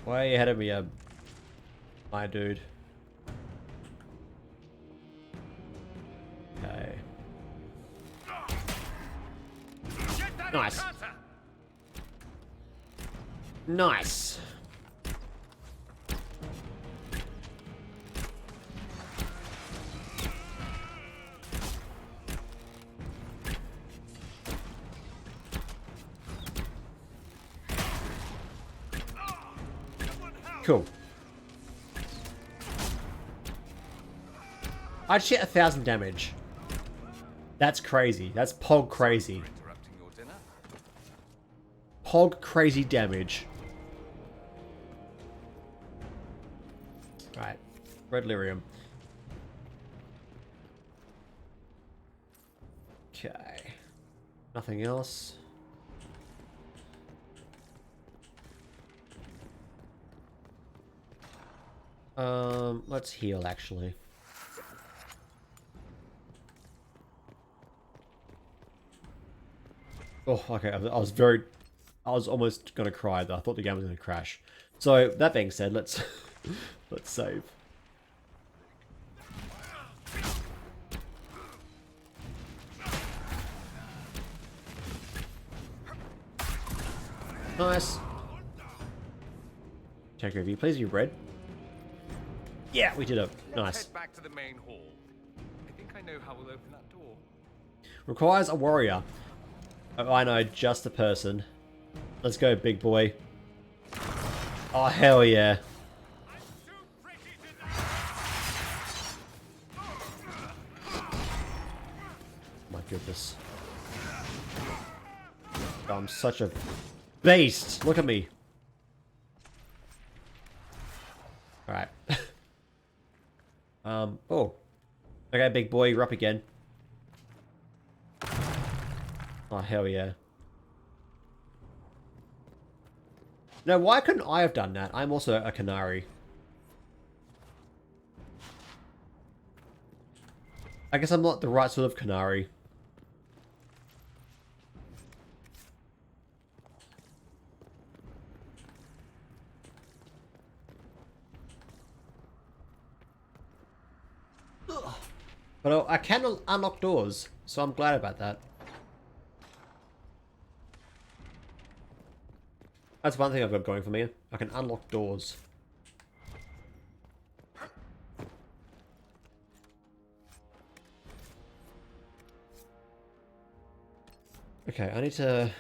Way ahead of me, my dude. Okay. Nice. Nice. Cool. I just hit 1,000 damage. That's crazy. That's pog crazy. Pog crazy damage. Right. Red lyrium. Okay. Nothing else. Let's heal actually. Oh, okay. I was almost gonna cry though. I thought the game was gonna crash. So that being said, let's let's save. Nice. Check review, please. You red? Yeah, we did it. Nice. Head back to the main hall. I think I know how we'll open that door. Requires a warrior. Oh, I know, just a person. Let's go, big boy. Oh, hell yeah. goodness. I'm such a beast. Look at me. Alright. Oh. Okay, big boy, you're up again. Oh, hell yeah. No, why couldn't I have done that? I'm also a canary. I guess I'm not the right sort of canary. But I can unlock doors, so I'm glad about that. That's one thing I've got going for me. I can unlock doors. Okay, I need to...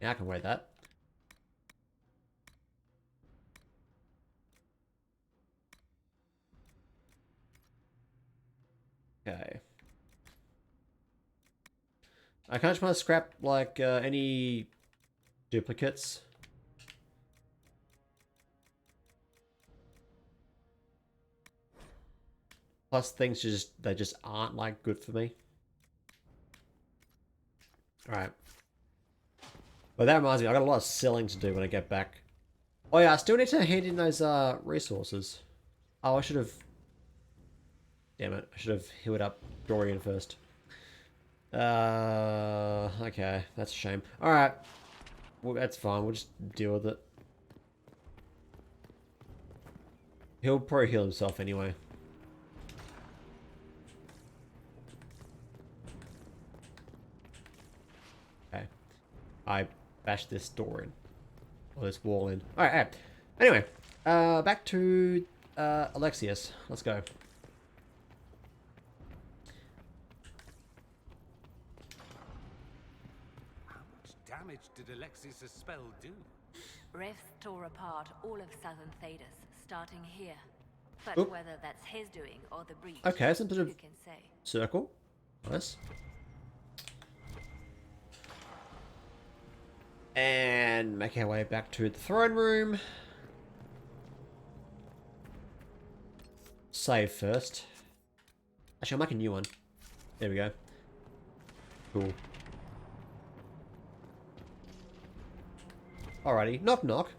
Yeah, I can wait that. Okay. I kind of just want to scrap, like, any duplicates. Plus things they just aren't, like, good for me. Alright. But that reminds me, I got a lot of selling to do when I get back. Oh yeah, I still need to hand in those resources. Oh, I should have... Damn it, I should have healed up Dorian first. Okay, that's a shame. Alright. Well, that's fine, we'll just deal with it. He'll probably heal himself anyway. Okay. I bashed this door in. Or this wall in. Alright. Anyway, back to Alexius. Let's go. How much damage did Alexius' spell do? Rifts tore apart all of southern Thedas, starting here. But Oop. whether that's his doing or the breach, Okay, some sort of who can say? circle. Nice. And make our way back to the throne room. Save first. Actually, I'll make a new one. There we go. Cool. Alrighty, knock knock.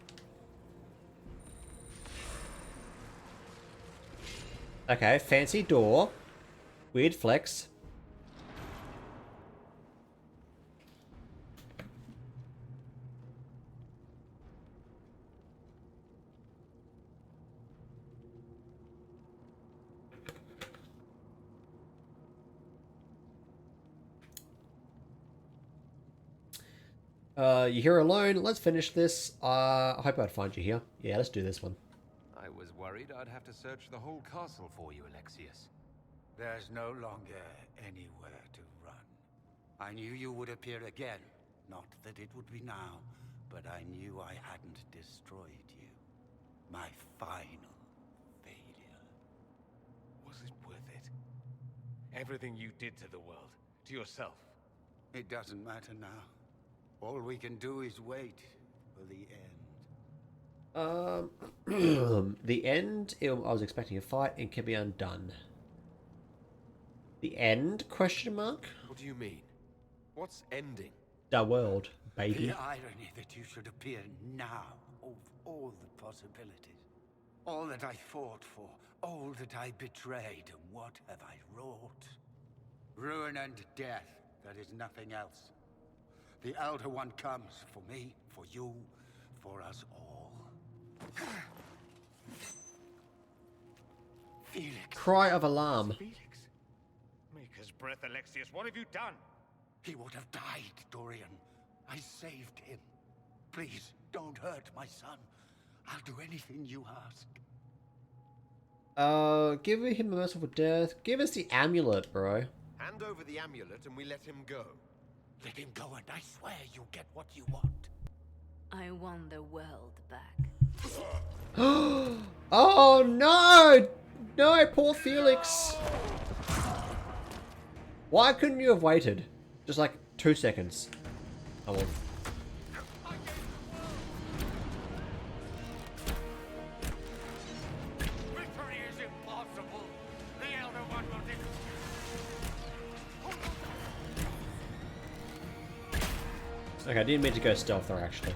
Okay, fancy door. Weird flex. You're here alone. Let's finish this. I hope I'd find you here. Yeah, let's do this one. I was worried I'd have to search the whole castle for you, Alexius. There's no longer anywhere to run. I knew you would appear again. Not that it would be now, but I knew I hadn't destroyed you. My final failure. Was it worth it? Everything you did to the world, to yourself. It doesn't matter now. All we can do is wait for the end. The end? I was expecting a fight and can be undone. The end? Question mark? What do you mean? What's ending? The world, baby. The irony that you should appear now of all the possibilities. All that I fought for, all that I betrayed, and what have I wrought? Ruin and death, that is nothing else. The Elder One comes for me, for you, for us all. cry of alarm. Maker's breath, Alexius, what have you done? He would have died, Dorian. I saved him. Please, don't hurt my son. I'll do anything you ask. Give him a merciful death. Give us the amulet, bro. Hand over the amulet and we let him go. Let him go and I swear you'll get what you want. I want the world back. Oh no! No, poor Felix. Why couldn't you have waited? Just like 2 seconds. Oh well. Victory is impossible. The Elder One will Okay, I didn't mean to go stealth there actually.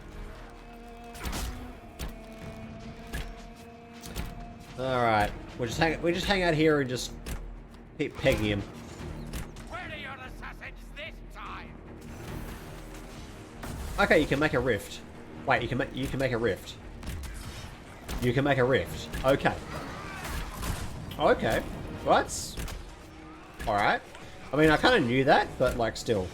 Alright, we just hang out here and just keep pegging him. Where are your assassins this time? Okay, you can make a rift. Wait, you can make a rift. You can make a rift. Okay. Okay. Well, that's alright. I mean, I kind of knew that, but like still.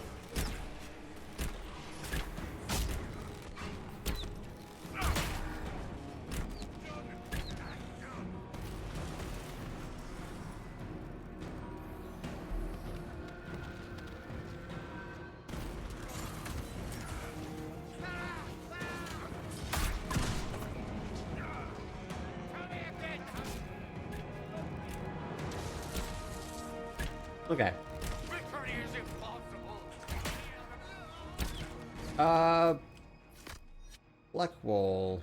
Okay. Black wall.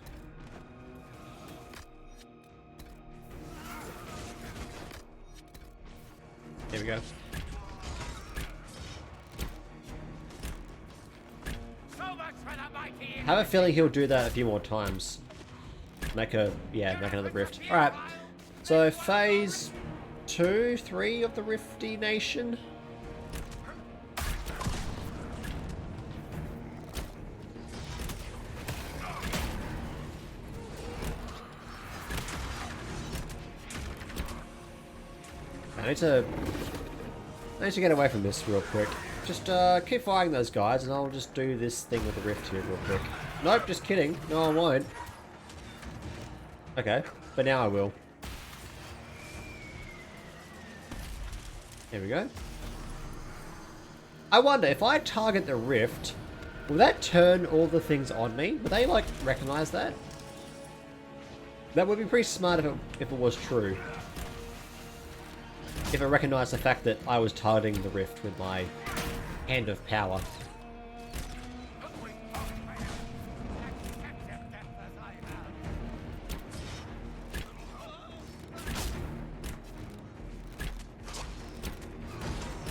There we go. I have a feeling he'll do that a few more times. Make another rift. Alright. So phase 2, 3 of the Rifty Nation. I need to get away from this real quick. Just keep firing those guys and I'll just do this thing with the rift here real quick. Nope, just kidding. No, I won't. Okay, but now I will. There we go. I wonder, if I target the rift, will that turn all the things on me? Would they, like, recognize that? That would be pretty smart if it was true. If it recognized the fact that I was targeting the rift with my hand of power.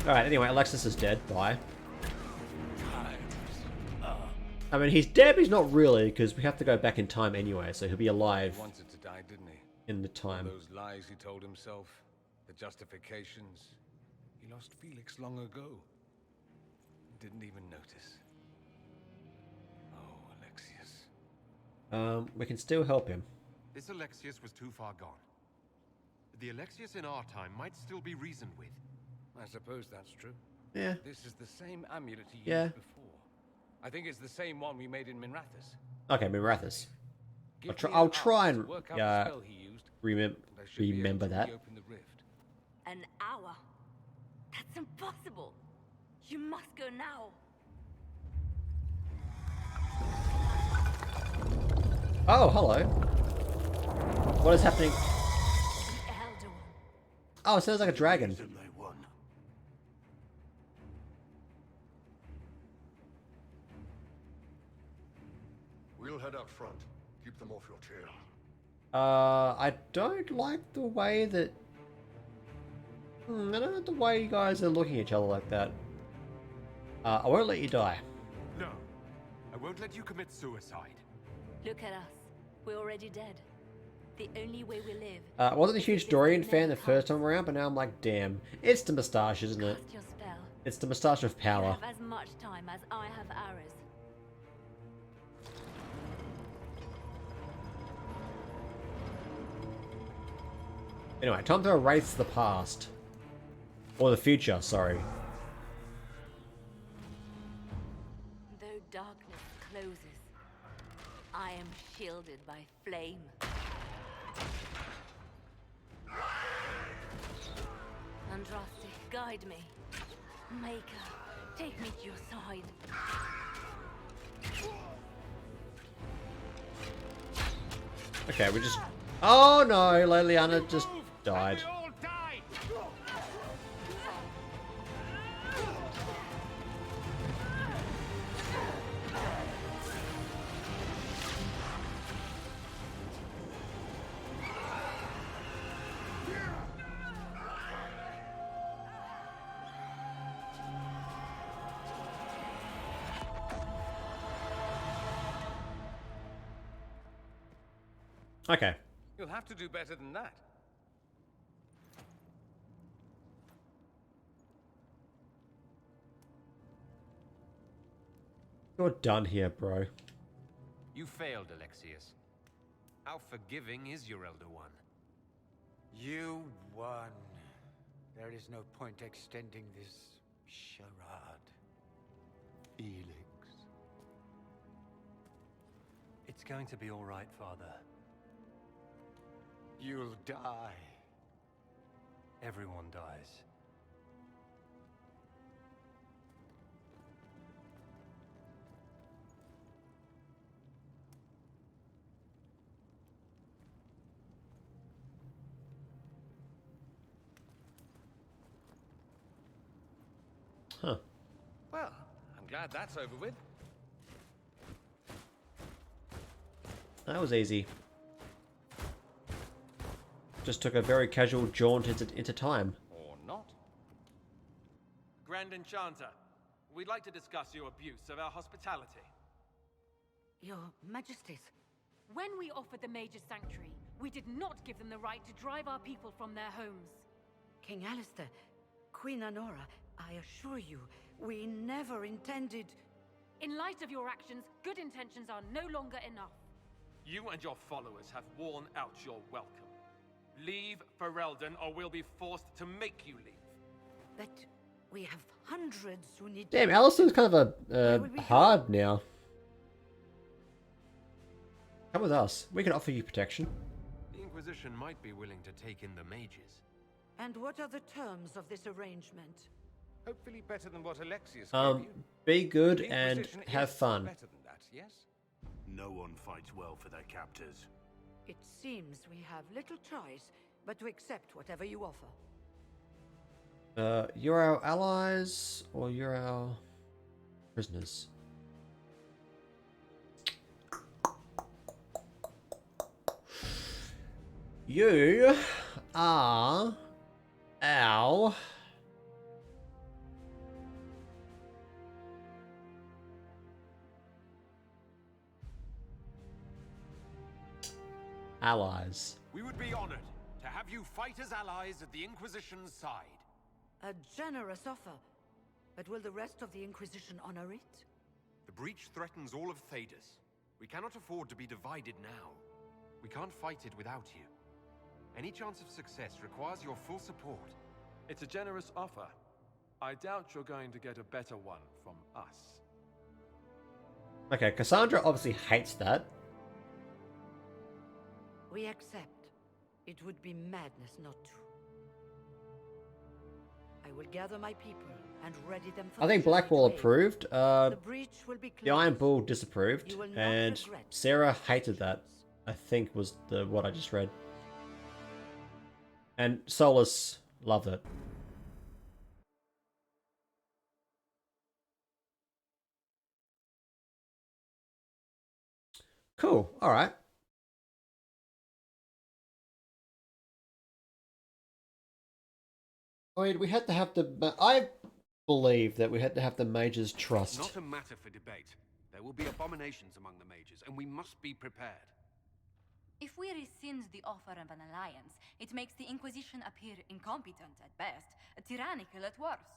Alright, anyway, Alexis is dead. Bye. I mean, he's dead, but he's not really, because we have to go back in time anyway, so he'll be alive. He wanted to die, didn't he? In the time. All those lies he told himself, the justifications. He lost Felix long ago. Didn't even notice. Oh, Alexius. We can still help him. This Alexius was too far gone. The Alexius in our time might still be reasoned with. I suppose that's true. Yeah. This is the same amulet he Yeah. used before. I think it's the same one we made in Minrathous. Okay, Minrathous. Give I'll me try an hour and to work out the spell he used, remember that. reopen the rift. An hour? That's impossible. You must go now. Oh, hello. What is happening? Oh, it sounds like a dragon. We'll head out front. Keep them off your tail. I don't like the way that... I don't like the way you guys are looking at each other like that. I won't let you die. No, I won't let you commit suicide. Look at us. We're already dead. The only way we live. I wasn't a huge Dorian fan the first time around, but now I'm like, damn. It's the moustache, isn't it? Cast your spell. It's the moustache of You power. have as much time as I have hours. Anyway, time to erase the past. Or the future, sorry. Though darkness closes, I am shielded by flame. Andraste, guide me. Maker, take me to your side. Okay, we just... Oh no, Leliana just died. Okay. You'll have to do better than that. You're done here, bro. You failed, Alexius. How forgiving is your Elder One? You won. There is no point extending this charade. Felix. It's going to be all right, Father. You'll die. Everyone dies. Huh. Well, I'm glad that's over with. That was easy. Just took a very casual jaunt into time. Or not. Grand Enchanter, we'd like to discuss your abuse of our hospitality. Your Majesties. When we offered the Mage's Sanctuary, we did not give them the right to drive our people from their homes. King Alistair, Queen Anora, I assure you, we never intended... In light of your actions, good intentions are no longer enough. You and your followers have worn out your welcome. Leave Ferelden, or we'll be forced to make you leave. But we have hundreds who need... Damn, Alistair's kind of hard now. Come with us. We can offer you protection. The Inquisition might be willing to take in the mages. And what are the terms of this arrangement? Hopefully better than what Alexius gave you. Be good The and Inquisition have is fun. Better than that, yes? No one fights well for their captors. It seems we have little choice but to accept whatever you offer. You're our allies, or you're our prisoners? You are our allies. We would be honored to have you fight as allies at the Inquisition's side. A generous offer. But will the rest of the Inquisition honor it? The breach threatens all of Thedas. We cannot afford to be divided now. We can't fight it without you. Any chance of success requires your full support. It's a generous offer. I doubt you're going to get a better one from us. Okay, Cassandra obviously hates that. We accept. It would be madness not to. I will gather my people and ready them for I think the journey Blackwall to Aid. approved. The breach will be The Iron closed. Bull disapproved, You will not and regret Sarah hated that. I think was the what I just read. And Solus loved it. Cool. All right. I mean, we had to have the. I believe that we had to have the mages trust. It's not a matter for debate. There will be abominations among the mages, and we must be prepared. If we rescind the offer of an alliance, it makes the Inquisition appear incompetent at best, tyrannical at worst.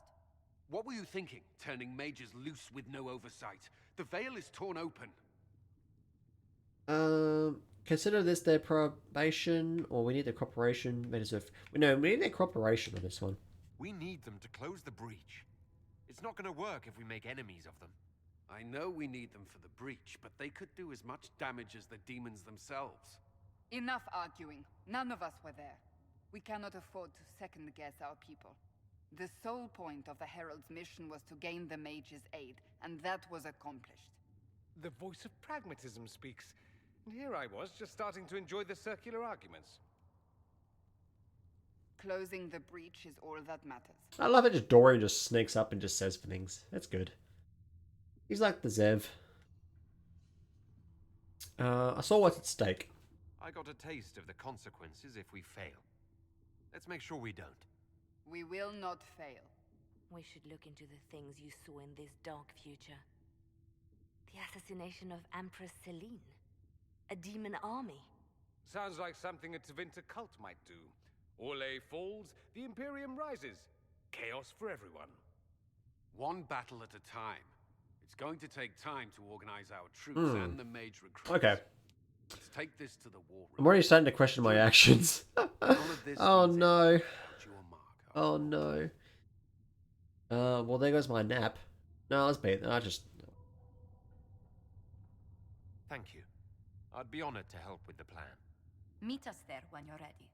What were you thinking, turning mages loose with no oversight? The veil is torn open. consider this their probation, or we need their cooperation. No, we need their cooperation on this one. We need them to close the breach. It's not going to work if we make enemies of them. I know we need them for the breach, but they could do as much damage as the demons themselves. Enough arguing. None of us were there. We cannot afford to second-guess our people. The sole point of the Herald's mission was to gain the mage's aid, and that was accomplished. The voice of pragmatism speaks. And here I was, just starting to enjoy the circular arguments. Closing the breach is all that matters. I love it just Dorian just sneaks up and just says things. That's good. He's like the Zev. I saw what's at stake. I got a taste of the consequences if we fail. Let's make sure we don't. We will not fail. We should look into the things you saw in this dark future. The assassination of Empress Celine. A demon army. Sounds like something a Tevinter cult might do. Orlais falls, the Imperium rises. Chaos for everyone. One battle at a time. It's going to take time to organize our troops and the mage recruits. Okay. Let's take this to the war room. I'm already starting to question my actions. Oh no. Oh no. Well, there goes my nap. No, let's be. I just. Thank you. I'd be honored to help with the plan. Meet us there when you're ready.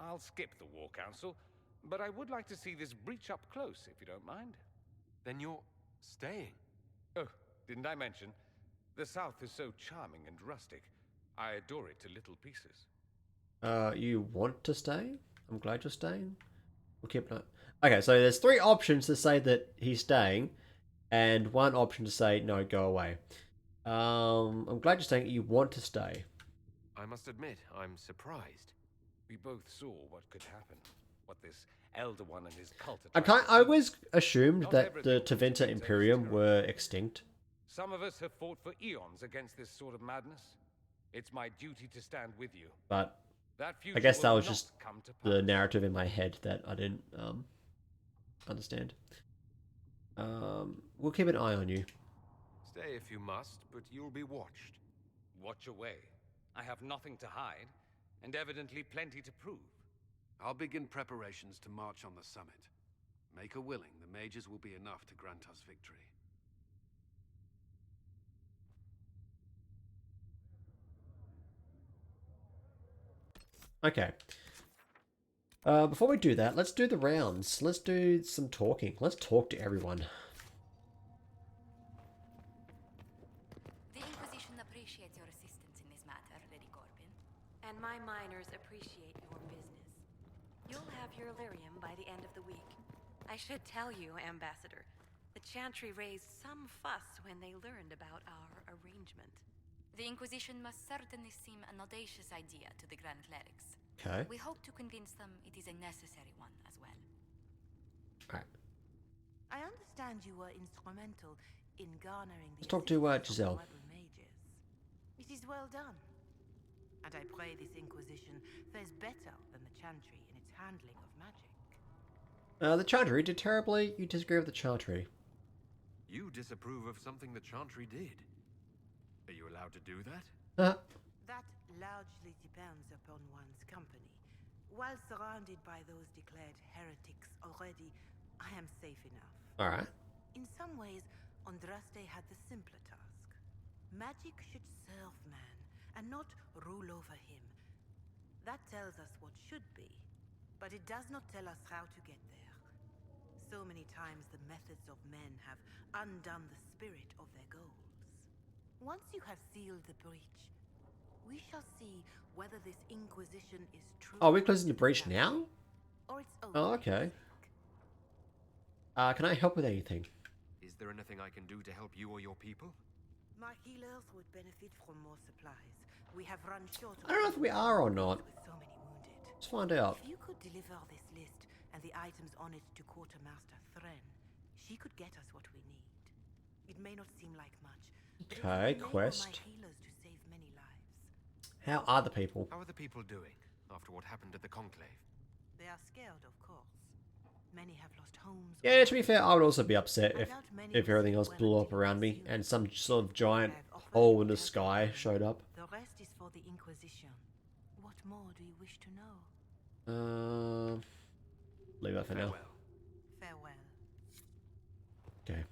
I'll skip the War Council, but I would like to see this breach up close, if you don't mind. Then you're staying? Oh, didn't I mention? The South is so charming and rustic. I adore it to little pieces. You want to stay? I'm glad you're staying. We'll keep it. Okay, so there's 3 options to say that he's staying, and 1 option to say no, go away. I'm glad you're staying. You want to stay. I must admit, I'm surprised. We both saw what could happen. What this Elder One and his cult. I always assumed that the Tevinter Imperium were extinct. Some of us have fought for eons against this sort of madness. It's my duty to stand with you. But that I guess that was just the narrative in my head that I didn't understand. We'll keep an eye on you. Stay if you must, but you'll be watched. Watch away. I have nothing to hide, and evidently plenty to prove. I'll begin preparations to march on the summit. Make her willing, the mages will be enough to grant us victory. Okay. Before we do that, let's do the rounds. Let's do some talking. Let's talk to everyone. The Inquisition appreciates your assistance in this matter, Lady Corbin. And my miners appreciate your business. You'll have your Illyrium by the end of the week. I should tell you, Ambassador, the Chantry raised some fuss when they learned about our arrangement. The Inquisition must certainly seem an audacious idea to the Grand Clerics. Okay. We hope to convince them it is a necessary one as well. Alright. I understand you were instrumental in garnering the Let's talk to Giselle. mages. It is well done. And I pray this Inquisition fares better than the Chantry in its handling of magic. The Chantry did terribly. You disagree with the Chantry. You disapprove of something the Chantry did. Are you allowed to do that? That largely depends upon one's company. While surrounded by those declared heretics already, I am safe enough. Alright. In some ways, Andraste had the simpler task. Magic should serve man, and not rule over him. That tells us what should be, but it does not tell us how to get there. So many times the methods of men have undone the spirit of their goals. Once you have sealed the breach, we shall see whether this Inquisition is true. Oh, we're closing the breach now? Or it's over. Oh, okay. Can I help with anything? Is there anything I can do to help you or your people? My healers would benefit from more supplies. We have run short of I don't know if we are or not. with so many wounded. Let's find out. If you could deliver this list and the items on it to Quartermaster Thren, she could get us what we need. It may not seem like much. Okay, quest. My healers to save many lives. How are the people? How are the people doing after what happened at the Conclave? They are scared, of course. Many have lost homes. Yeah, to be fair, I would also be upset if everything else blew up around me and some sort of giant hole in the sky showed up. The rest is for the Inquisition. What more do you wish to know? Leave that for now. Farewell. Okay.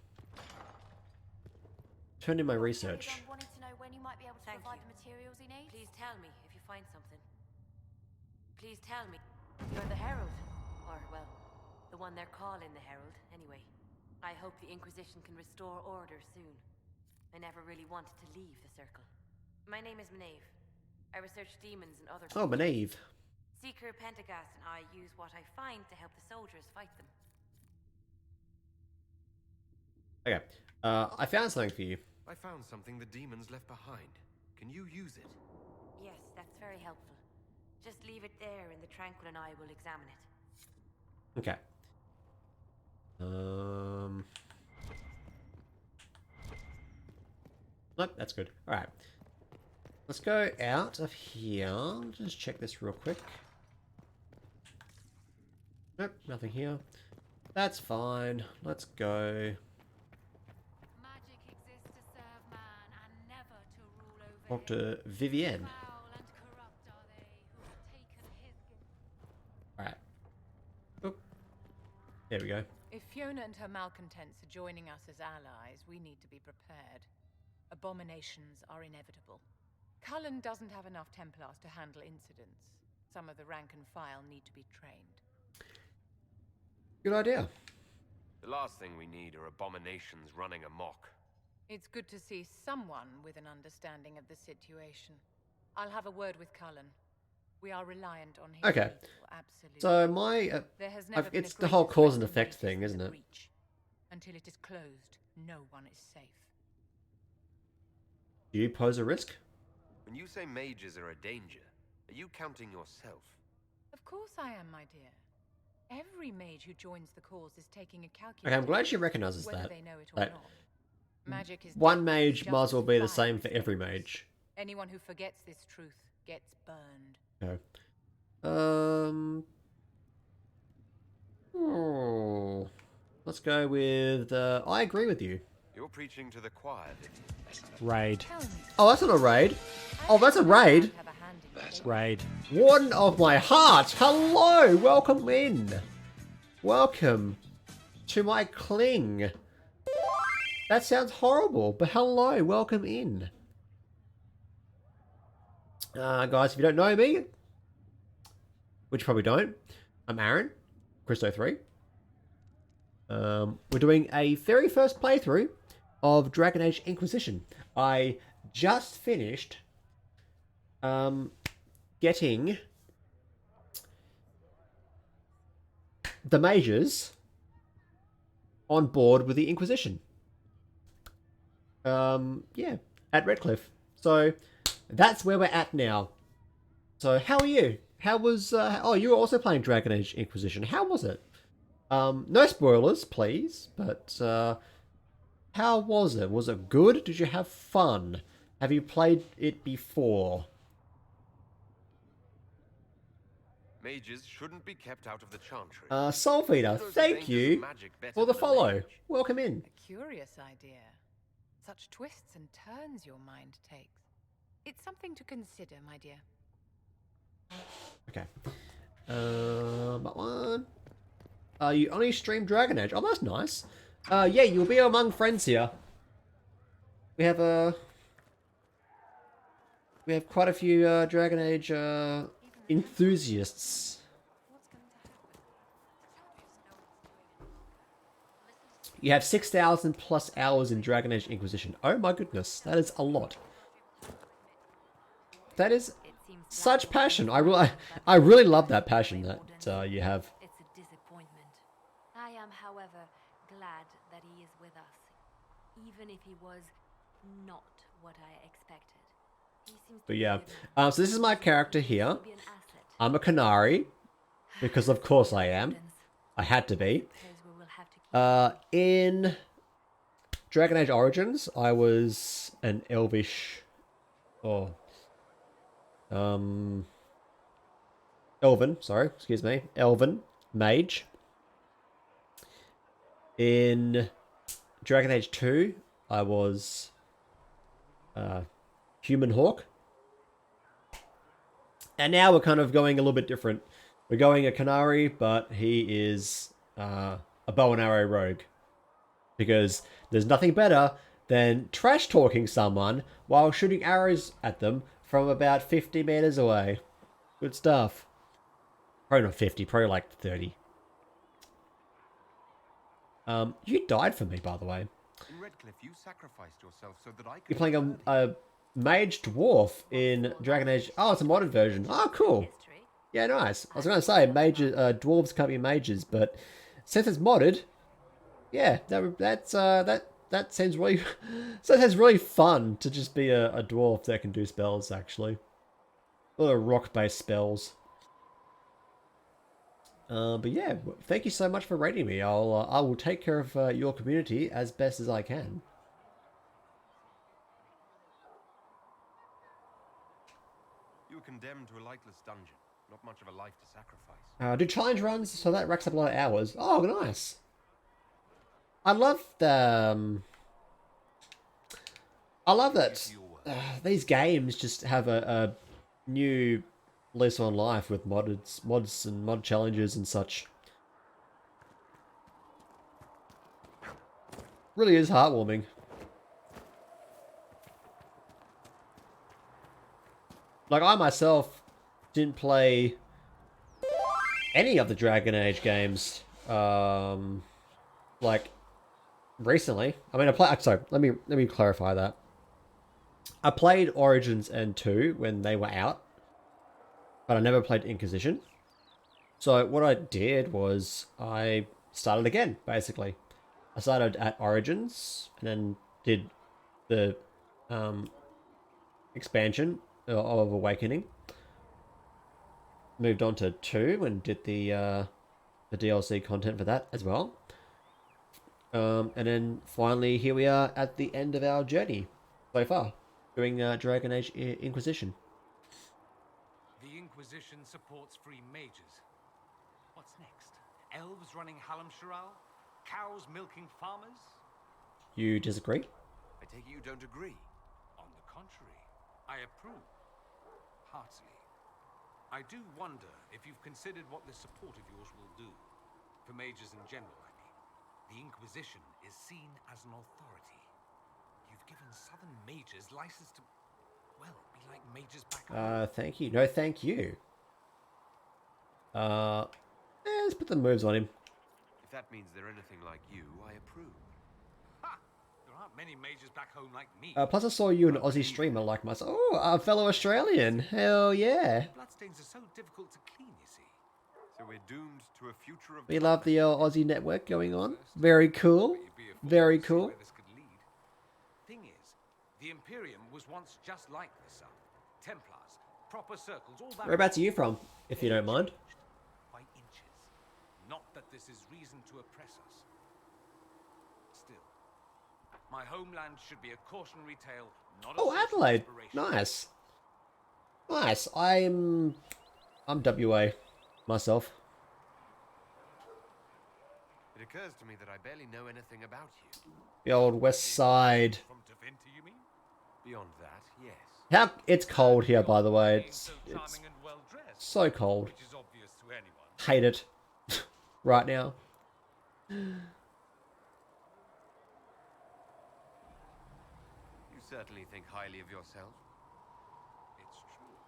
Turn in my research. Wanting to know when you might be able to provide the materials he needs. Please tell me if you find something. Please tell me. You're the Herald. Or, well, the one they're calling the Herald, anyway. I hope the Inquisition can restore order soon. I never really wanted to leave the Circle. My name is Maeve. I research demons and other... Oh, Maeve. Seeker Pentagast and I use what I find to help the soldiers fight them. Okay. I found something for you. I found something the demons left behind. Can you use it? Yes, that's very helpful. Just leave it there and the Tranquil and I will examine it. Okay. Nope, that's good. Alright. Let's go out of here. Just check this real quick. Nope, nothing here. That's fine. Let's go. Magic exists to serve man and never to rule over Talk to Vivienne. Foul and corrupt are they who have taken his gift. Alright. Oop. There we go. If Fiona and her malcontents are joining us as allies, we need to be prepared. Abominations are inevitable. Cullen doesn't have enough Templars to handle incidents. Some of the rank and file need to be trained. Good idea. The last thing we need are abominations running amok. It's good to see someone with an understanding of the situation. I'll have a word with Cullen. We are reliant on him. Okay. Absolutely. So my... There has never been it's a the whole greater cause and threat to effect mages thing, than isn't the it? breach. Until it is closed, no one is safe. Do you pose a risk? When you say mages are a danger, are you counting yourself? Of course I am, my dear. Every mage who joins the cause is taking a calculated Okay, I'm glad she recognizes whether that. they know it or That not. Magic is one deadly mage just might as well be the as same for fire every is. mage. Anyone who forgets this truth gets burned. Okay. Oh, let's go with. I agree with you. You're preaching to the choir, Vivian. Raid. Oh, that's not a raid. Oh, that's a raid. Raid. Warden of my heart. Hello. Welcome in. Welcome to my cling. That sounds horrible, but hello. Welcome in. Guys, if you don't know me, which you probably don't, I'm Aaron, Christo 3. We're doing a very first playthrough of Dragon Age Inquisition. I just finished getting the mages on board with the Inquisition. Yeah, at Redcliffe. So that's where we're at now. So how are you? How was, oh, you were also playing Dragon Age Inquisition. How was it? No spoilers, please, but, how was it? Was it good? Did you have fun? Have you played it before? Mages shouldn't be kept out of the chantry. Soulfeeder, thank you for the follow. Welcome in. A curious idea. Such twists and turns your mind takes. It's something to consider, my dear. Okay. That one. You only stream Dragon Age. Oh, that's nice. Yeah, you'll be among friends here. We have quite a few Dragon Age enthusiasts. You have 6,000 plus hours in Dragon Age Inquisition. Oh my goodness, that is a lot. That is such passion. I really love that passion that you have. It's a disappointment. I am, however, glad that he is with us, even if he was not what I expected. He seems to But yeah, so this is my character here. I'm a Canary, because of course I am. I had to be. In Dragon Age Origins, I was an elvish, elven, sorry, excuse me, elven mage. In Dragon Age 2, I was human hawk. And now we're kind of going a little bit different. We're going a Canary, but he is a bow and arrow rogue. Because there's nothing better than trash talking someone while shooting arrows at them from about 50 meters away. Good stuff. Probably not 50, probably like 30. You died for me, by the way. In Redcliffe, you sacrificed yourself so that I could. You're playing a mage dwarf in Dragon Age. Oh, it's a modded version. Oh, cool. Yeah, nice. I was going to say dwarves can't be mages, but since it's modded, yeah, that seems really sounds really fun to just be a dwarf that can do spells. Actually, a lot of rock-based spells. But yeah, thank you so much for rating me. I will take care of your community as best as I can. You were condemned to a lightless dungeon. Not much of a life to sacrifice. Do challenge runs, so that racks up a lot of hours. Oh, nice. I love the. I love that these games just have a new lease on life with mods and mod challenges and such. Really is heartwarming. Like, I myself didn't play any of the Dragon Age games, like, recently. I mean, sorry, let me clarify that. I played Origins and 2 when they were out, but I never played Inquisition. So what I did was I started again, basically. I started at Origins and then did the expansion of Awakening. Moved on to 2 and did the DLC content for that as well. And then finally here we are at the end of our journey so far, doing Dragon Age Inquisition. The Inquisition supports free mages. What's next? Elves running Halamsharal? Cows milking farmers? You disagree? I take it you don't agree. On the contrary, I approve. Heartily. I do wonder if you've considered what this support of yours will do. For mages in general, I mean. The Inquisition is seen as an authority. You've given southern mages license to, well, be like mages back home. Thank you. No, thank you. Let's put the moves on him. If that means they're anything like you, I approve. Ha! There aren't many mages back home like me. Plus I saw you an Aussie streamer like myself. Oh, a fellow Australian. Hell yeah. Bloodstains are so difficult to clean, you see. So we're doomed to a future of... We love the Aussie network going on. Very cool. Very cool. Thing is, the Imperium was once just like the South. Templars, proper circles, all that... Whereabouts are you from, if you don't mind? By inches. Not that this is reason to oppress us. Still, my homeland should be a cautionary tale, not a... Oh, Adelaide. Nice. Nice. I'm WA myself. It occurs to me that I barely know anything about you. The old west side. From Tevinter, you mean? Beyond that, yes. How it's cold here, by the way. It's so cold. Which is obvious to anyone. Hate it right now. You certainly think highly of yourself. It's true.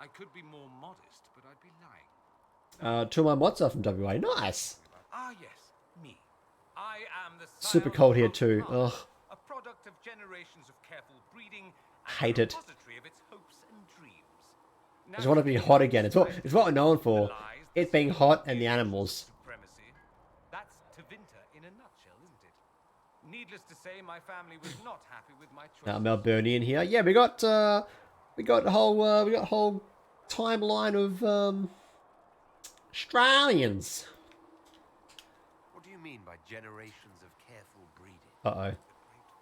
I could be more modest, but I'd be lying. Two of my mods are from WA. Nice. Ah, yes, me. I am the Super cold here too. Ugh. A product of generations of careful breeding and Hate it. repository of its hopes and dreams. I just want to be hot again. It's what we're known for. It being hot and the animals. Supremacy. That's Tevinter in a nutshell, isn't it? Needless to say, my family was not happy with my choice. Melburnian here. Yeah, we got a whole timeline of Australians. What do you mean by generations of careful breeding? Uh-oh. The great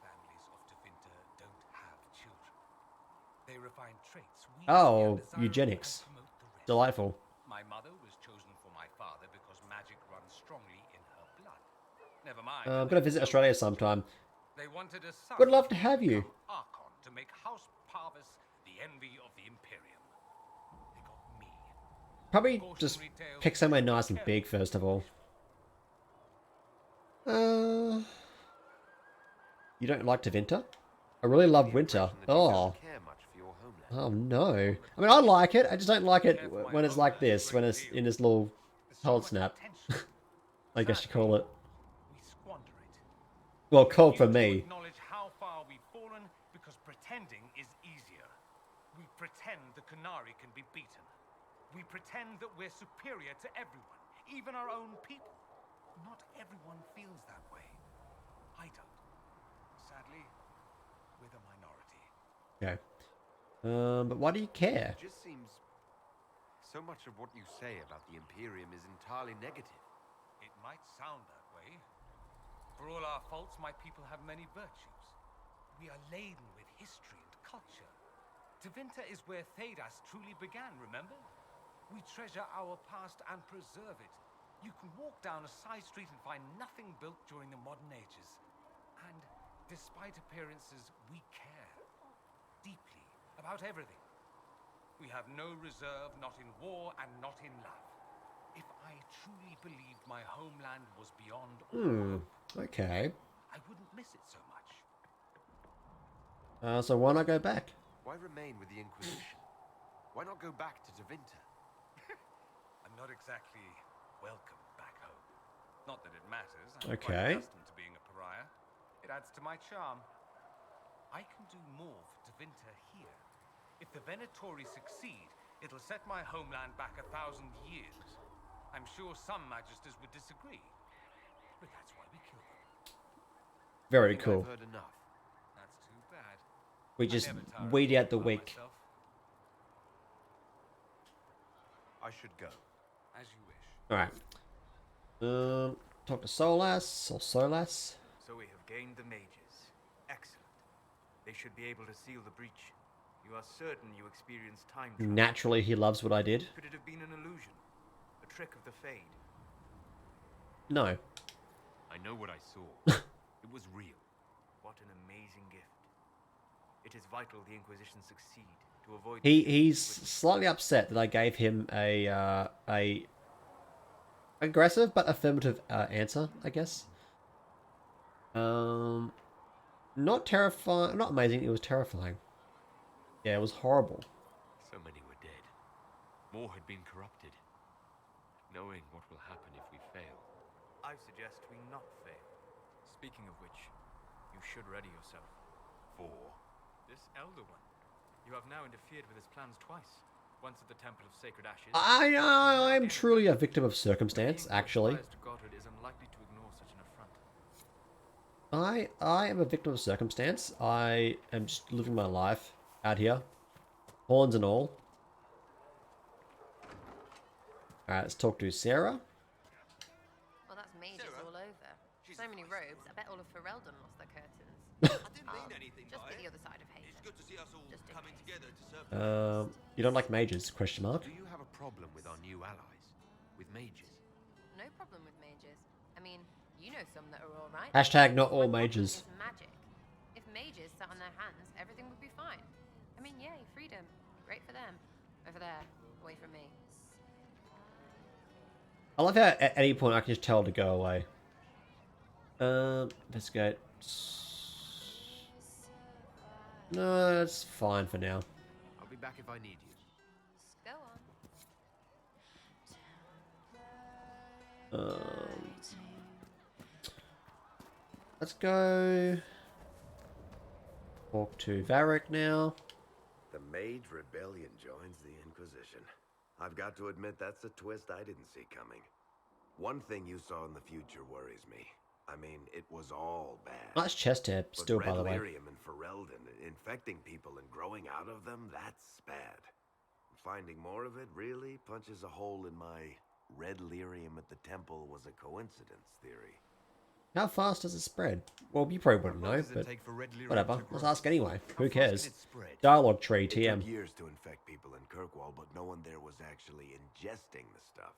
families of Tevinter don't have children. They refine traits. Oh, eugenics. Delightful. My mother was chosen for my father because magic runs strongly in her blood. Never mind. I'm gonna visit Australia sometime. They wanted a son. Would love to have you. Archon to make House Parvis the envy of the Imperium. They got me. Probably just pick somewhere nice and big first of all. You don't like Tevinter? I really love winter. Oh. Oh no. I mean, I like it. I just don't like it when it's like this. When it's in this little cold snap. I guess you call it. Well, cold for me. Acknowledge how far we've fallen because pretending is easier. We pretend the Qunari can be beaten. We pretend that we're superior to everyone, even our own people. Not everyone feels that way. I don't. Sadly, we're the minority. Okay. But why do you care? It just seems so much of what you say about the Imperium is entirely negative. It might sound that way. For all our faults, my people have many virtues. We are laden with history and culture. Tevinter is where Thedas truly began, remember? We treasure our past and preserve it. You can walk down a side street and find nothing built during the modern ages. And despite appearances, we care deeply about everything. We have no reserve, not in war and not in love. If I truly believed my homeland was beyond all hope, Okay. I wouldn't miss it so much. So why not go back? Why remain with the Inquisition? Why not go back to Tevinter? I'm not exactly welcome back home. Not that it matters. I'm Okay. quite accustomed to being a pariah. It adds to my charm. I can do more for Tevinter here. If the Venatori succeed, it'll set my homeland back 1,000 years. I'm sure some magisters would disagree, but that's why we kill them. Very cool. I've heard enough. That's too bad. We just weed out the weak. I should go. As you wish. Alright. Talk to Solas or Solas. So we have gained the mages. Excellent. They should be able to seal the breach. You are certain you experienced time travel? Naturally, he loves what I did. Could it have been an illusion? A trick of the Fade? No. I know what I saw. It was real. What an amazing gift. It is vital the Inquisition succeed to avoid... He's slightly upset that I gave him a aggressive but affirmative answer, I guess. Not terrifying, not amazing, it was terrifying. Yeah, it was horrible. So many were dead. More had been corrupted. Knowing what will happen if we fail. I suggest we not fail. Speaking of which, you should ready yourself. For? This Elder One. You have now interfered with his plans twice. Once at the Temple of Sacred Ashes. I'm truly a victim of circumstance, actually. Godred is unlikely to ignore such an affront. I am a victim of circumstance. I am just living my life out here. Horns and all. Alright, let's talk to Sarah. Well, that's mages all over. So many robes. I bet all of Ferelden lost their curtains. I didn't mean anything Just by the it. other side of Haven. It's good to see us all coming together to serve. You don't like mages? Question mark. Do you have a problem with our new allies? With mages? No problem with mages. I mean, you know some that are all right. Hashtag not all My problem mages. is magic. If mages sat on their hands, everything would be fine. I mean, yay, freedom. Great for them. Over there, away from me. I love how at any point I can just tell her to go away. Investigate. No, it's fine for now. I'll be back if I need you. Go on. Let's go talk to Varric now. The Mage Rebellion joins the Inquisition. I've got to admit that's a twist I didn't see coming. One thing you saw in the future worries me. I mean, it was all bad. Nice chest hair, still, by the way. Red lyrium and Ferelden, infecting people and growing out of them, that's bad. Finding more of it really punches a hole in my red lyrium at the temple was a coincidence theory. How fast does it spread? Well, you probably wouldn't know, but whatever. Let's ask anyway. Who cares? Dialogue tree, TM. It took years to infect people in Kirkwall, but no one there was actually ingesting the stuff.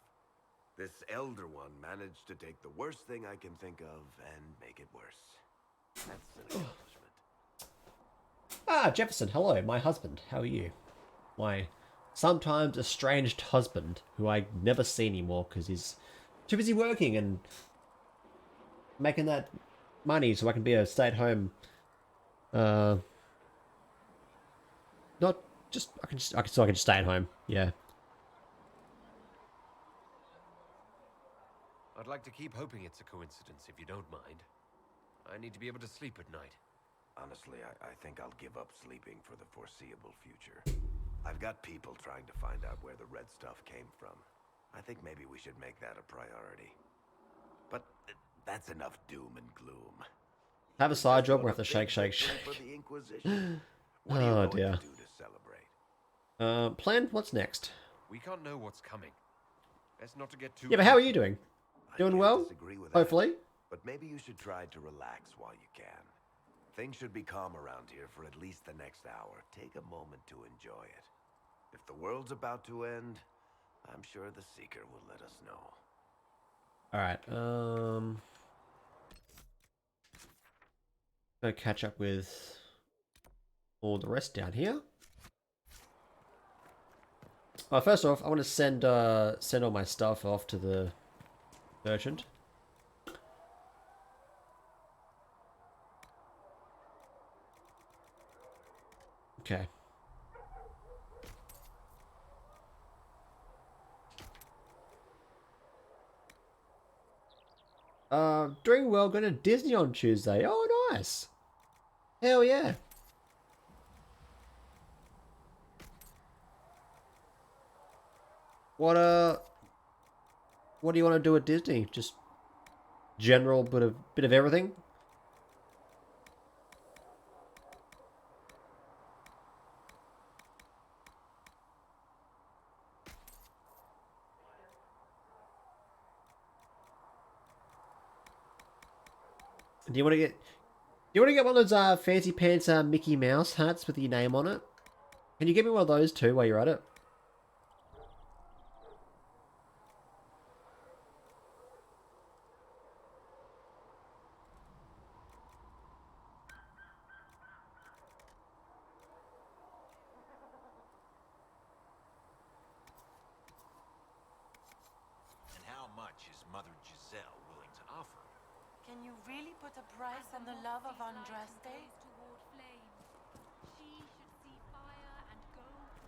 This Elder One managed to take the worst thing I can think of and make it worse. That's an accomplishment. Ah, Jefferson, hello, my husband. How are you? My sometimes estranged husband, who I never see anymore because he's too busy working and making that money so I can be a stay-at-home. Not just so I can just stay at home. Yeah. I'd like to keep hoping it's a coincidence, if you don't mind. I need to be able to sleep at night. Honestly, I think I'll give up sleeping for the foreseeable future. I've got people trying to find out where the red stuff came from. I think maybe we should make that a priority. But that's enough doom and gloom. Have a side job where I have to shake. For the Inquisition. What are you Oh going dear. to do to celebrate? Plan. What's next? We can't know what's coming. Best not to get too... Yeah, but how are you doing? Doing well? Hopefully. But maybe you should try to relax while you can. Things should be calm around here for at least the next hour. Take a moment to enjoy it. If the world's about to end, I'm sure the Seeker will let us know. Alright, go catch up with all the rest down here. First off, I want to send all my stuff off to the merchant. Okay. Doing well, going to Disney on Tuesday. Oh, nice. Hell yeah. What do you want to do at Disney? Just general bit of everything? Do you want to get one of those fancy pants Mickey Mouse hats with your name on it? Can you get me one of those too while you're at it? And how much is Mother Giselle willing to offer? Can you really put a price on the love of Andraste?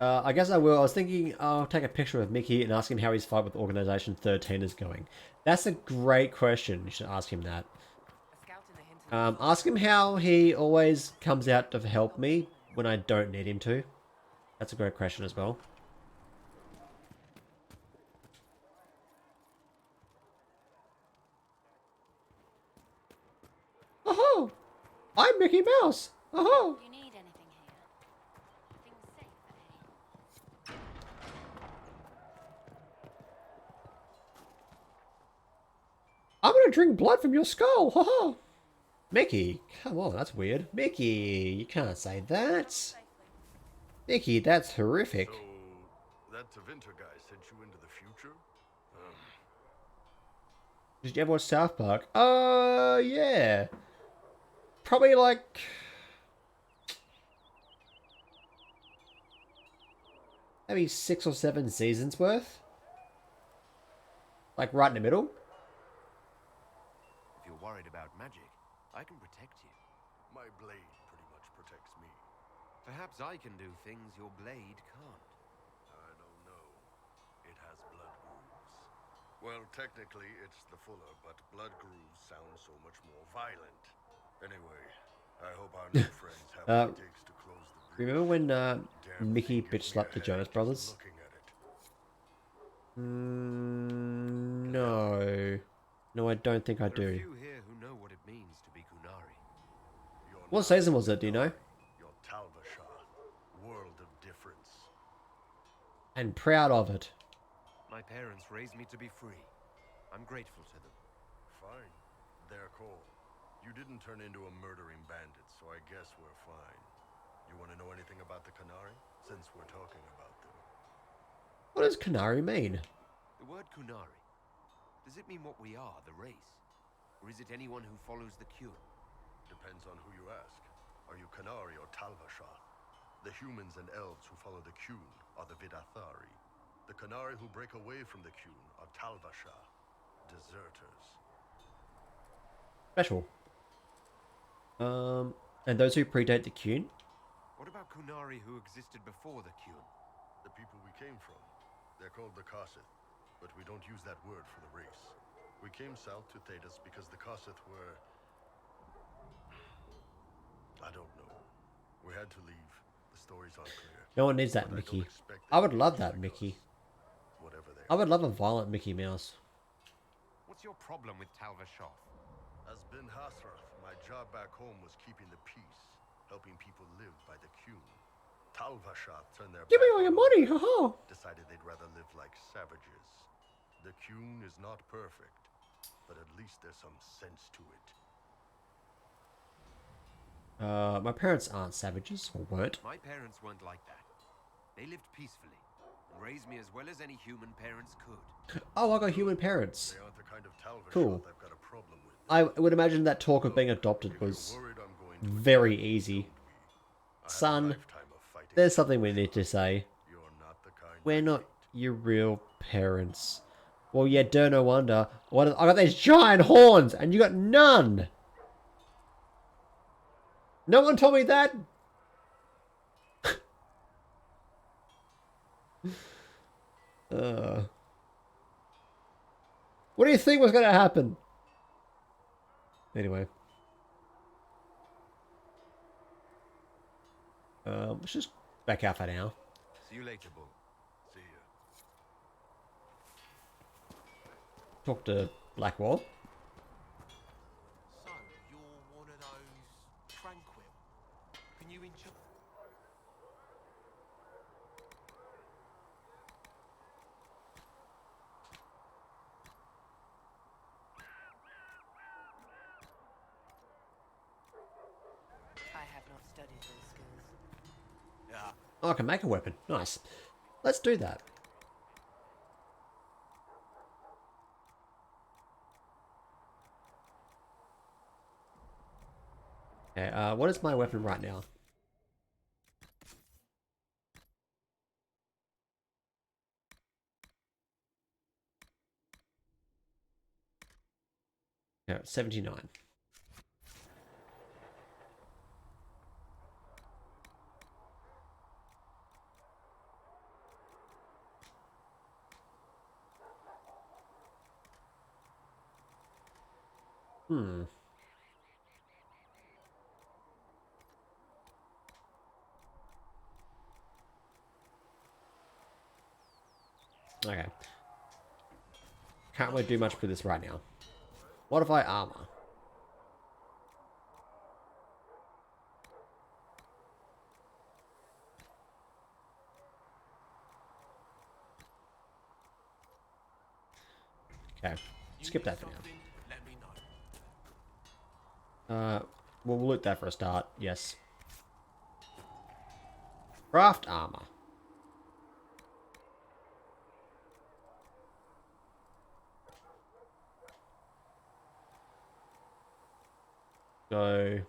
I guess I will. I was thinking I'll take a picture of Mickey and ask him how his fight with Organization 13 is going. That's a great question. You should ask him that. Ask him how he always comes out to help me when I don't need him to. That's a great question as well. Oh, I'm Mickey Mouse. Oh. You need anything here? Things safe, eh? I'm gonna drink blood from your skull. Haha. Mickey, come on, that's weird. Mickey, you can't say that. Mickey, that's horrific. So, that Tevinter guy sent you into the future? Did you ever watch South Park? Yeah. Probably like... maybe 6 or 7 seasons worth. Like right in the middle. If you're worried about magic, I can protect you. My blade pretty much protects me. Perhaps I can do things your blade can't. I don't know. It has blood grooves. Well, technically it's the fuller, but blood grooves sound so much more violent. Anyway, I hope our new friends have what it takes to close the breach. Remember when Mickey bitch slapped the Jonas Brothers? No. No, I don't think I There are do. few here who know what it means to be Kunari. What season was it, do you know? Your Talvashar, world of difference. And proud of it. My parents raised me to be free. I'm grateful to them. Fine. Their call. You didn't turn into a murdering bandit, so I guess we're fine. You want to know anything about the Kunari? Since we're talking about them. What does Kunari mean? The word Kunari. Does it mean what we are, the race? Or is it anyone who follows the cure? Depends on who you ask. Are you Canari or Talvashar? The humans and elves who follow the Qun are the Vidathari. The Canari who break away from the Qun are Talvashar, deserters. Special. And those who predate the Qun? What about Kunari who existed before the Qun? The people we came from. They're called the Kossith, but we don't use that word for the race. We came south to Thedas because the Kossith were... I don't know. We had to leave. The story's unclear. No one needs that Mickey. I would love that Mickey. I would love a violent Mickey Mouse. What's your problem with Talvashar? As Ben Hasrath, my job back home was keeping the peace, helping people live by the Qun. Talvashar turned their Give me all your money, haha! Decided they'd rather live like savages. The Qun is not perfect, but at least there's some sense to it. My parents aren't savages, or weren't. My parents weren't like that. They lived peacefully, and raised me as well as any human parents could. Oh, I got human parents. They aren't the kind of Talvashar Cool. I've got a problem with. I would imagine that talk of being adopted was very easy. Son, there's something we need to say. We're not your real parents. Well, yeah, no wonder. I got these giant horns, and you got none. No one told me that. What do you think was going to happen? Anyway. Let's just back out for now. See you later, Bull. See ya. Talk to Blackwall. So, you're one of those tranquil. Can you enjoy... I have not studied those skills. Yeah. Oh, I can make a weapon. Nice. Let's do that. Okay, what is my weapon right now? Yeah, 79. Hmm. Okay. Can't really do much with this right now. What if I armor? Okay. Skip that for now. We'll loot that for a start. Yes. Craft armor. So,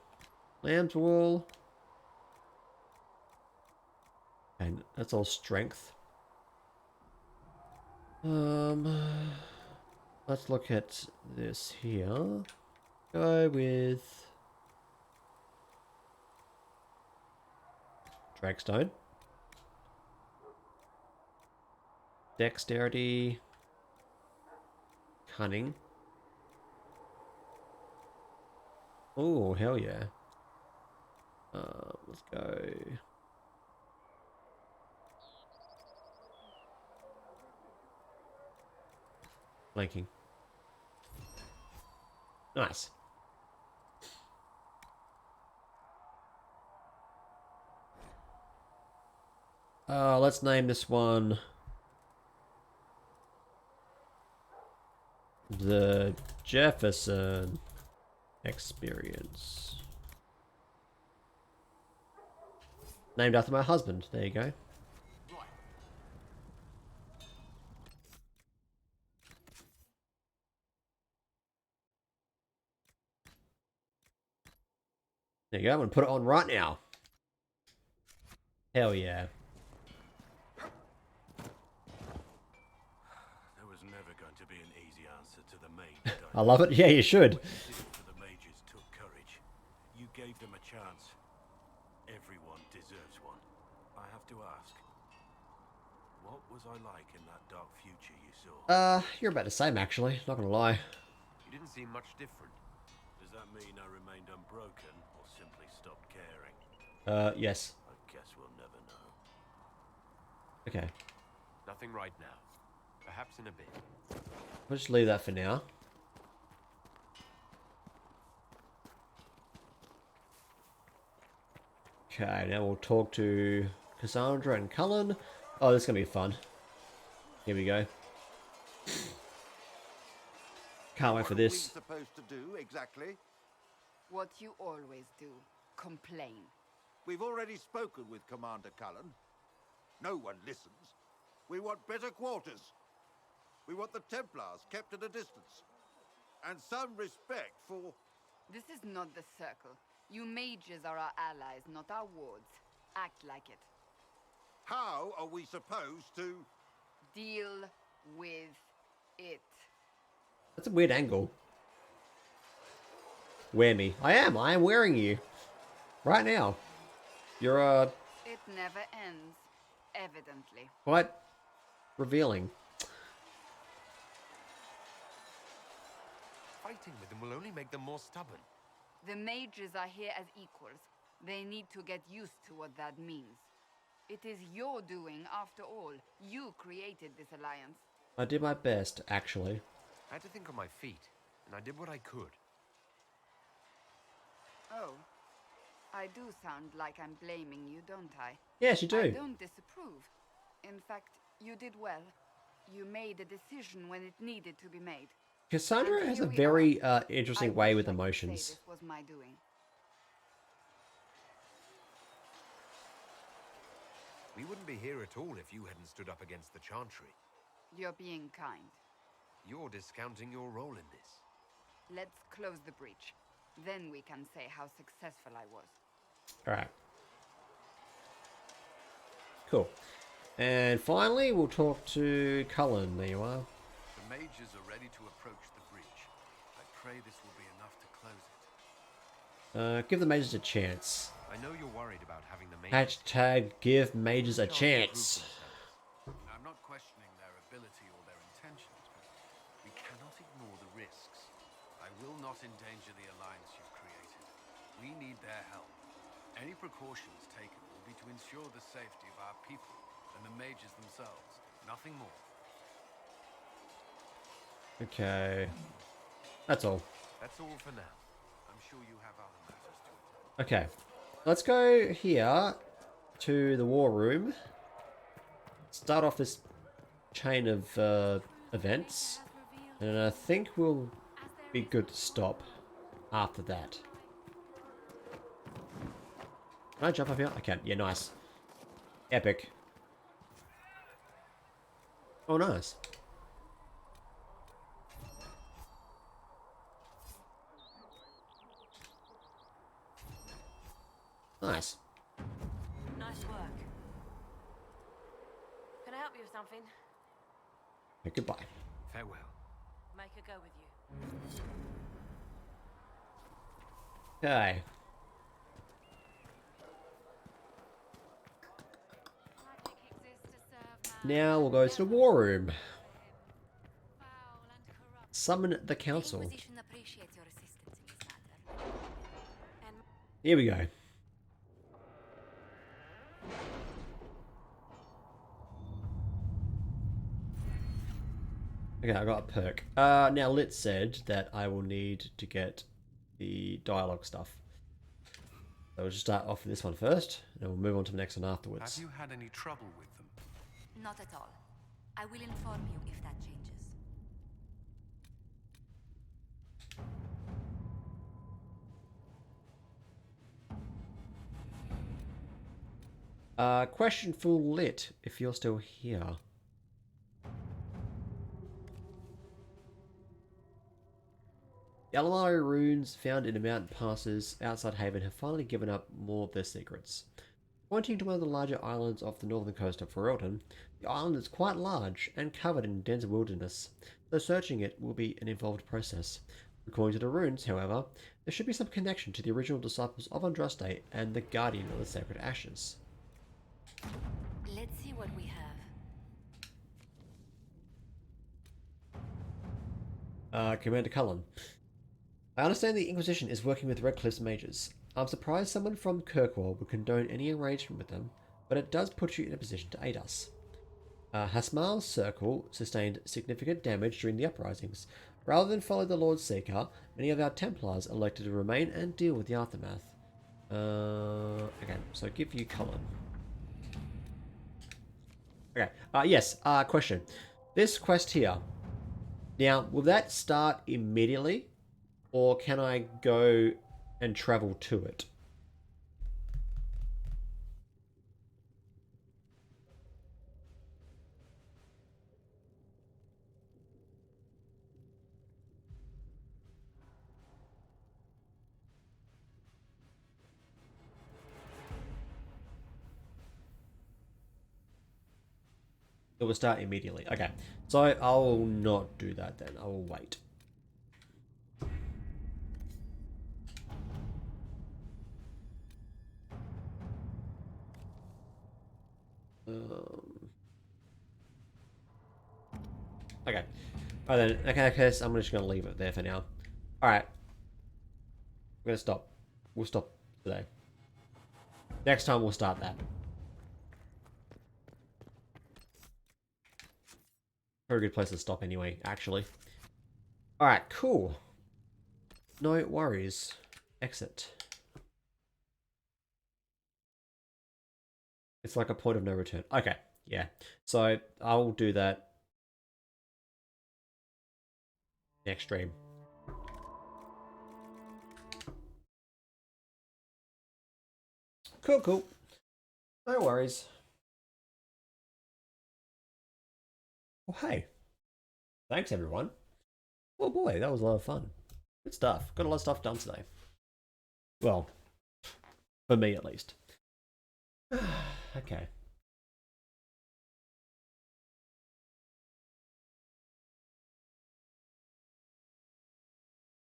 lamb's wool. And that's all strength. Let's look at this here. Go with Dragstone. Dexterity. Cunning. Oh, hell yeah. Let's go. Flanking. Nice. Let's name this one the Jefferson Experience. Named after my husband. There you go. There you go. I'm gonna put it on right now. Hell yeah. There was never going to be an easy answer to the mage. I love it. Yeah, you should. What you did for the mages took courage. You gave them a chance. Everyone deserves one. I have to ask, what was I like in that dark future you saw? You're about the same actually, not gonna lie. You didn't seem much different. Does that mean I remained unbroken, or simply stopped caring? Yes. I guess we'll never know. Okay. Nothing right now. Perhaps in a bit. We'll just leave that for now. Okay, now we'll talk to Cassandra and Cullen. Oh, this is gonna be fun. Here we go. Can't wait for this. What are we supposed to do, exactly? What you always do. Complain. We've already spoken with Commander Cullen. No one listens. We want better quarters. We want the Templars kept at a distance. And some respect for... This is not the Circle. You mages are our allies, not our wards. Act like it. How are we supposed to... Deal with it. That's a weird angle. Wear me. I am wearing you. Right now. You're, It never ends. Evidently. quite revealing. Fighting with them will only make them more stubborn. The mages are here as equals. They need to get used to what that means. It is your doing, after all. You created this alliance. I did my best, actually. I had to think on my feet, and I did what I could. Oh. I do sound like I'm blaming you, don't I? Yes, you do. I don't disapprove. In fact, you did well. You made a decision when it needed to be made. Cassandra And has here a we very are. interesting I way wish with I could say emotions. this was my doing. We wouldn't be here at all if you hadn't stood up against the Chantry. You're being kind. You're discounting your role in this. Let's close the breach. Then we can say how successful I was. Alright. Cool. And finally, we'll talk to Cullen. There you are. The mages are ready to approach the breach. I pray this will be enough to close it. Give the mages a chance. I know you're worried about having the mages. Hashtag give mages a chance. I'm not questioning their ability or their intentions, but we cannot ignore the risks. I will not endanger the alliance you've created. We need their help. Any precautions taken will be to ensure the safety of our people and the mages themselves. Nothing more. Okay. That's all. That's all for now. I'm sure you have other matters to attend. Okay. Let's go here to the war room. Start off this chain of events. And I think we'll be good to stop after that. Can I jump up here? I can. Yeah, nice. Epic. Oh, nice. Nice. Nice work. Can I help you with something? Okay, goodbye. Farewell. Make her go with you. Okay. Now we'll go to the war room. Summon the council. Inquisition appreciates your assistance in this matter. Here we go. Okay, I got a perk. Now Lit said that I will need to get the dialogue stuff. So we'll just start off with this one first, and we'll move on to the next one afterwards. Have you had any trouble with them? Not at all. I will inform you if that changes. Question for Lit, if you're still here. The Alamari runes found in the mountain passes outside Haven have finally given up more of their secrets. Pointing to one of the larger islands off the northern coast of Ferelden, the island is quite large and covered in dense wilderness, so searching it will be an involved process. According to the runes, however, there should be some connection to the original disciples of Andraste and the Guardian of the Sacred Ashes. Let's see what we have. Commander Cullen. I understand the Inquisition is working with Redcliffe's mages. I'm surprised someone from Kirkwall would condone any arrangement with them, but it does put you in a position to aid us. Hasmal's circle sustained significant damage during the uprisings. Rather than follow the Lord Seeker, many of our Templars elected to remain and deal with the aftermath. Okay, so give you Cullen. Okay, yes, question. This quest here, now, will that start immediately? Or can I go and travel to it? It will start immediately. Okay, so I will not do that then. I will wait. Okay. Alright then. Okay, so I'm just going to leave it there for now. Alright. We're going to stop. We'll stop today. Next time we'll start that. Very good place to stop anyway, actually. Alright, cool. No worries. Exit. It's like a point of no return. Okay, yeah. So I'll do that next stream. Cool. No worries. Well, hey. Thanks, everyone. Oh boy, that was a lot of fun. Good stuff. Got a lot of stuff done today. Well, for me at least. Okay.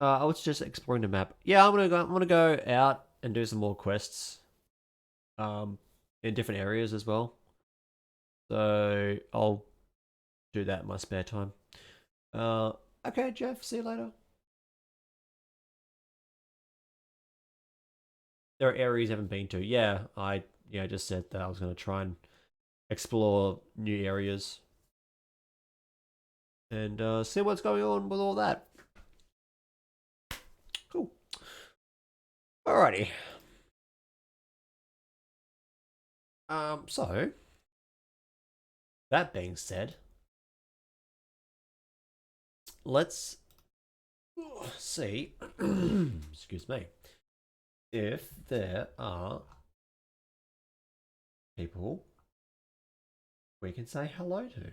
I was just exploring the map. Yeah, I'm gonna go out and do some more quests. In different areas as well. So I'll do that in my spare time. Okay, Jeff. See you later. There are areas I haven't been to. Yeah, I just said that I was gonna try and explore new areas and see what's going on with all that. Cool. Alrighty. So that being said, let's see. Excuse me. If there are people we can say hello to.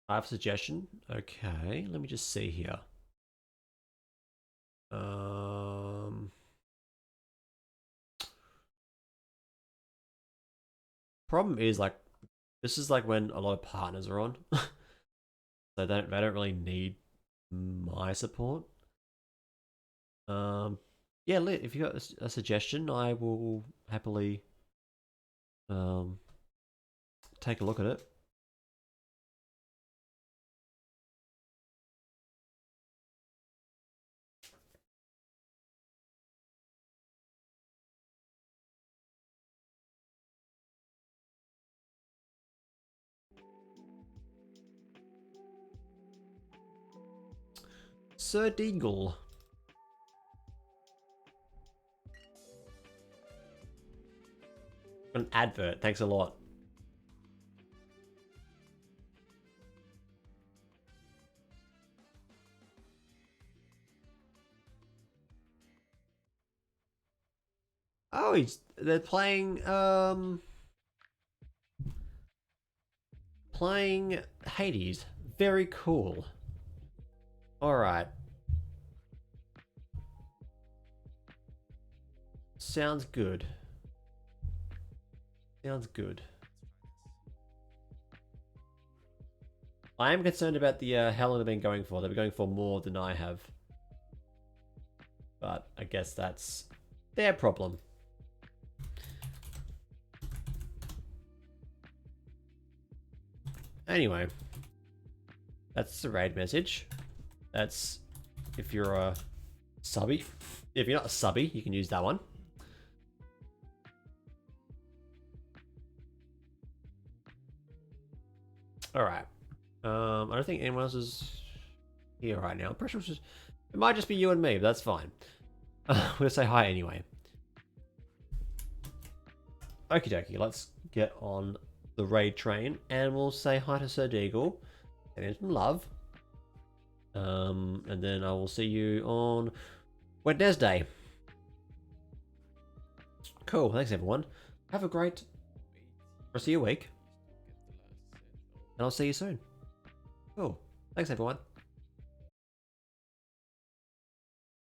I have a suggestion. Okay, let me just see here. Problem is, like, this is like when a lot of partners are on. So they don't really need my support. Yeah, if you got a suggestion, I will happily take a look at it. Sir Dingle. An advert, thanks a lot. Oh, they're playing playing Hades. Very cool. Alright. Sounds good. Sounds good. I am concerned about the how long they've been going for. They've been going for more than I have. But I guess that's their problem. Anyway. That's the raid message. That's if you're a subby. If you're not a subby, you can use that one. Alright. I don't think anyone else is here right now. I'm pretty sure it might just be you and me, but that's fine. We'll say hi anyway. Okie dokie, let's get on the raid train and we'll say hi to Sir Deagle and some love. And then I will see you on Wednesday. Cool, thanks everyone. Have a great rest of your week. And I'll see you soon. Cool. Thanks everyone.